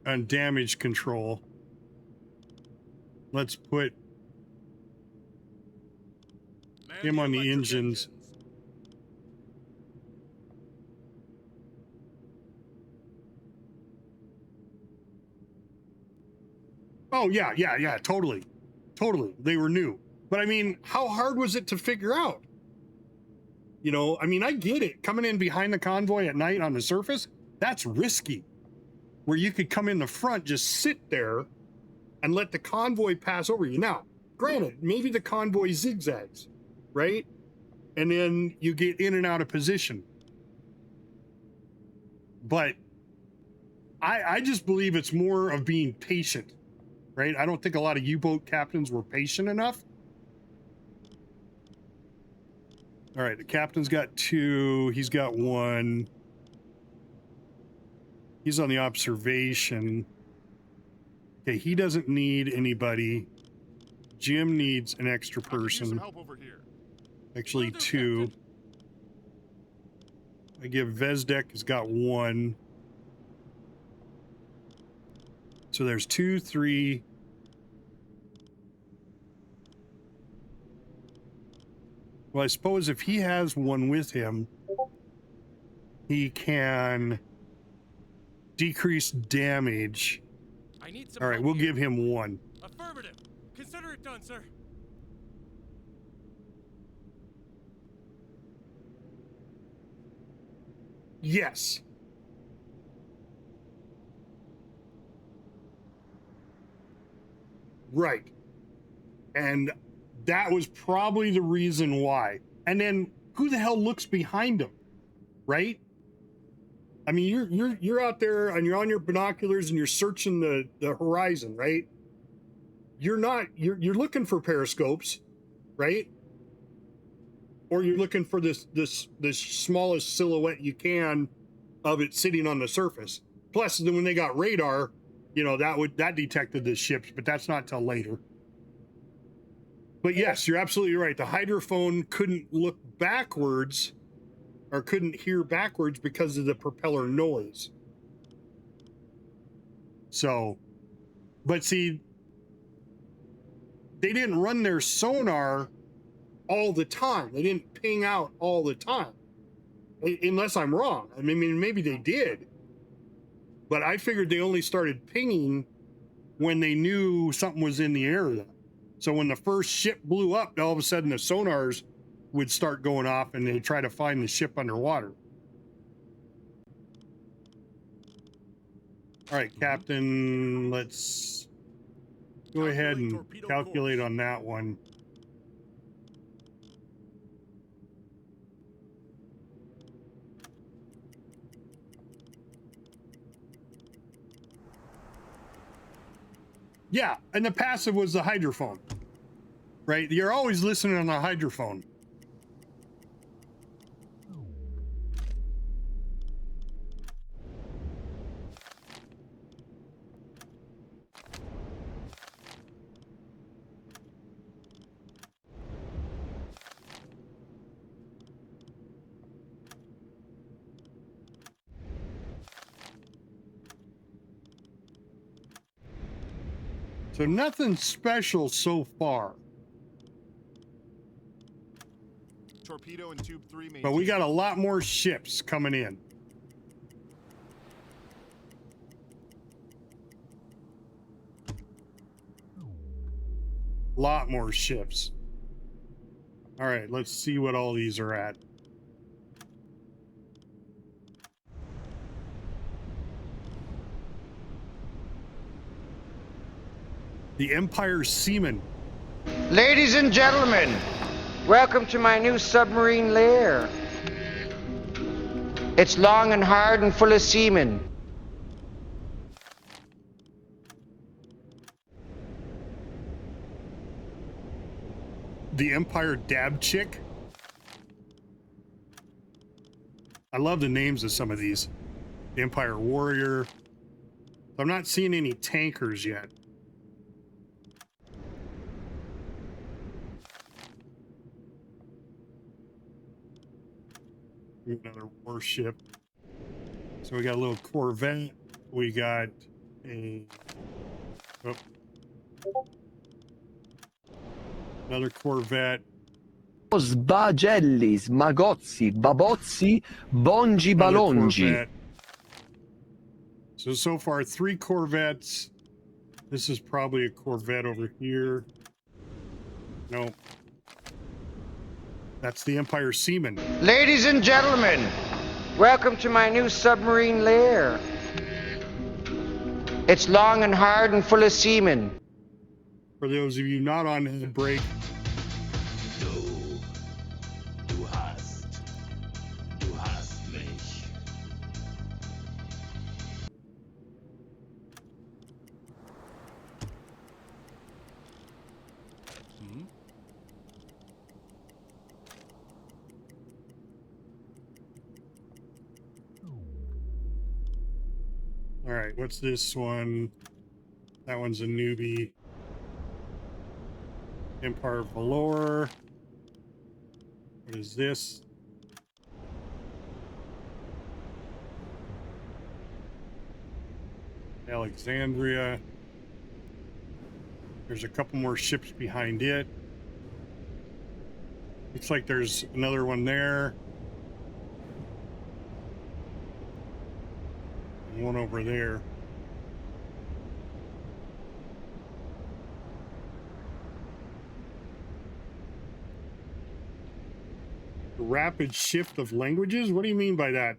on damage control. Let's put him on the engines. Oh, yeah, totally. totally. They were new. But I mean, how hard was it to figure out? You know, I mean, I get it. Coming in behind the convoy at night on the surface, that's risky. Where you could come in the front, just sit there and let the convoy pass over you. Now, granted, maybe the convoy zigzags, right? And then you get in and out of position. But I just believe it's more of being patient, right? I don't think a lot of U-boat captains were patient enough. All right, the captain's got 2. He's got 1. He's on the observation. Okay, he doesn't need anybody. Jim needs an extra person. Some help over here. Actually, 2. I give Vezdek has got 1. So there's 2, 3. Well, I suppose if he has 1 with him, he can decrease damage. I need some All right, help we'll here. give him 1. Affirmative. Consider it done, sir. Yes. Right. And that was probably the reason why. And then who the hell looks behind him? Right? I mean, you're out there and you're on your binoculars and you're searching the horizon, right? You're looking for periscopes, right? Or you're looking for this smallest silhouette you can of it sitting on the surface. Plus, then when they got radar, you know, that detected the ships, but that's not till later. But yes, you're absolutely right. The hydrophone couldn't look backwards or couldn't hear backwards because of the propeller noise. So, but see, they didn't run their sonar all the time. They didn't ping out all the time. Unless I'm wrong. I mean, maybe they did. But I figured they only started pinging when they knew something was in the area. So when the first ship blew up, all of a sudden the sonars would start going off and they try to find the ship underwater. All right, Captain, let's go ahead and calculate on that one. Yeah, and the passive was the hydrophone, right? You're always listening on the hydrophone. So nothing special so far. Torpedo and tube 3 maintain. But we got a lot more ships coming in. Lot more ships. All right, let's see what all these are at. The Empire Seaman. Ladies and gentlemen, welcome to my new submarine lair. It's long and hard and full of seamen. The Empire Dab Chick. I love the names of some of these. The Empire Warrior. I'm not seeing any tankers yet. Another warship. So we got a little Corvette. We got a another Corvette. Sbagelli, smagozzi, babozzi, bongi Another balongi. Corvette. So far 3 Corvettes. This is probably a Corvette over here. No. That's the Empire Seaman. Ladies and gentlemen, welcome to my new submarine lair. It's long and hard and full of seamen. For those of you not on head break, Du hast mich. all right, what's this one? That one's a newbie. Empire Valor. What is this? Alexandria. There's a couple more ships behind it. Looks like there's another one there. And one over there. Rapid shift of languages? What do you mean by that?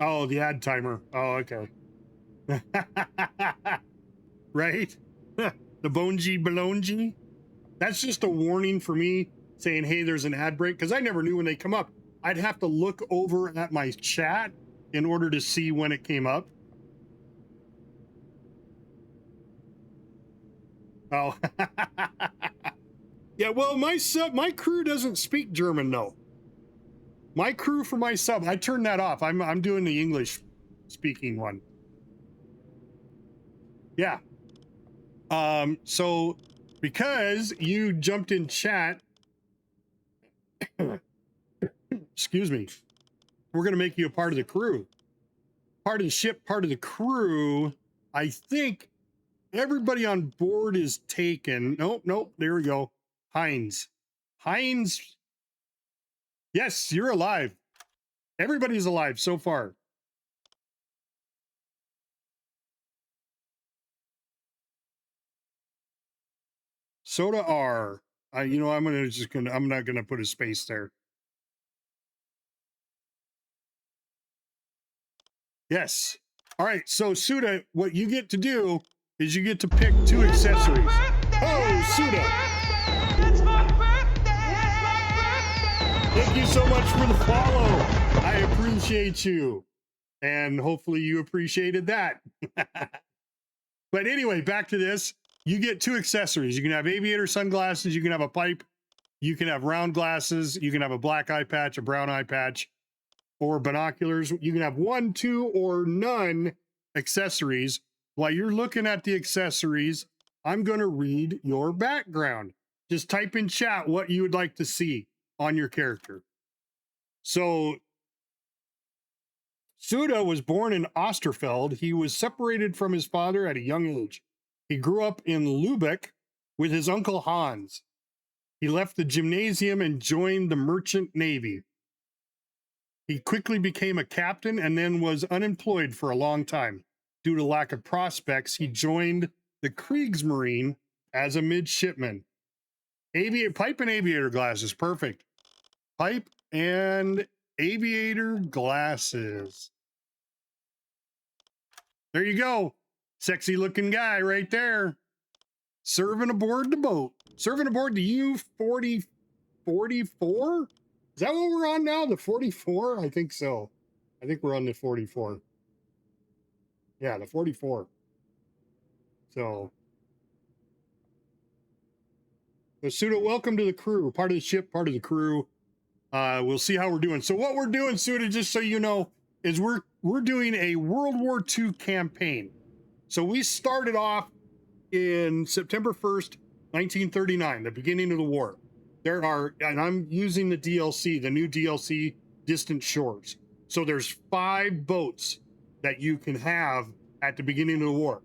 Oh, the ad timer. Oh, okay. Right? The Bonji Balonji? That's just a warning for me saying, hey, there's an ad break, because I never knew when they come up. I'd have to look over at my chat in order to see when it came up. Oh. Yeah, well, my crew doesn't speak German, though. My crew for my sub, I turned that off. I'm doing the English speaking one. Yeah. So because you jumped in chat, excuse me, we're going to make you a part of the crew. Part of the ship, part of the crew. I think everybody on board is taken. Nope, there we go. Heinz. Yes, you're alive. Everybody's alive so far. Soda R. I'm not gonna put a space there. Yes. All right. So Suda, what you get to do is you get to pick 2 accessories. Oh, Suda! Thank you so much for the follow. I appreciate you, and hopefully you appreciated that. But anyway, back to this. You get 2 accessories. You can have aviator sunglasses. You can have a pipe. You can have round glasses. You can have a black eye patch, a brown eye patch, or binoculars. You can have 1, 2, or none accessories. While you're looking at the accessories, I'm going to read your background. Just type in chat what you would like to see on your character. So Suda was born in Osterfeld. He was separated from his father at a young age. He grew up in Lübeck with his uncle Hans. He left the gymnasium and joined the Merchant Navy. He quickly became a captain and then was unemployed for a long time. Due to lack of prospects, he joined the Kriegsmarine as a midshipman. Pipe and aviator glasses, perfect. Pipe and aviator glasses. There you go. Sexy looking guy right there. Serving aboard the boat. Serving aboard the U-44? Is that what we're on now? The 44? I think so. I think we're on the 44. Yeah, the 44. So Suda, welcome to the crew. Part of the ship, part of the crew. We'll see how we're doing. So what we're doing, Suda, just so you know, is we're doing a World War II campaign. So we started off in September 1st, 1939, the beginning of the war. There are, and I'm using the DLC, the new DLC, Distant Shores. So there's 5 boats that you can have at the beginning of the war.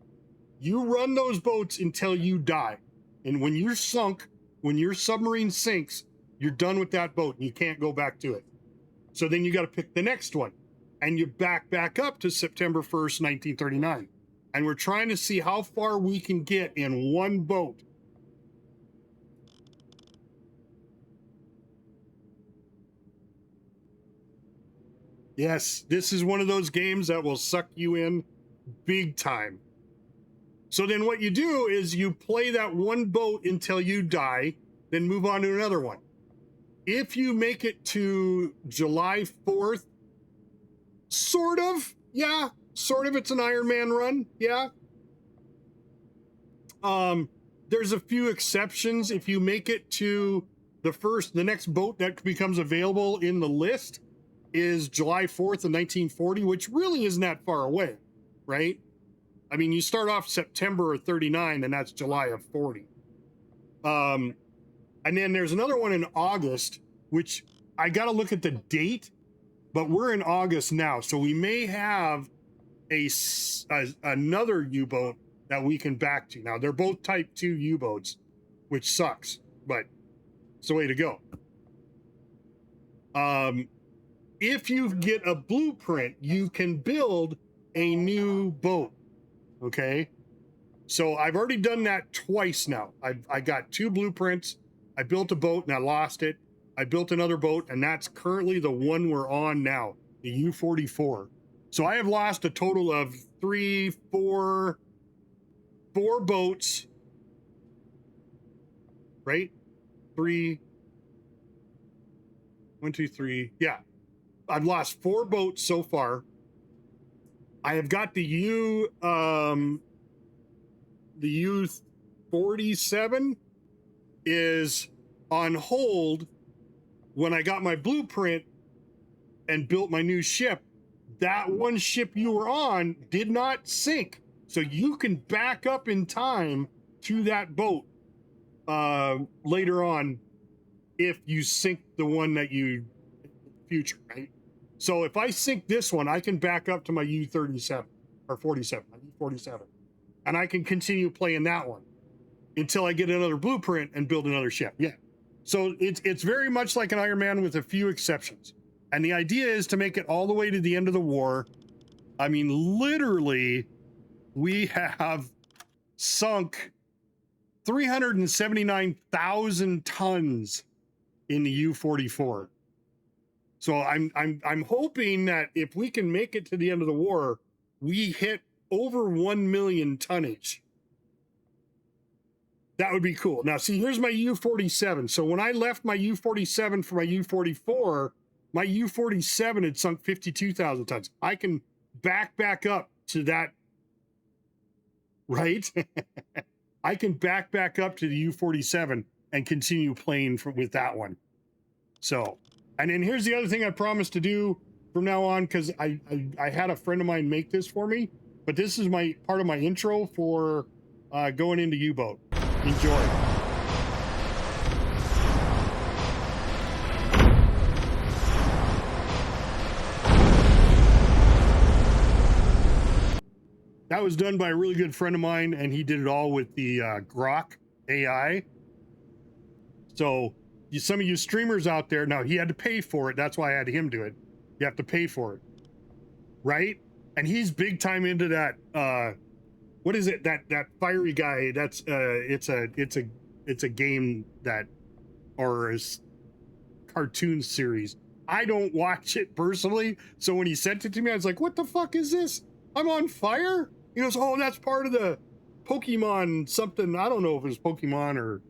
You run those boats until you die. And when you're sunk, when your submarine sinks, you're done with that boat and you can't go back to it. So then you got to pick the next one. And you back up to September 1st, 1939. And we're trying to see how far we can get in one boat. Yes, this is one of those games that will suck you in big time. So then what you do is you play that one boat until you die, then move on to another one. If you make it to July 4th, sort of, yeah, sort of, it's an Iron Man run, yeah. There's a few exceptions. If you make it to the next boat that becomes available in the list is July 4th of 1940, which really isn't that far away, right? I mean, you start off September of 39, and that's July of 40. And then there's another one in August, which I got to look at the date, but we're in August now, so we may have another U-boat that we can back to. Now, they're both Type 2 U-boats, which sucks, but it's the way to go. If you get a blueprint, you can build a new boat, okay? So I've already done that twice now. I got 2 blueprints. I built a boat and I lost it. I built another boat, and that's currently the one we're on now, the U-44. So I have lost a total of 4 boats, right? 3, 1, 2, 3, yeah. I've lost 4 boats so far. I have got the U-47 is on hold. When I got my blueprint and built my new ship, that one ship you were on did not sink. So you can back up in time to that boat later on if you sink the one that you future, right? So if I sink this one, I can back up to my U-37 or 47, my U-47, and I can continue playing that one until I get another blueprint and build another ship. Yeah. So it's very much like an Iron Man with a few exceptions. And the idea is to make it all the way to the end of the war. I mean, literally, we have sunk 379,000 tons in the U-44. So I'm hoping that if we can make it to the end of the war, we hit over 1 million tonnage. That would be cool. Now, see, here's my U-47. So when I left my U-47 for my U-44, my U-47 had sunk 52,000 tons. I can back up to that, right? I can back up to the U-47 and continue playing with that one. So, and then here's the other thing I promised to do from now on, because I had a friend of mine make this for me, but this is my part of my intro for going into U-boat. Enjoy. That was done by a really good friend of mine, and he did it all with the Grok AI. So some of you streamers out there, now he had to pay for it. That's why I had him do it. You have to pay for it, right? And he's big time into that. What is it? That fiery guy. That's it's a game that, or a cartoon series. I don't watch it personally, so when he sent it to me, I was like, "What the fuck is this? I'm on fire." He goes, "Oh, that's part of the Pokemon something." I don't know if it was Pokemon or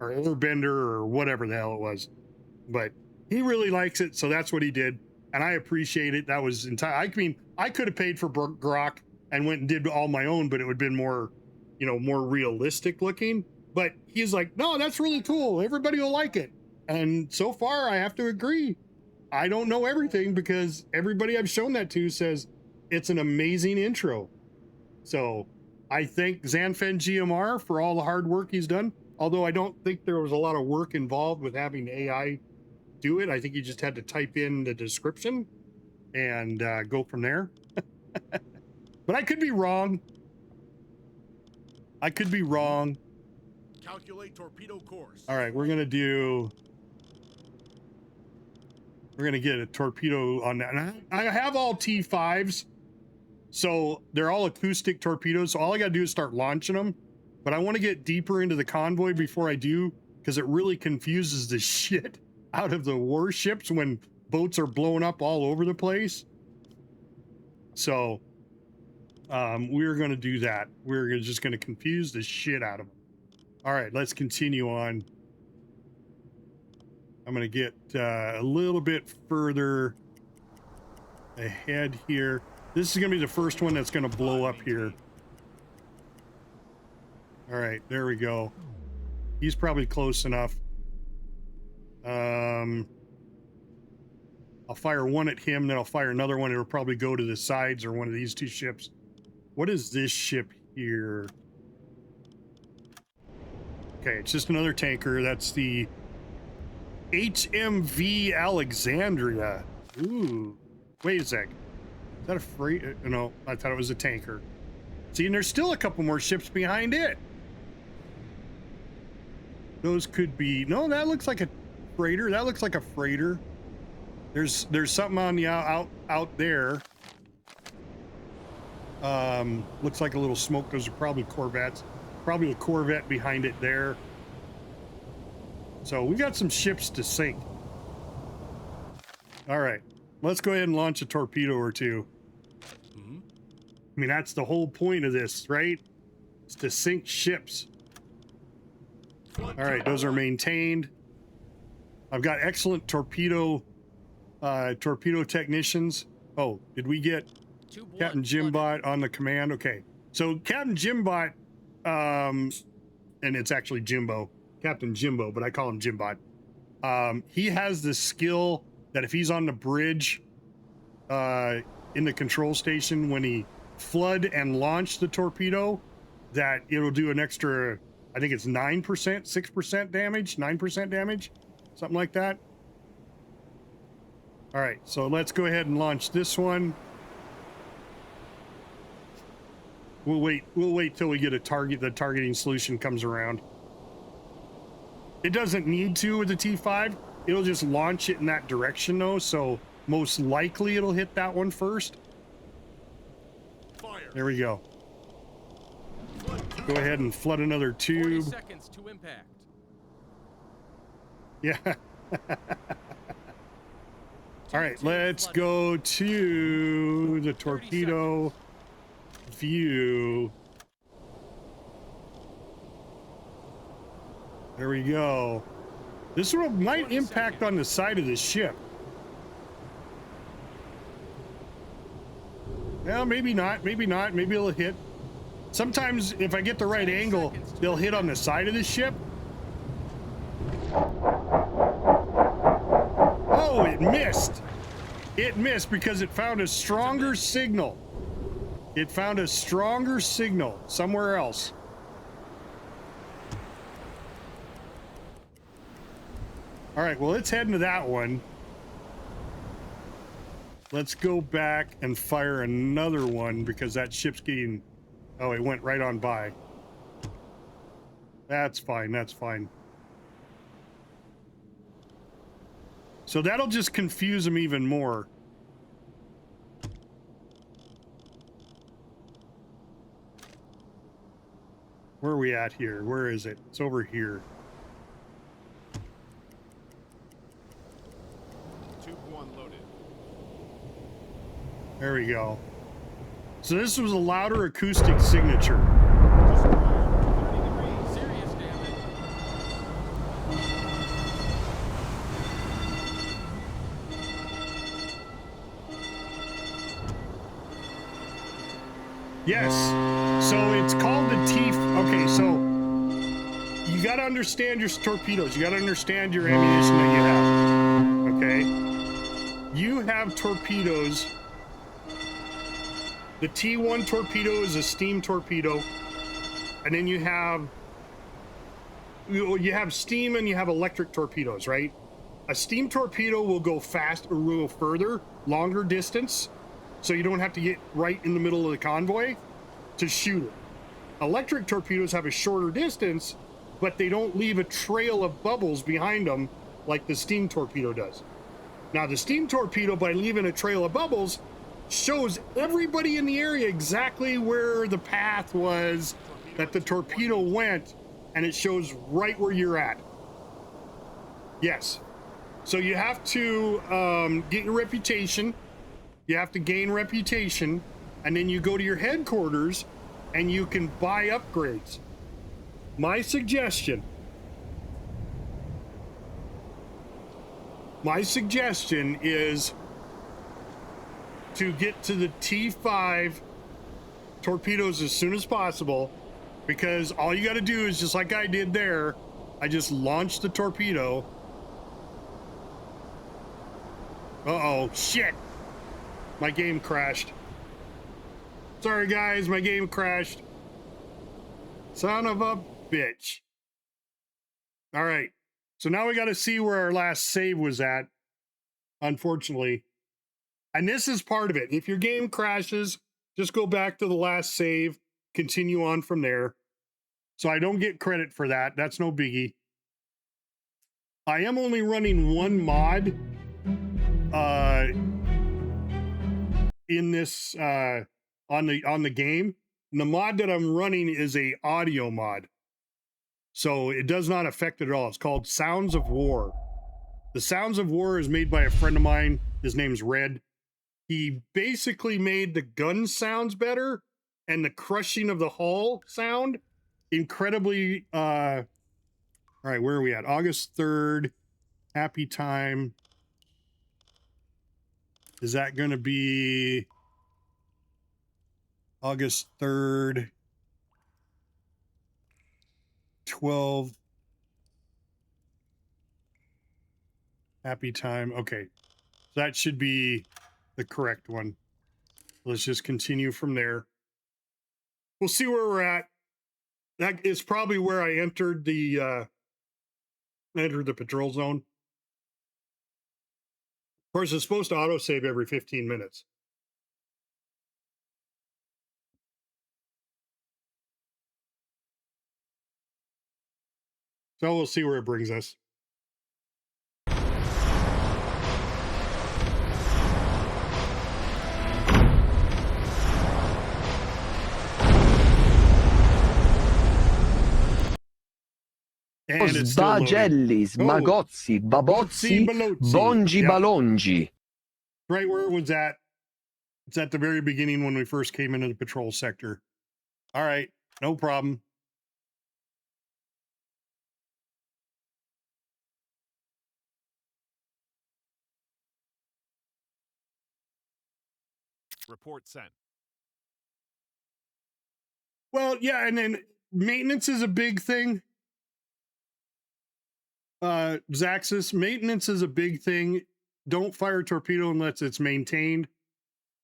Airbender or whatever the hell it was, but he really likes it, so that's what he did, and I appreciate it. That was entire. I mean, I could have paid for Grok and went and did all my own, but it would have been more, more realistic looking. But he's like, "No, that's really cool. Everybody will like it." And so far, I have to agree. I don't know everything because everybody I've shown that to says it's an amazing intro. So I thank Zanfen GMR for all the hard work he's done. Although I don't think there was a lot of work involved with having AI do it. I think you just had to type in the description and go from there. But I could be wrong. I could be wrong. Calculate torpedo course. All right, we're gonna get a torpedo on that. And I have all T5s, so they're all acoustic torpedoes. So all I gotta do is start launching them. But I want to get deeper into the convoy before I do, because it really confuses the shit out of the warships when boats are blowing up all over the place. So we're going to do that. We're just going to confuse the shit out of them. All right, let's continue on. I'm going to get a little bit further ahead here. This is going to be the first one that's going to blow up here. All right, there we go. He's probably close enough. I'll fire one at him, then I'll fire another one. It'll probably go to the sides or one of these two ships. What is this ship here? Okay, it's just another tanker. That's the HMV Alexandria. Ooh, wait a sec. Is that a freight? No, I thought it was a tanker. See, and there's still a couple more ships behind it. Those could be, no, that looks like a freighter. That looks like a freighter. There's something on the out there. Looks like a little smoke. Those are probably Corvettes. Probably a Corvette behind it there. So we got some ships to sink. All right, let's go ahead and launch a torpedo or two. I mean, that's the whole point of this, right? It's to sink ships. All right, those are maintained. I've got excellent torpedo technicians. Oh, did we get Captain Jimbot on the command? Okay, so Captain Jimbot, and it's actually Jimbo, Captain Jimbo, but I call him Jimbot. He has the skill that if he's on the bridge in the control station, when he flood and launch the torpedo, that it'll do an extra, I think it's 9%, 6% damage, 9% damage, something like that. All right, so let's go ahead and launch this one. We'll wait till we get a target, the targeting solution comes around. It doesn't need to with the T5. It'll just launch it in that direction though, so most likely it'll hit that one first. Fire. There we go. Go ahead and flood another tube. 40 seconds to impact. Yeah. All right, let's go to the torpedo view. There we go. This one might impact on the side of the ship. Well, maybe not. Maybe not. Maybe it'll hit. Sometimes, if I get the right angle, they'll hit on the side of the ship. Oh, it missed. It missed because it found a stronger signal. It found a stronger signal somewhere else. All right, well, let's head into that one. Let's go back and fire another one because that ship's getting... Oh, it went right on by. That's fine, that's fine. So that'll just confuse them even more. Where are we at here? Where is it? It's over here. Tube 1 loaded. There we go. So this was a louder acoustic signature. Serious damage. Yes. So it's called the T. Okay, so you got to understand your torpedoes. You got to understand your ammunition that you have. Okay. You have torpedoes. The T1 torpedo is a steam torpedo, and then you have steam and you have electric torpedoes, right? A steam torpedo will go fast or will further, longer distance, so you don't have to get right in the middle of the convoy to shoot it. Electric torpedoes have a shorter distance, but they don't leave a trail of bubbles behind them like the steam torpedo does. Now, the steam torpedo, by leaving a trail of bubbles, shows everybody in the area exactly where the path was that the torpedo went, and it shows right where you're at. Yes. So you have to get your reputation. You have to gain reputation, and then you go to your headquarters and you can buy upgrades. My suggestion is to get to the T5 torpedoes as soon as possible, because all you got to do is just like I did there. I just launched the torpedo. Uh-oh, shit. My game crashed. Sorry, guys, my game crashed. Son of a bitch. All right. So now we got to see where our last save was at, unfortunately. And this is part of it. If your game crashes, just go back to the last save, continue on from there. So I don't get credit for that. That's no biggie. I am only running one mod in this on the game. And the mod that I'm running is a audio mod. So it does not affect it at all. It's called Sounds of War. The Sounds of War is made by a friend of mine. His name's Red. He basically made the gun sounds better and the crushing of the hull sound incredibly all right, where are we at? August 3rd, happy time. Is that going to be August 3rd, 12? Happy time. Okay. So that should be the correct one. Let's just continue from there. We'll see where we're at. That is probably where I entered the patrol zone. Of course, it's supposed to autosave every 15 minutes. So we'll see where it brings us. And it's still loading. Sbagelli, smagozzi, babozzi, bongi, Yep. balongi. Right where it was at. It's at the very beginning when we first came into the patrol sector. All right, no problem. Report sent. Well, yeah, and then maintenance is a big thing. Zaxxas, maintenance is a big thing. Don't fire a torpedo unless it's maintained.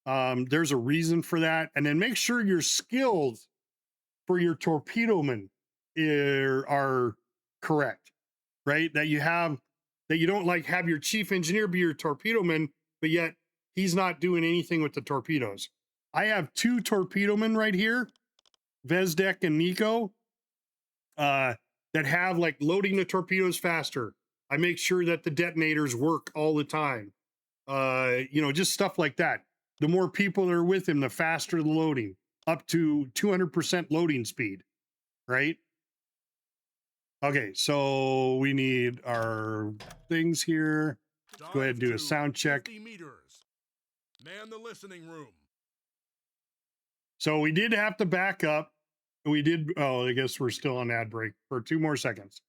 There's a reason for that. And then make sure your skills for your torpedo men are correct, right? That you don't like have your chief engineer be your torpedo man, but yet he's not doing anything with the torpedoes. I have 2 torpedo men right here, Vezdek and Nico, that have like loading the torpedoes faster. I make sure that the detonators work all the time. Just stuff like that. The more people that are with him, the faster the loading, up to 200% loading speed, right? Okay, so we need our things here. Go ahead and do a sound check. 50 meters. Man the listening room. So we did have to back up. We did. Oh, I guess we're still on ad break for 2 more seconds.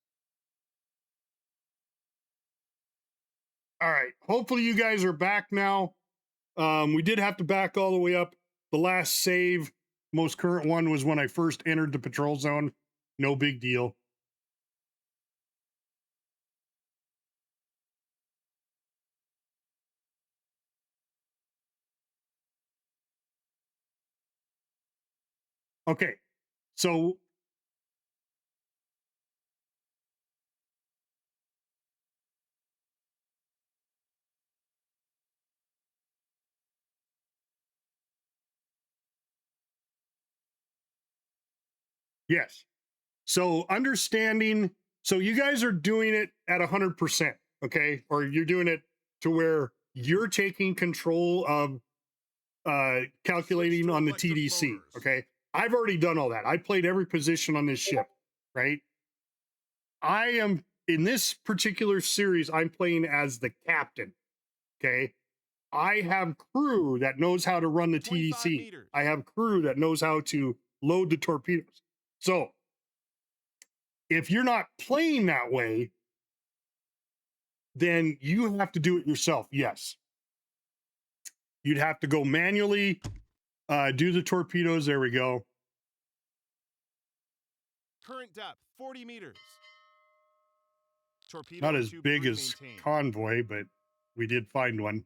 All right. Hopefully you guys are back now. We did have to back all the way up. The last save, most current one, was when I first entered the patrol zone. No big deal. Okay. So Yes. So understanding, so you guys are doing it at 100%, okay? Or you're doing it to where you're taking control of calculating on the TDC, okay? I've already done all that. I played every position on this ship, right? I am, in this particular series, I'm playing as the captain, okay? I have crew that knows how to run the TDC. I have crew that knows how to load the torpedoes. So if you're not playing that way, then you have to do it yourself. Yes. You'd have to go manually, do the torpedoes. There we go. Current depth, 40 meters. Torpedo Not as tube big 3 as maintained. Convoy, but we did find one.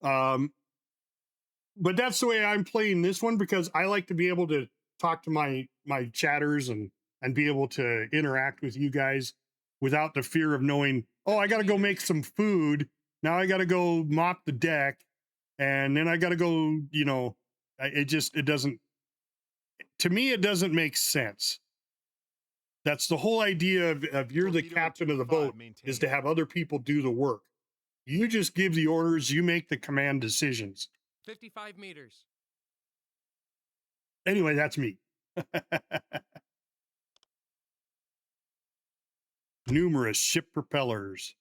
But that's the way I'm playing this one, because I like to be able to talk to my chatters and be able to interact with you guys without the fear of knowing, oh, I got to go make some food. Now I got to go mop the deck. And then I got to go, you know, it doesn't, to me, it doesn't make sense. That's the whole idea of you're the captain of the boat, is to have other people do the work. You just give the orders, you make the command decisions. 55 meters. Anyway, that's me. Numerous ship propellers.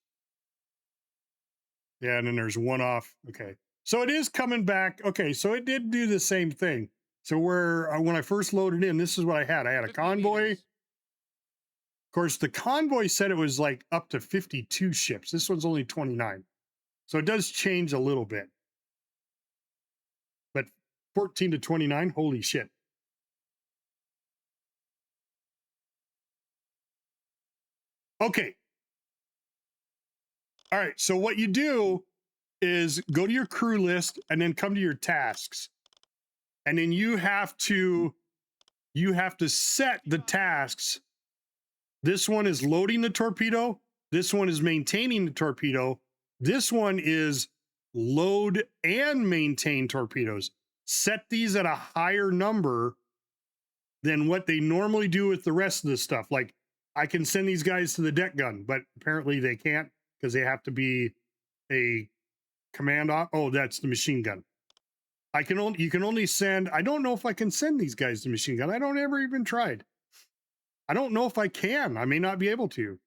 Yeah, and then there's one off. Okay. So it is coming back. Okay, so it did do the same thing. So where when I first loaded in, this is what I had. I had a convoy. Of course, the convoy said it was like up to 52 ships. This one's only 29. So it does change a little bit. But 14 to 29, holy shit. Okay. All right, so what you do is go to your crew list and then come to your tasks. And then you have to set the tasks. This one is loading the torpedo. This one is maintaining the torpedo. This one is load and maintain torpedoes. Set these at a higher number than what they normally do with the rest of the stuff. Like, I can send these guys to the deck gun, but apparently they can't because they have to be a command off. Oh, that's the machine gun. You can only send, I don't know if I can send these guys to machine gun. I don't ever even tried. I don't know if I can. I may not be able to,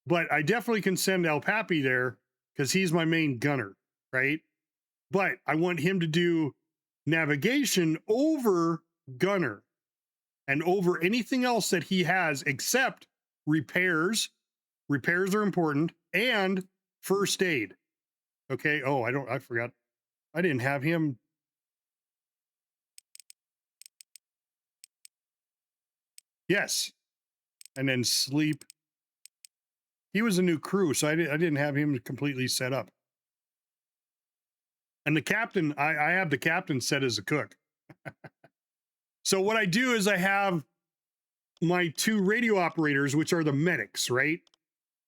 but I definitely can send El Papi there because he's my main gunner, right? But I want him to do navigation over gunner and over anything else that he has except repairs. Repairs are important, and first aid. Okay. Oh, I forgot. I didn't have him. Yes. And then sleep. He was a new crew, so I didn't have him completely set up. And the captain, I have the captain set as a cook. So what I do is I have my two radio operators, which are the medics, right?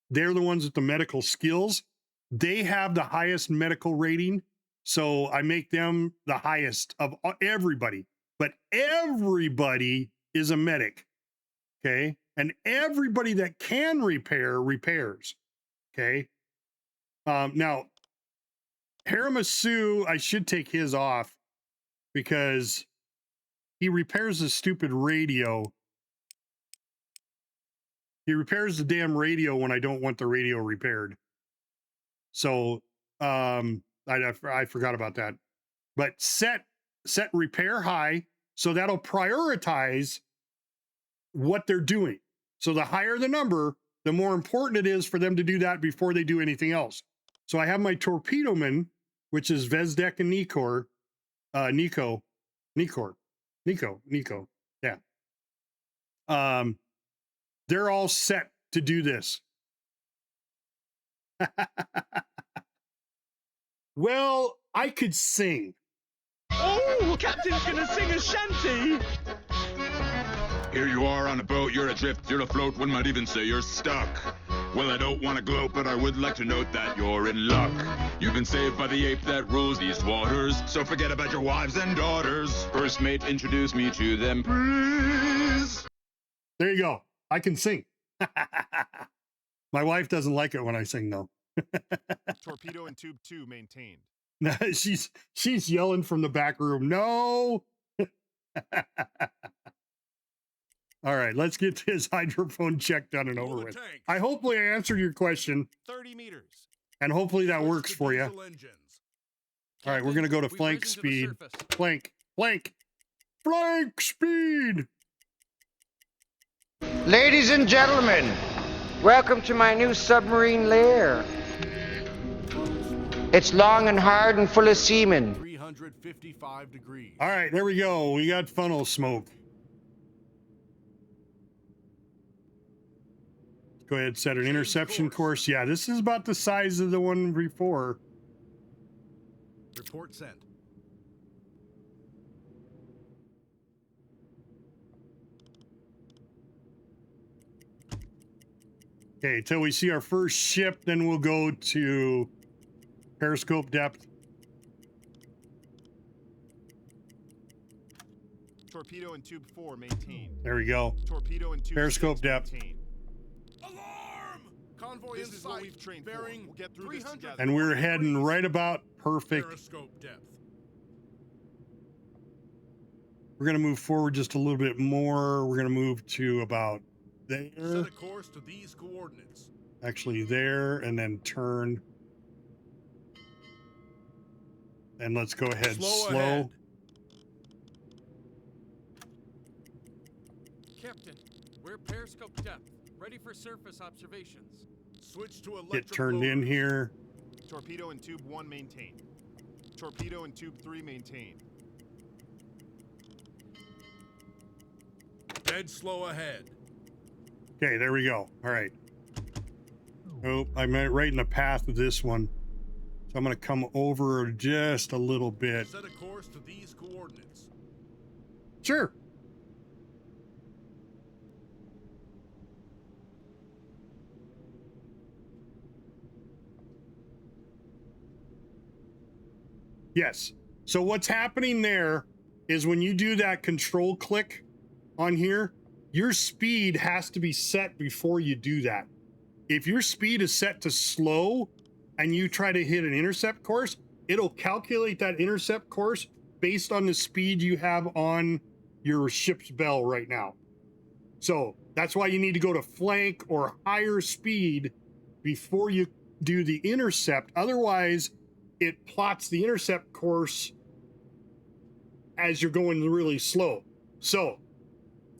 They're the ones with the medical skills. They have the highest medical rating. So I make them the highest of everybody. But everybody is a medic. Okay. And everybody that can repair, repairs. Okay. Now, Haramasu, I should take his off because he repairs the stupid radio. He repairs the damn radio when I don't want the radio repaired. So I forgot about that. But set repair high, so that'll prioritize what they're doing. So the higher the number, the more important it is for them to do that before they do anything else. So I have my torpedo men, which is Vezdek and Nico. Yeah. They're all set to do this. Well, I could sing. Oh, Captain's gonna sing a shanty! Here you are on a boat, you're adrift, you're afloat, one might even say you're stuck. Well, I don't want to gloat, but I would like to note that you're in luck. You've been saved by the ape that rules these waters, so forget about your wives and daughters. First mate, introduce me to them, please. There you go. I can sing. My wife doesn't like it when I sing, though. Torpedo and tube 2 maintained. she's yelling from the back room. No. All right, let's get this hydrophone check done and over with. I hopefully I answered your question. 30 meters. And hopefully that works for you. All right, we're going to go to flank speed. Flank speed. Ladies and gentlemen, welcome to my new submarine lair. It's long and hard and full of semen. 355 degrees. All right, there we go. We got funnel smoke. Go ahead, set an interception course. Yeah, this is about the size of the one before. Report sent. Okay, till we see our first ship, then we'll go to periscope depth. Torpedo and tube 4 maintained. There we go. Torpedo and tube periscope 6 depth. maintained. Alarm! Convoy this in sight. What we've trained bearing. We'll get through this together. And we're heading right about perfect. Periscope depth. We're going to move forward just a little bit more. We're going to move to about there. Set a course to these coordinates. Actually there, and then turn. And let's go ahead slow. Ahead. Captain, we're periscope depth, ready for surface observations. Switch to electric Get turned in here. Torpedo and tube 1 maintained. Torpedo and tube 3 maintained. Dead slow ahead. Okay, there we go. All right. Oh, I'm right in the path of this one. So I'm going to come over just a little bit. Set a course to these coordinates. Sure. Yes. So what's happening there is when you do that control click on here, your speed has to be set before you do that. If your speed is set to slow and you try to hit an intercept course, it'll calculate that intercept course based on the speed you have on your ship's bell right now. So that's why you need to go to flank or higher speed before you do the intercept. Otherwise, it plots the intercept course as you're going really slow. So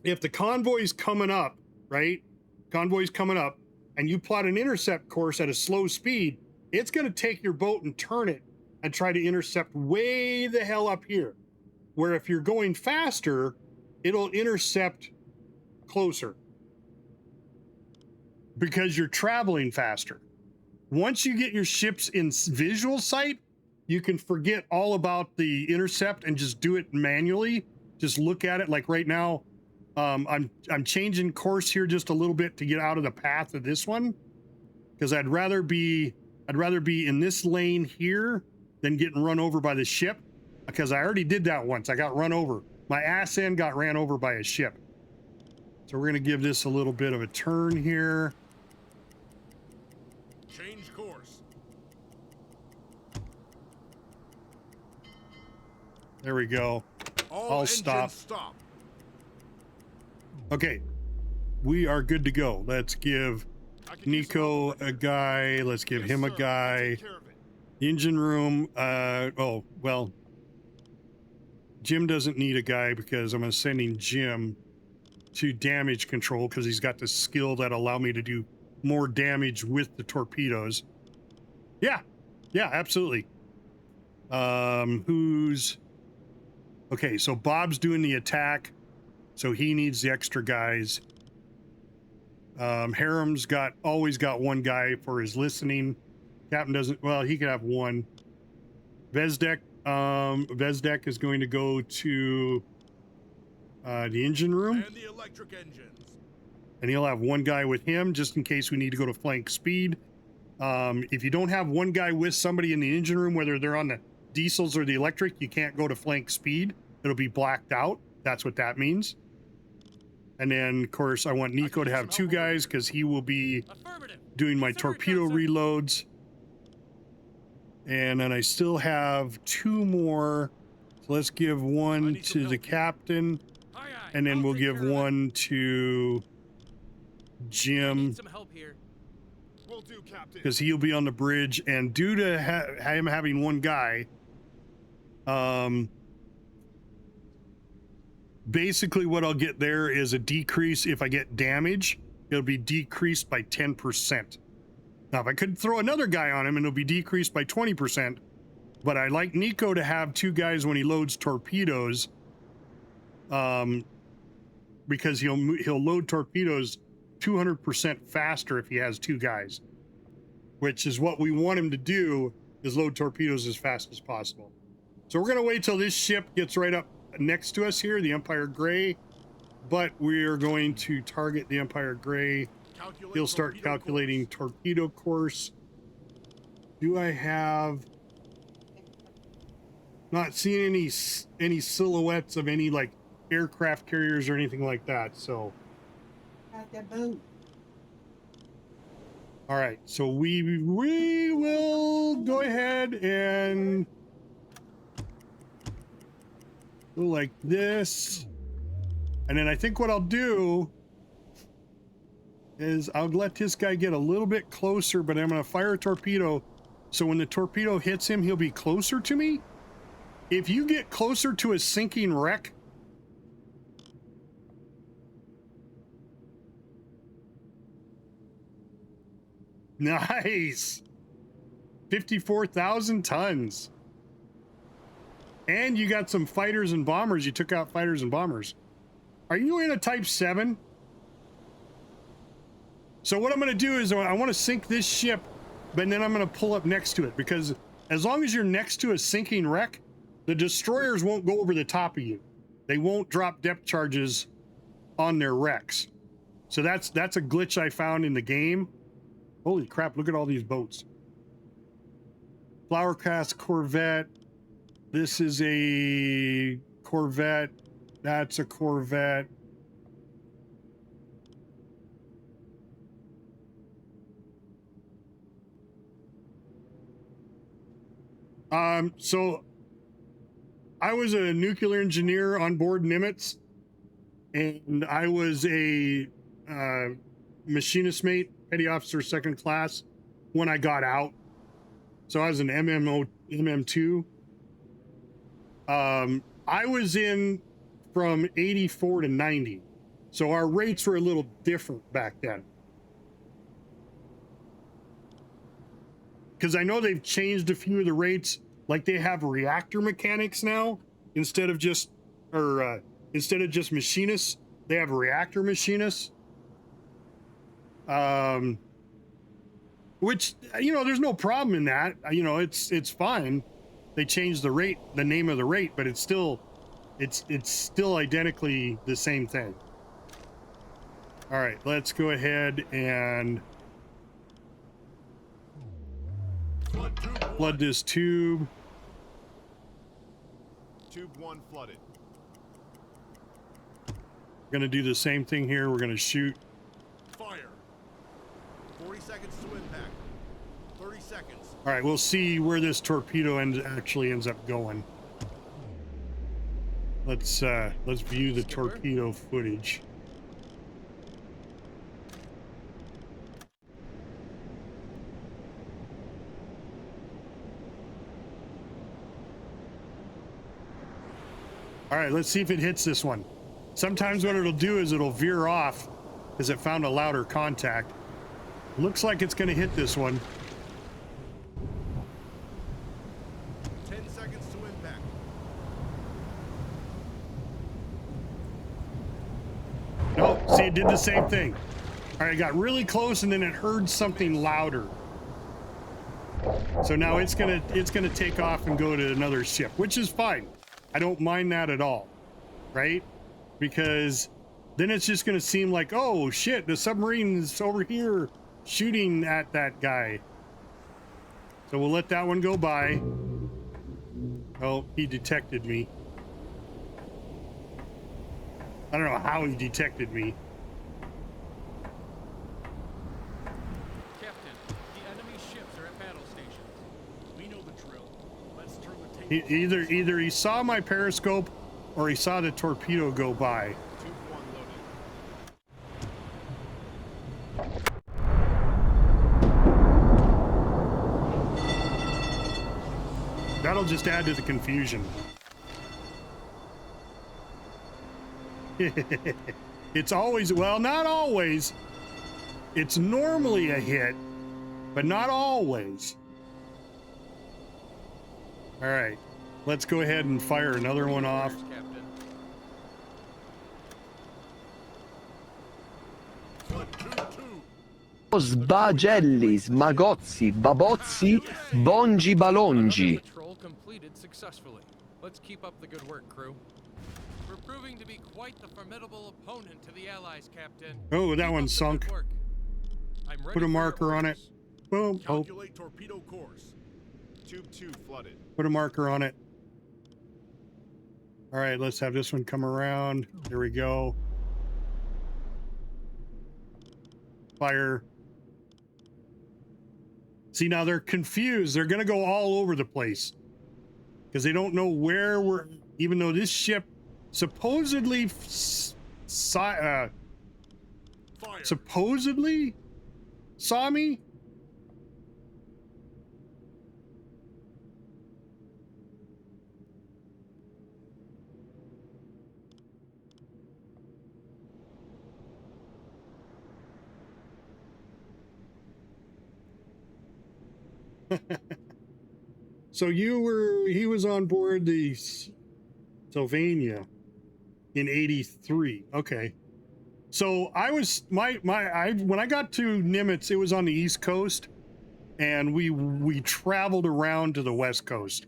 if the convoy's coming up, right? Convoy's coming up, and you plot an intercept course at a slow speed, it's going to take your boat and turn it and try to intercept way the hell up here. Where if you're going faster, it'll intercept closer because you're traveling faster. Once you get your ships in visual sight, you can forget all about the intercept and just do it manually. Just look at it. Like right now, I'm changing course here just a little bit to get out of the path of this one, because I'd rather be in this lane here than getting run over by the ship, because I already did that once. I got run over. My ass end got ran over by a ship. So we're gonna give this a little bit of a turn here. Change course. There we go. All I'll stop. Stop. Okay, we are good to go. Let's give Nico a guy. Let's give him a guy. Engine room. Oh, well, Jim doesn't need a guy because I'm sending Jim to damage control because he's got the skill that allow me to do more damage with the torpedoes. Yeah, absolutely. Who's... Okay, so Bob's doing the attack, so he needs the extra guys. Harem's always got one guy for his listening. Captain doesn't, well, he could have one. Vezdek is going to go to the engine room. And the electric engines. and he'll have one guy with him just in case we need to go to flank speed. If you don't have one guy with somebody in the engine room, whether they're on the diesels or the electric, you can't go to flank speed. It'll be blacked out. That's what that means. And then, of course, I want Nico to have 2 guys because he will be doing my torpedo reloads. And then I still have 2 more. So let's give one to the captain. And then we'll give one to Jim. Because he'll be on the bridge. And due to him having one guy, basically what I'll get there is a decrease. If I get damage, it'll be decreased by 10%. Now, if I could throw another guy on him, and it'll be decreased by 20%. But I like Nico to have 2 guys when he loads torpedoes, because he'll load torpedoes 200% faster if he has 2 guys, which is what we want him to do, is load torpedoes as fast as possible. So we're gonna wait till this ship gets right up next to us here, the Empire Grey, but we're going to target the Empire Grey. He'll start calculating torpedo course. Do I have... Not seeing any silhouettes of any like aircraft carriers or anything like that, so... All right, so we will go ahead and go like this. And then I think what I'll do is I'll let this guy get a little bit closer, but I'm going to fire a torpedo. So when the torpedo hits him, he'll be closer to me. If you get closer to a sinking wreck, nice, 54,000 tons. And you got some fighters and bombers. You took out fighters and bombers. Are you in a Type 7? So what I'm going to do is I want to sink this ship, but then I'm going to pull up next to it, because as long as you're next to a sinking wreck, the destroyers won't go over the top of you. They won't drop depth charges on their wrecks. So that's a glitch I found in the game. Holy crap, look at all these boats. Flower Cast Corvette. This is a Corvette. That's a Corvette. So I was a nuclear engineer on board Nimitz, and I was a machinist mate, petty officer, 2nd class when I got out. So I was an MM2. I was in from 84 to 90. So our rates were a little different back then. Because I know they've changed a few of the rates. Like they have reactor mechanics now instead of just machinists. They have reactor machinists. Which, you know, there's no problem in that. You know, it's fine. They changed the rate, the name of the rate, but it's still identically the same thing. All right, let's go ahead and flood this tube. Tube 1 flooded. We're gonna do the same thing here. We're gonna shoot. Fire. 40 seconds to impact. 30 seconds. All right, we'll see where this torpedo actually ends up going. Let's view the torpedo footage. All right, let's see if it hits this one. Sometimes what it'll do is it'll veer off because it found a louder contact. Looks like it's going to hit this one. 10 seconds to impact. No, see, it did the same thing. All right, it got really close and then it heard something louder. So now it's gonna take off and go to another ship, which is fine. I don't mind that at all, right? Because then it's just going to seem like, oh shit, the submarine is over here shooting at that guy. So we'll let that one go by. Oh, he detected me. I don't know how he detected me. Captain, the enemy ships are at battle stations. We know the drill. Let's turn the tables. Either he saw my periscope or he saw the torpedo go by. Tube 1 loaded. That'll just add to the confusion. It's always, well, not always. It's normally a hit, but not always. All right, let's go ahead and fire another one off. Sbagelli, smagozzi, babozzi, bongi balongi. Patrol completed successfully. Let's keep up the good work, crew. We're proving to be quite the formidable opponent to the Allies, Captain. Oh, that one sunk. I'm ready Put a marker on it. Boom. Oh. Calculate torpedo course. Tube 2 flooded. Put a marker on it. All right, let's have this one come around. There we go. Fire. See, now they're confused. They're going to go all over the place because they don't know where we're, even though this ship supposedly supposedly saw me. So he was on board the Sylvania in '83. Okay. So I was, when I got to Nimitz, it was on the East Coast, and we traveled around to the West Coast.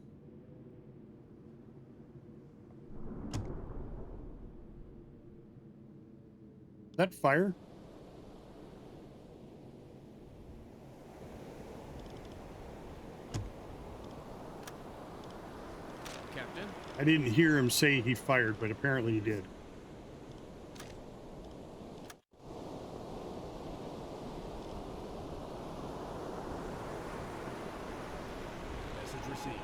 That fire? Captain? I didn't hear him say he fired, but apparently he did. Message received.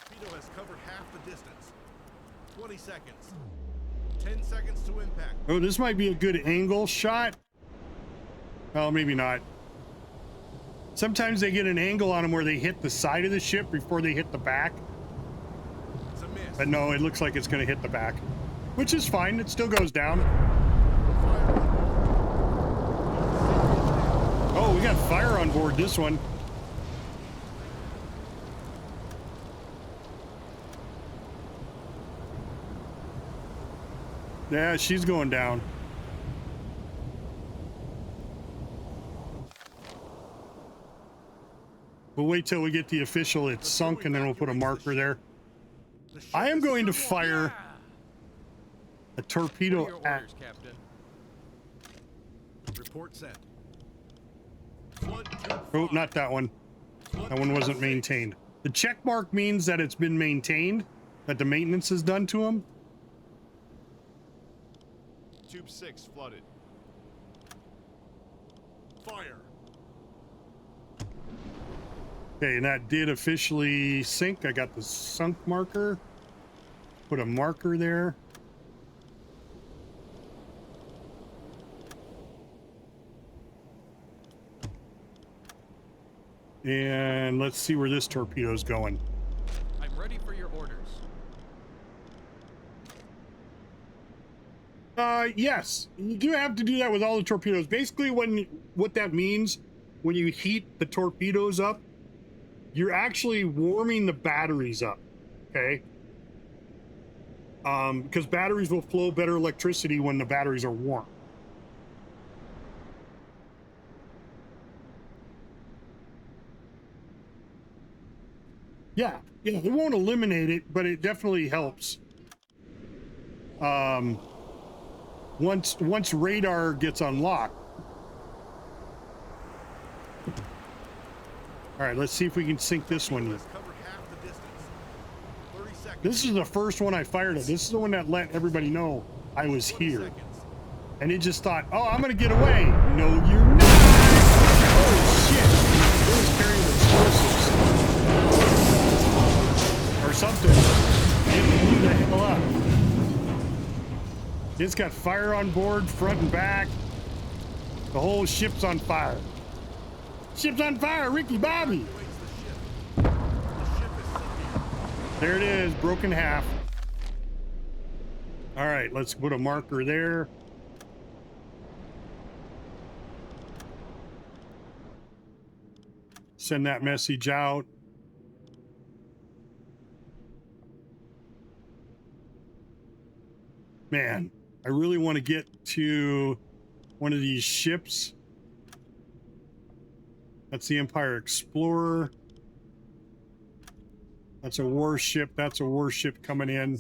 Torpedo has covered half the distance. 20 seconds. 10 seconds to impact. Oh, this might be a good angle shot. Oh, maybe not. Sometimes they get an angle on them where they hit the side of the ship before they hit the back. It's a miss. But no, it looks like it's going to hit the back, which is fine. It still goes down. Oh, we got fire on board this one. Yeah, she's going down. We'll wait till we get the official it's sunk, and then we'll put a marker there. I am going to fire a torpedo at... Captain. Report sent. Oh, not that one. That one wasn't maintained. The check mark means that it's been maintained, that the maintenance is done to them. Tube 6 flooded. Fire. Okay, and that did officially sink. I got the sunk marker. Put a marker there. And let's see where this torpedo's going. I'm ready for your orders. Yes, you do have to do that with all the torpedoes. Basically, what that means, when you heat the torpedoes up, you're actually warming the batteries up, okay? Because batteries will flow better electricity when the batteries are warm. Yeah, it won't eliminate it, but it definitely helps. Once radar gets unlocked. All right, let's see if we can sink this one in. This is the first one I fired at. This is the one that let everybody know I was here. And it just thought, oh, I'm gonna get away. No, you're not. Oh shit. It was carrying explosives. Or something. It blew the hell up. It's got fire on board, front and back. The whole ship's on fire. Ship's on fire, Ricky Bobby. There it is, broken half. All right, let's put a marker there. Send that message out. Man, I really want to get to one of these ships. That's the Empire Explorer. That's a warship. That's a warship coming in.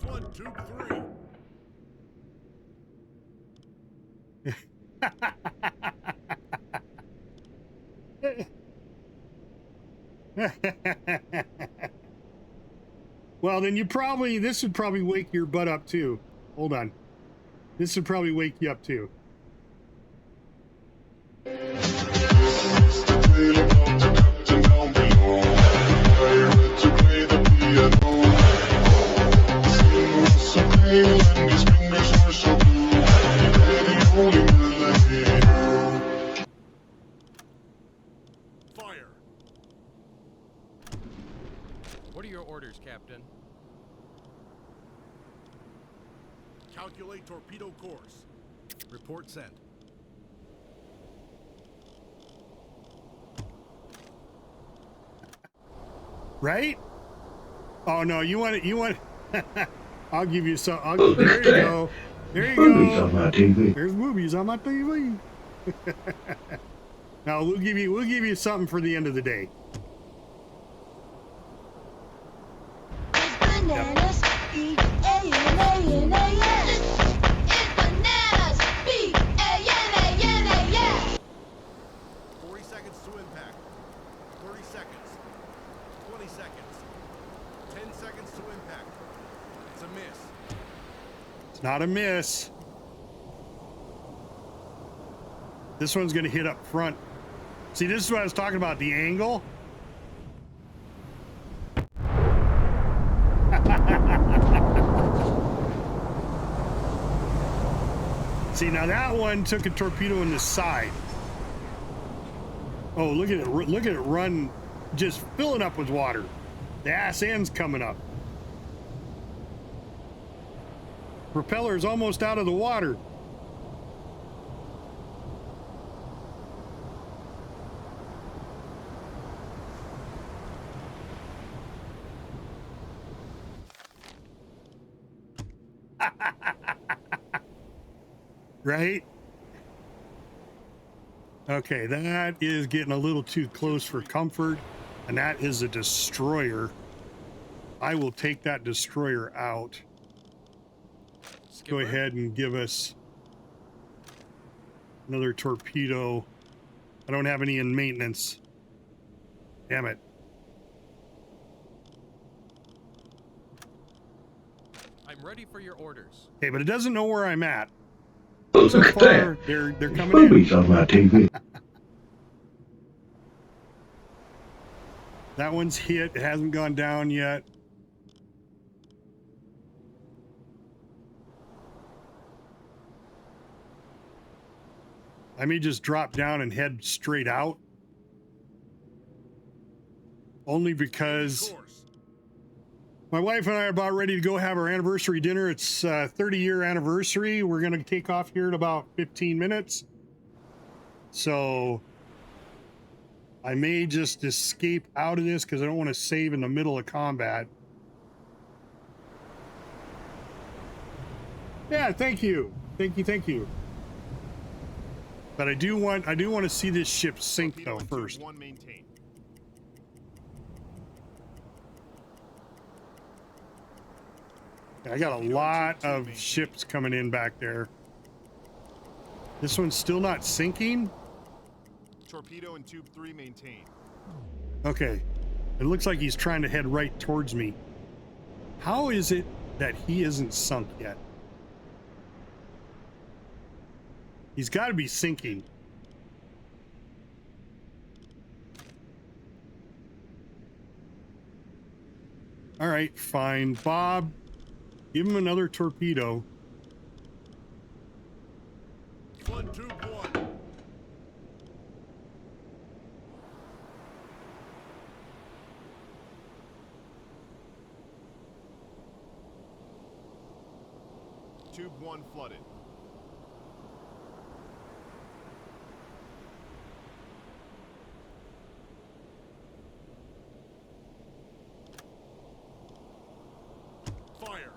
Flood tube 3. Well, then this would probably wake your butt up too. Hold on. This would probably wake you up too. Fire. What are your orders, Captain? Calculate torpedo course. Report sent. Right? Oh no, you want it, I'll give you some. There you go. There you Movies go. on my TV. There's movies on my TV. Now we'll give you something for the end of the day. Bananas, B-A-N-A-N-A-S. It's bananas, B-A-N-A-N-A-S. 40 seconds to impact. 30 seconds. 20 seconds. 10 seconds to impact. It's a miss. It's not a miss. This one's going to hit up front. See, this is what I was talking about, the angle. See, now that one took a torpedo in the side. Oh, look at it run, just filling up with water. The ass end's coming up. Propeller's almost out of the water. Right? Okay, that is getting a little too close for comfort, and that is a destroyer. I will take that destroyer out. Go ahead and give us another torpedo. I don't have any in maintenance. Damn it. I'm ready for your orders. Okay, but it doesn't know where I'm at. Look So at far, that. they're There's coming in. movies on my TV. That one's hit. It hasn't gone down yet. I may just drop down and head straight out. Only because my wife and I are about ready to go have our anniversary dinner. It's 30-year anniversary. We're going to take off here in about 15 minutes. So I may just escape out of this because I don't want to save in the middle of combat. Yeah, thank you. Thank you. But I do want to see this ship sink though first. One maintained. I got a lot of ships coming in back there. This one's still not sinking? Torpedo and tube 3 maintained. Okay. It looks like he's trying to head right towards me. How is it that he isn't sunk yet? He's got to be sinking. All right, fine. Bob, give him another torpedo. Flood tube 1. Tube 1 flooded. Fire.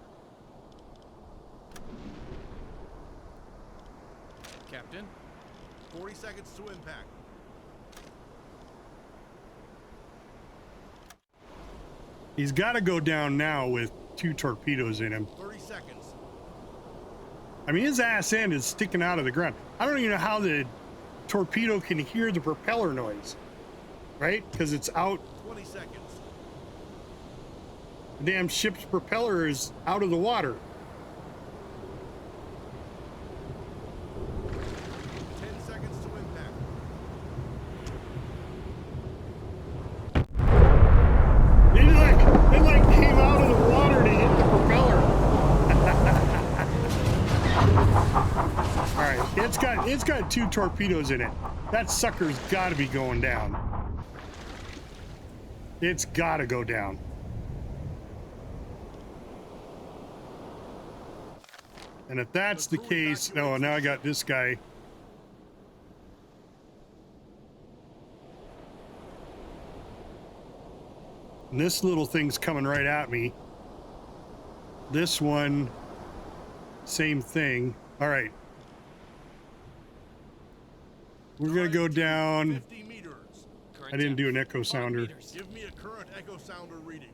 Captain? 40 seconds to impact. He's got to go down now with 2 torpedoes in him. 30 seconds. I mean, his ass end is sticking out of the ground. I don't even know how the torpedo can hear the propeller noise, right? Because it's out. 20 seconds. The damn ship's propeller is out of the water. 10 seconds to impact. It like came out of the water to hit the propeller. All right, it's got 2 torpedoes in it. That sucker's got to be going down. It's got to go down. And if that's the case, oh, now I got this guy. And this little thing's coming right at me. This one, same thing. All right. We're going to go down. 50 meters. I didn't do an echo sounder. Give me a current echo sounder reading.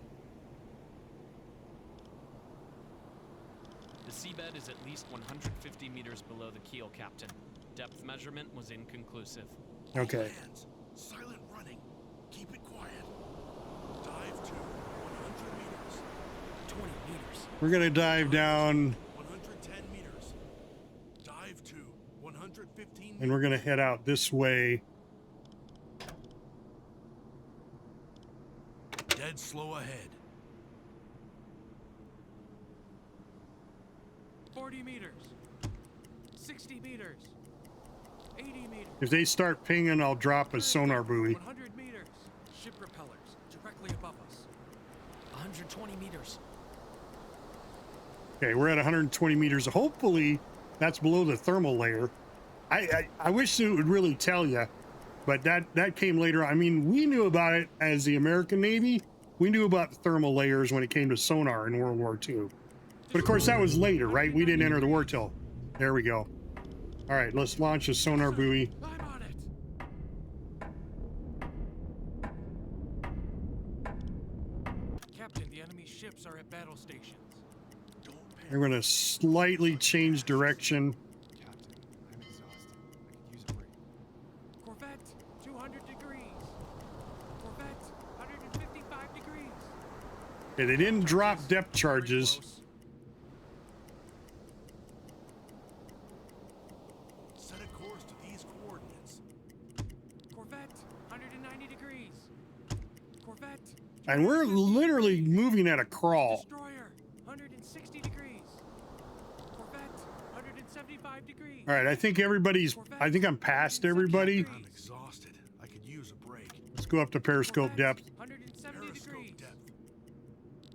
The seabed is at least 150 meters below the keel, Captain. Depth measurement was inconclusive. Okay. Hands. Silent running. Keep it quiet. Dive to 100 meters. 20 meters. We're going to dive down. 110 meters. Dive to 115 meters. And we're going to head out this way. Dead slow ahead. 40 meters. 60 meters. 80 meters. If they start pinging, I'll drop a sonar buoy. 100 meters. Ship propellers directly above us. 120 meters. Okay, we're at 120 meters. Hopefully, that's below the thermal layer. I wish it would really tell you, but that came later. I mean, we knew about it as the American Navy. We knew about the thermal layers when it came to sonar in World War II. But of course, that was later, right? We didn't enter the war till. There we go. All right, let's launch a sonar buoy. I'm on it. Captain, the enemy ships are at battle stations. We're going to slightly change direction. Captain, I'm exhausted. I could use a break. Corvette, 200 degrees. Corvette, 155 degrees. Okay, they didn't drop depth charges. Set a course to these coordinates. Corvette, 190 degrees. Corvette. And we're literally moving at a crawl. Destroyer, 160 degrees. Corvette, 175 degrees. All right, I think I'm past everybody. I'm exhausted. I could use a break. Let's go up to periscope depth. 170 degrees. Depth.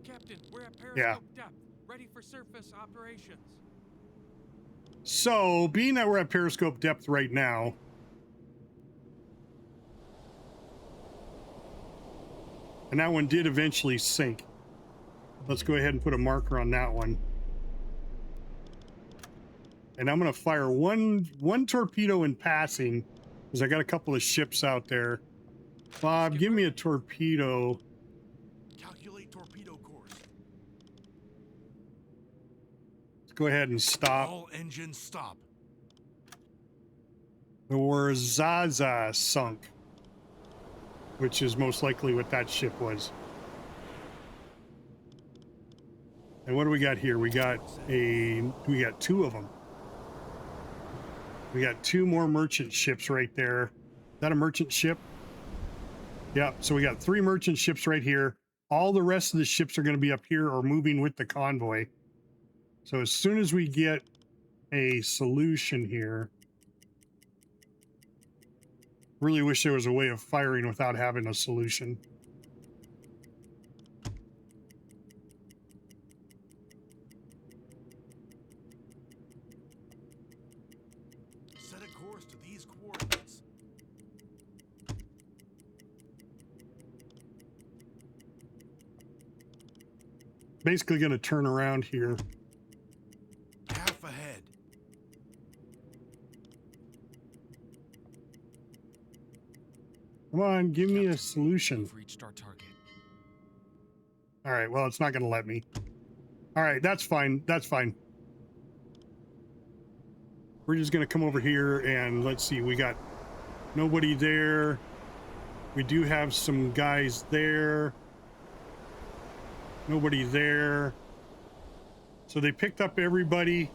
Captain, we're at periscope Yeah. depth, ready for surface operations. So, being that we're at periscope depth right now, And that one did eventually sink. Let's go ahead and put a marker on that one. And I'm going to fire one torpedo in passing because I got a couple of ships out there. Bob, give me a torpedo. Calculate torpedo course. Let's go ahead and stop. All engines stop. The Warzaza sunk, which is most likely what that ship was. And what do we got here? We got two of them. We got two more merchant ships right there. Is that a merchant ship? Yeah, so we got 3 merchant ships right here. All the rest of the ships are going to be up here or moving with the convoy. So as soon as we get a solution here, really wish there was a way of firing without having a solution. Set a course to these coordinates. Basically going to turn around here. Half ahead. Come on, give me a solution. We've reached our target. All right, well, it's not going to let me. All right, that's fine. That's fine. We're just going to come over here and let's see. We got nobody there. We do have some guys there. Nobody there. So they picked up everybody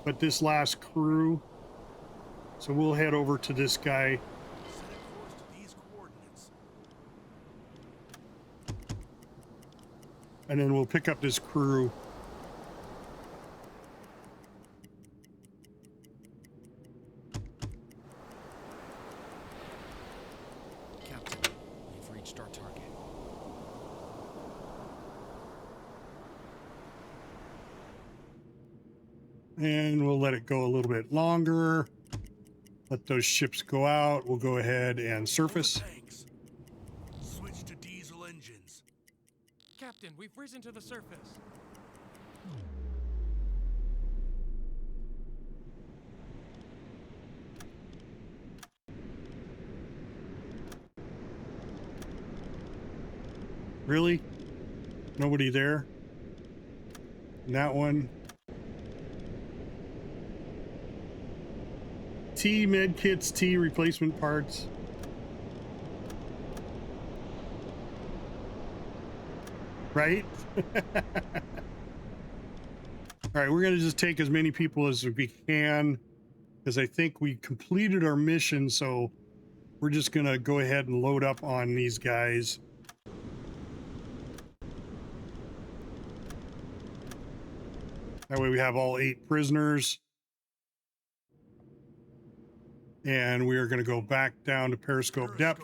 but this last crew. So we'll head over to this guy. Set a course to these coordinates. And then we'll pick up this crew. Captain, we've reached our target. And we'll let it go a little bit longer. Let those ships go out. We'll go ahead and surface. Tanks. Switch to diesel engines. Captain, we've risen to the surface. Really? Nobody there? And that one. T med kits, T replacement parts. Right? All right, we're going to just take as many people as we can because I think we completed our mission, so we're just going to go ahead and load up on these guys. That way we have all 8 prisoners. And we are going to go back down to periscope depth.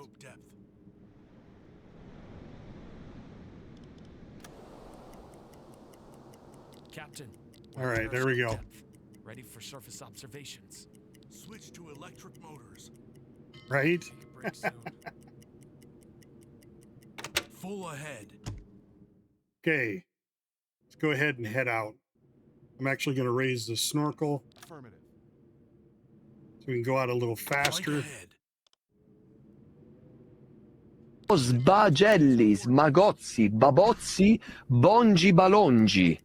Captain. All right, there we go. Depth. Ready for surface observations. Switch to electric motors. Right? Take a break soon. Full ahead. Okay. Let's go ahead and head out. I'm actually going to raise the snorkel. Affirmative. So we can go out a little faster. Sbagelli, smagozzi, babozzi, bongi balongi.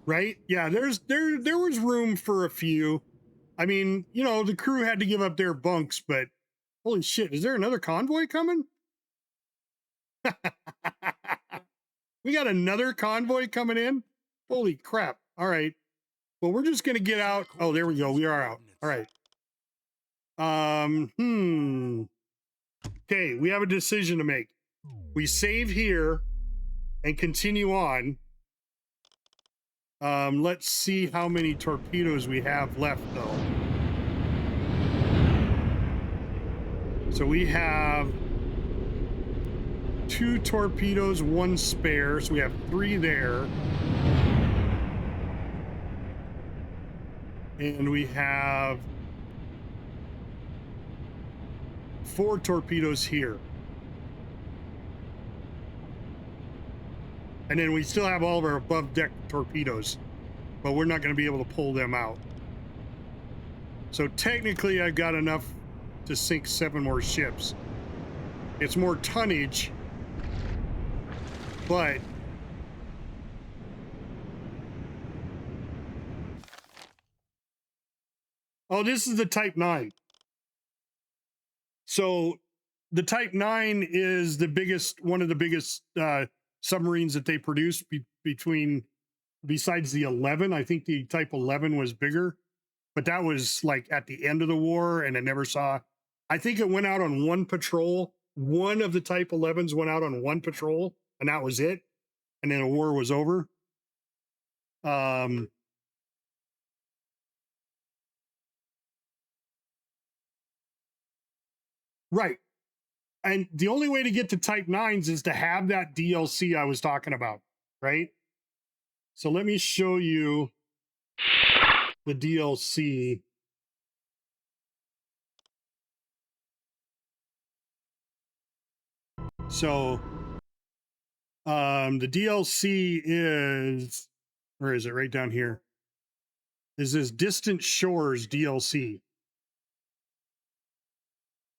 Right? Yeah, there was room for a few. I mean, you know, the crew had to give up their bunks, but holy shit, is there another convoy coming? We got another convoy coming in? Holy crap. All right. Well, we're just going to get out. Oh, there we go. We are out. All right. Okay, we have a decision to make. We save here and continue on. Let's see how many torpedoes we have left, though. So we have 2 torpedoes, 1 spare, so we have 3 there. And we have 4 torpedoes here. And then we still have all of our above deck torpedoes, but we're not going to be able to pull them out. So technically I've got enough to sink 7 more ships. It's more tonnage, but oh, this is the Type 9. So the Type 9 is the biggest, one of the biggest submarines that they produce besides the 11. I think the Type 11 was bigger, but that was like at the end of the war, and it never saw, I think it went out on 1 patrol. One of the Type 11s went out on 1 patrol, and that was it. And then the war was over. Right. And the only way to get to Type 9s is to have that DLC I was talking about, right? So let me show you the DLC. So the DLC is, where is it? Right down here. Is this Distant Shores DLC.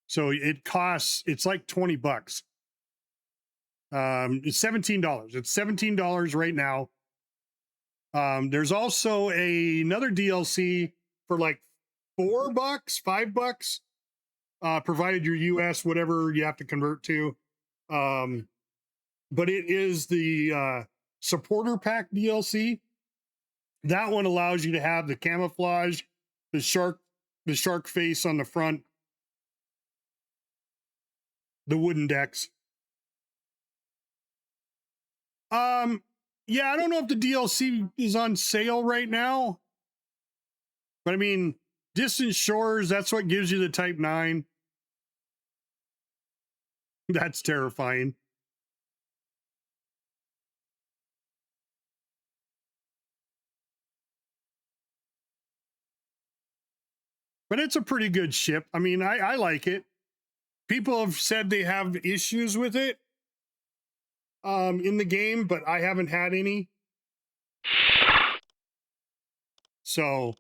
So it costs, it's like 20 bucks. It's $17. It's $17 right now. There's also another DLC for like $4, $5, provided your US, whatever you have to convert to. But it is the supporter pack DLC. That one allows you to have the camouflage, the shark face on the front, the wooden decks. Yeah, I don't know if the DLC is on sale right now, but I mean, Distant Shores, that's what gives you the Type 9. That's terrifying. But it's a pretty good ship. I mean, I like it. People have said they have issues with it in the game, but I haven't had any. So,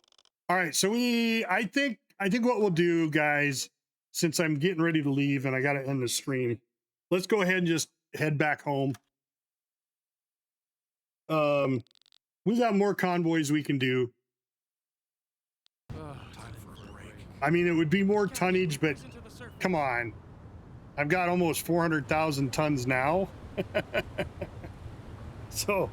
all right. So I think what we'll do, guys, since I'm getting ready to leave and I got to end the stream, let's go ahead and just head back home. We got more convoys we can do. Time for a break. I mean, it would be more tonnage, but come on. I've got almost 400,000 tons now. So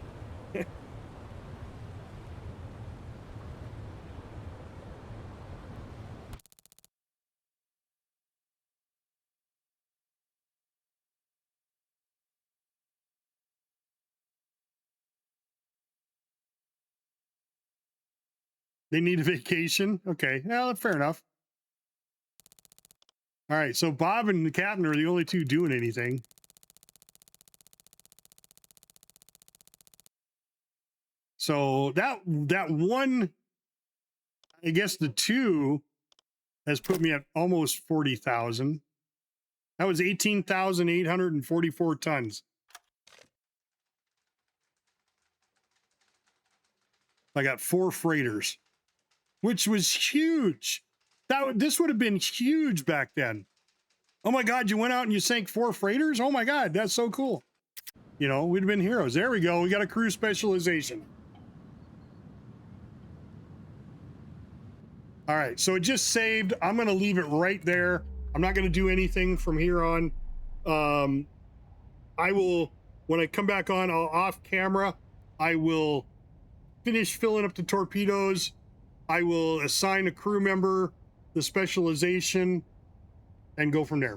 they need a vacation. Okay, well, fair enough. All right, so Bob and the captain are the only two doing anything. So that one, I guess the 2 has put me at almost 40,000. That was 18,844 tons. I got 4 freighters, which was huge. This would have been huge back then. Oh my God, you went out and you sank 4 freighters? Oh my God, that's so cool. You know, we'd have been heroes. There we go. We got a crew specialization. All right, so it just saved. I'm going to leave it right there. I'm not going to do anything from here on. I will, when I come back on, I'll off camera, I will finish filling up the torpedoes. I will assign a crew member the specialization and go from there.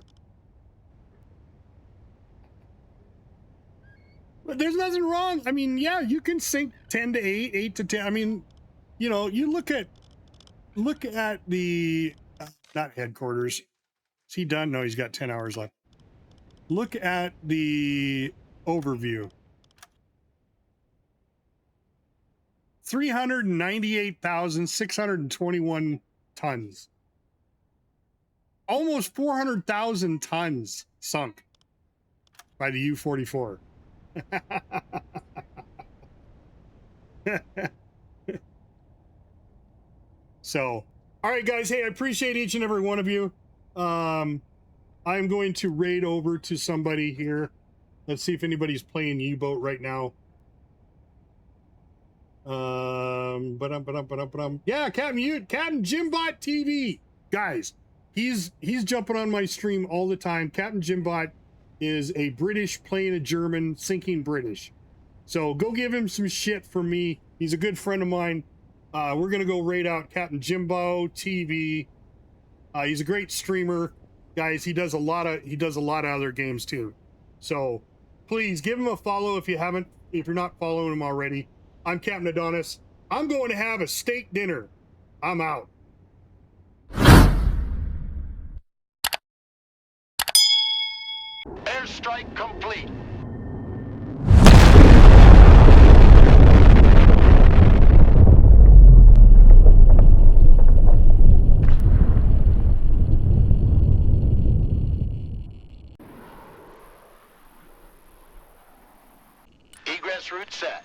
But there's nothing wrong. I mean, yeah, you can sink 10 to 8, 8 to 10. I mean, you know, you look at the, not headquarters. Is he done? No, he's got 10 hours left. Look at the overview. 398,621 tons. Almost 400,000 tons sunk by the U-44. So, all right, guys. Hey, I appreciate each and every one of you. I'm going to raid over to somebody here. Let's see if anybody's playing U-Boat right now. Yeah, Captain Jimbot TV. Guys, he's jumping on my stream all the time. Captain Jimbot is a British playing a German, sinking British. So go give him some shit for me. He's a good friend of mine. We're gonna go raid out Captain Jimbo TV. He's a great streamer, guys. He does a lot of other games too. So please give him a follow if you're not following him already. I'm Captain Adonis. I'm going to have a steak dinner. I'm out. Airstrike complete. Egress route set.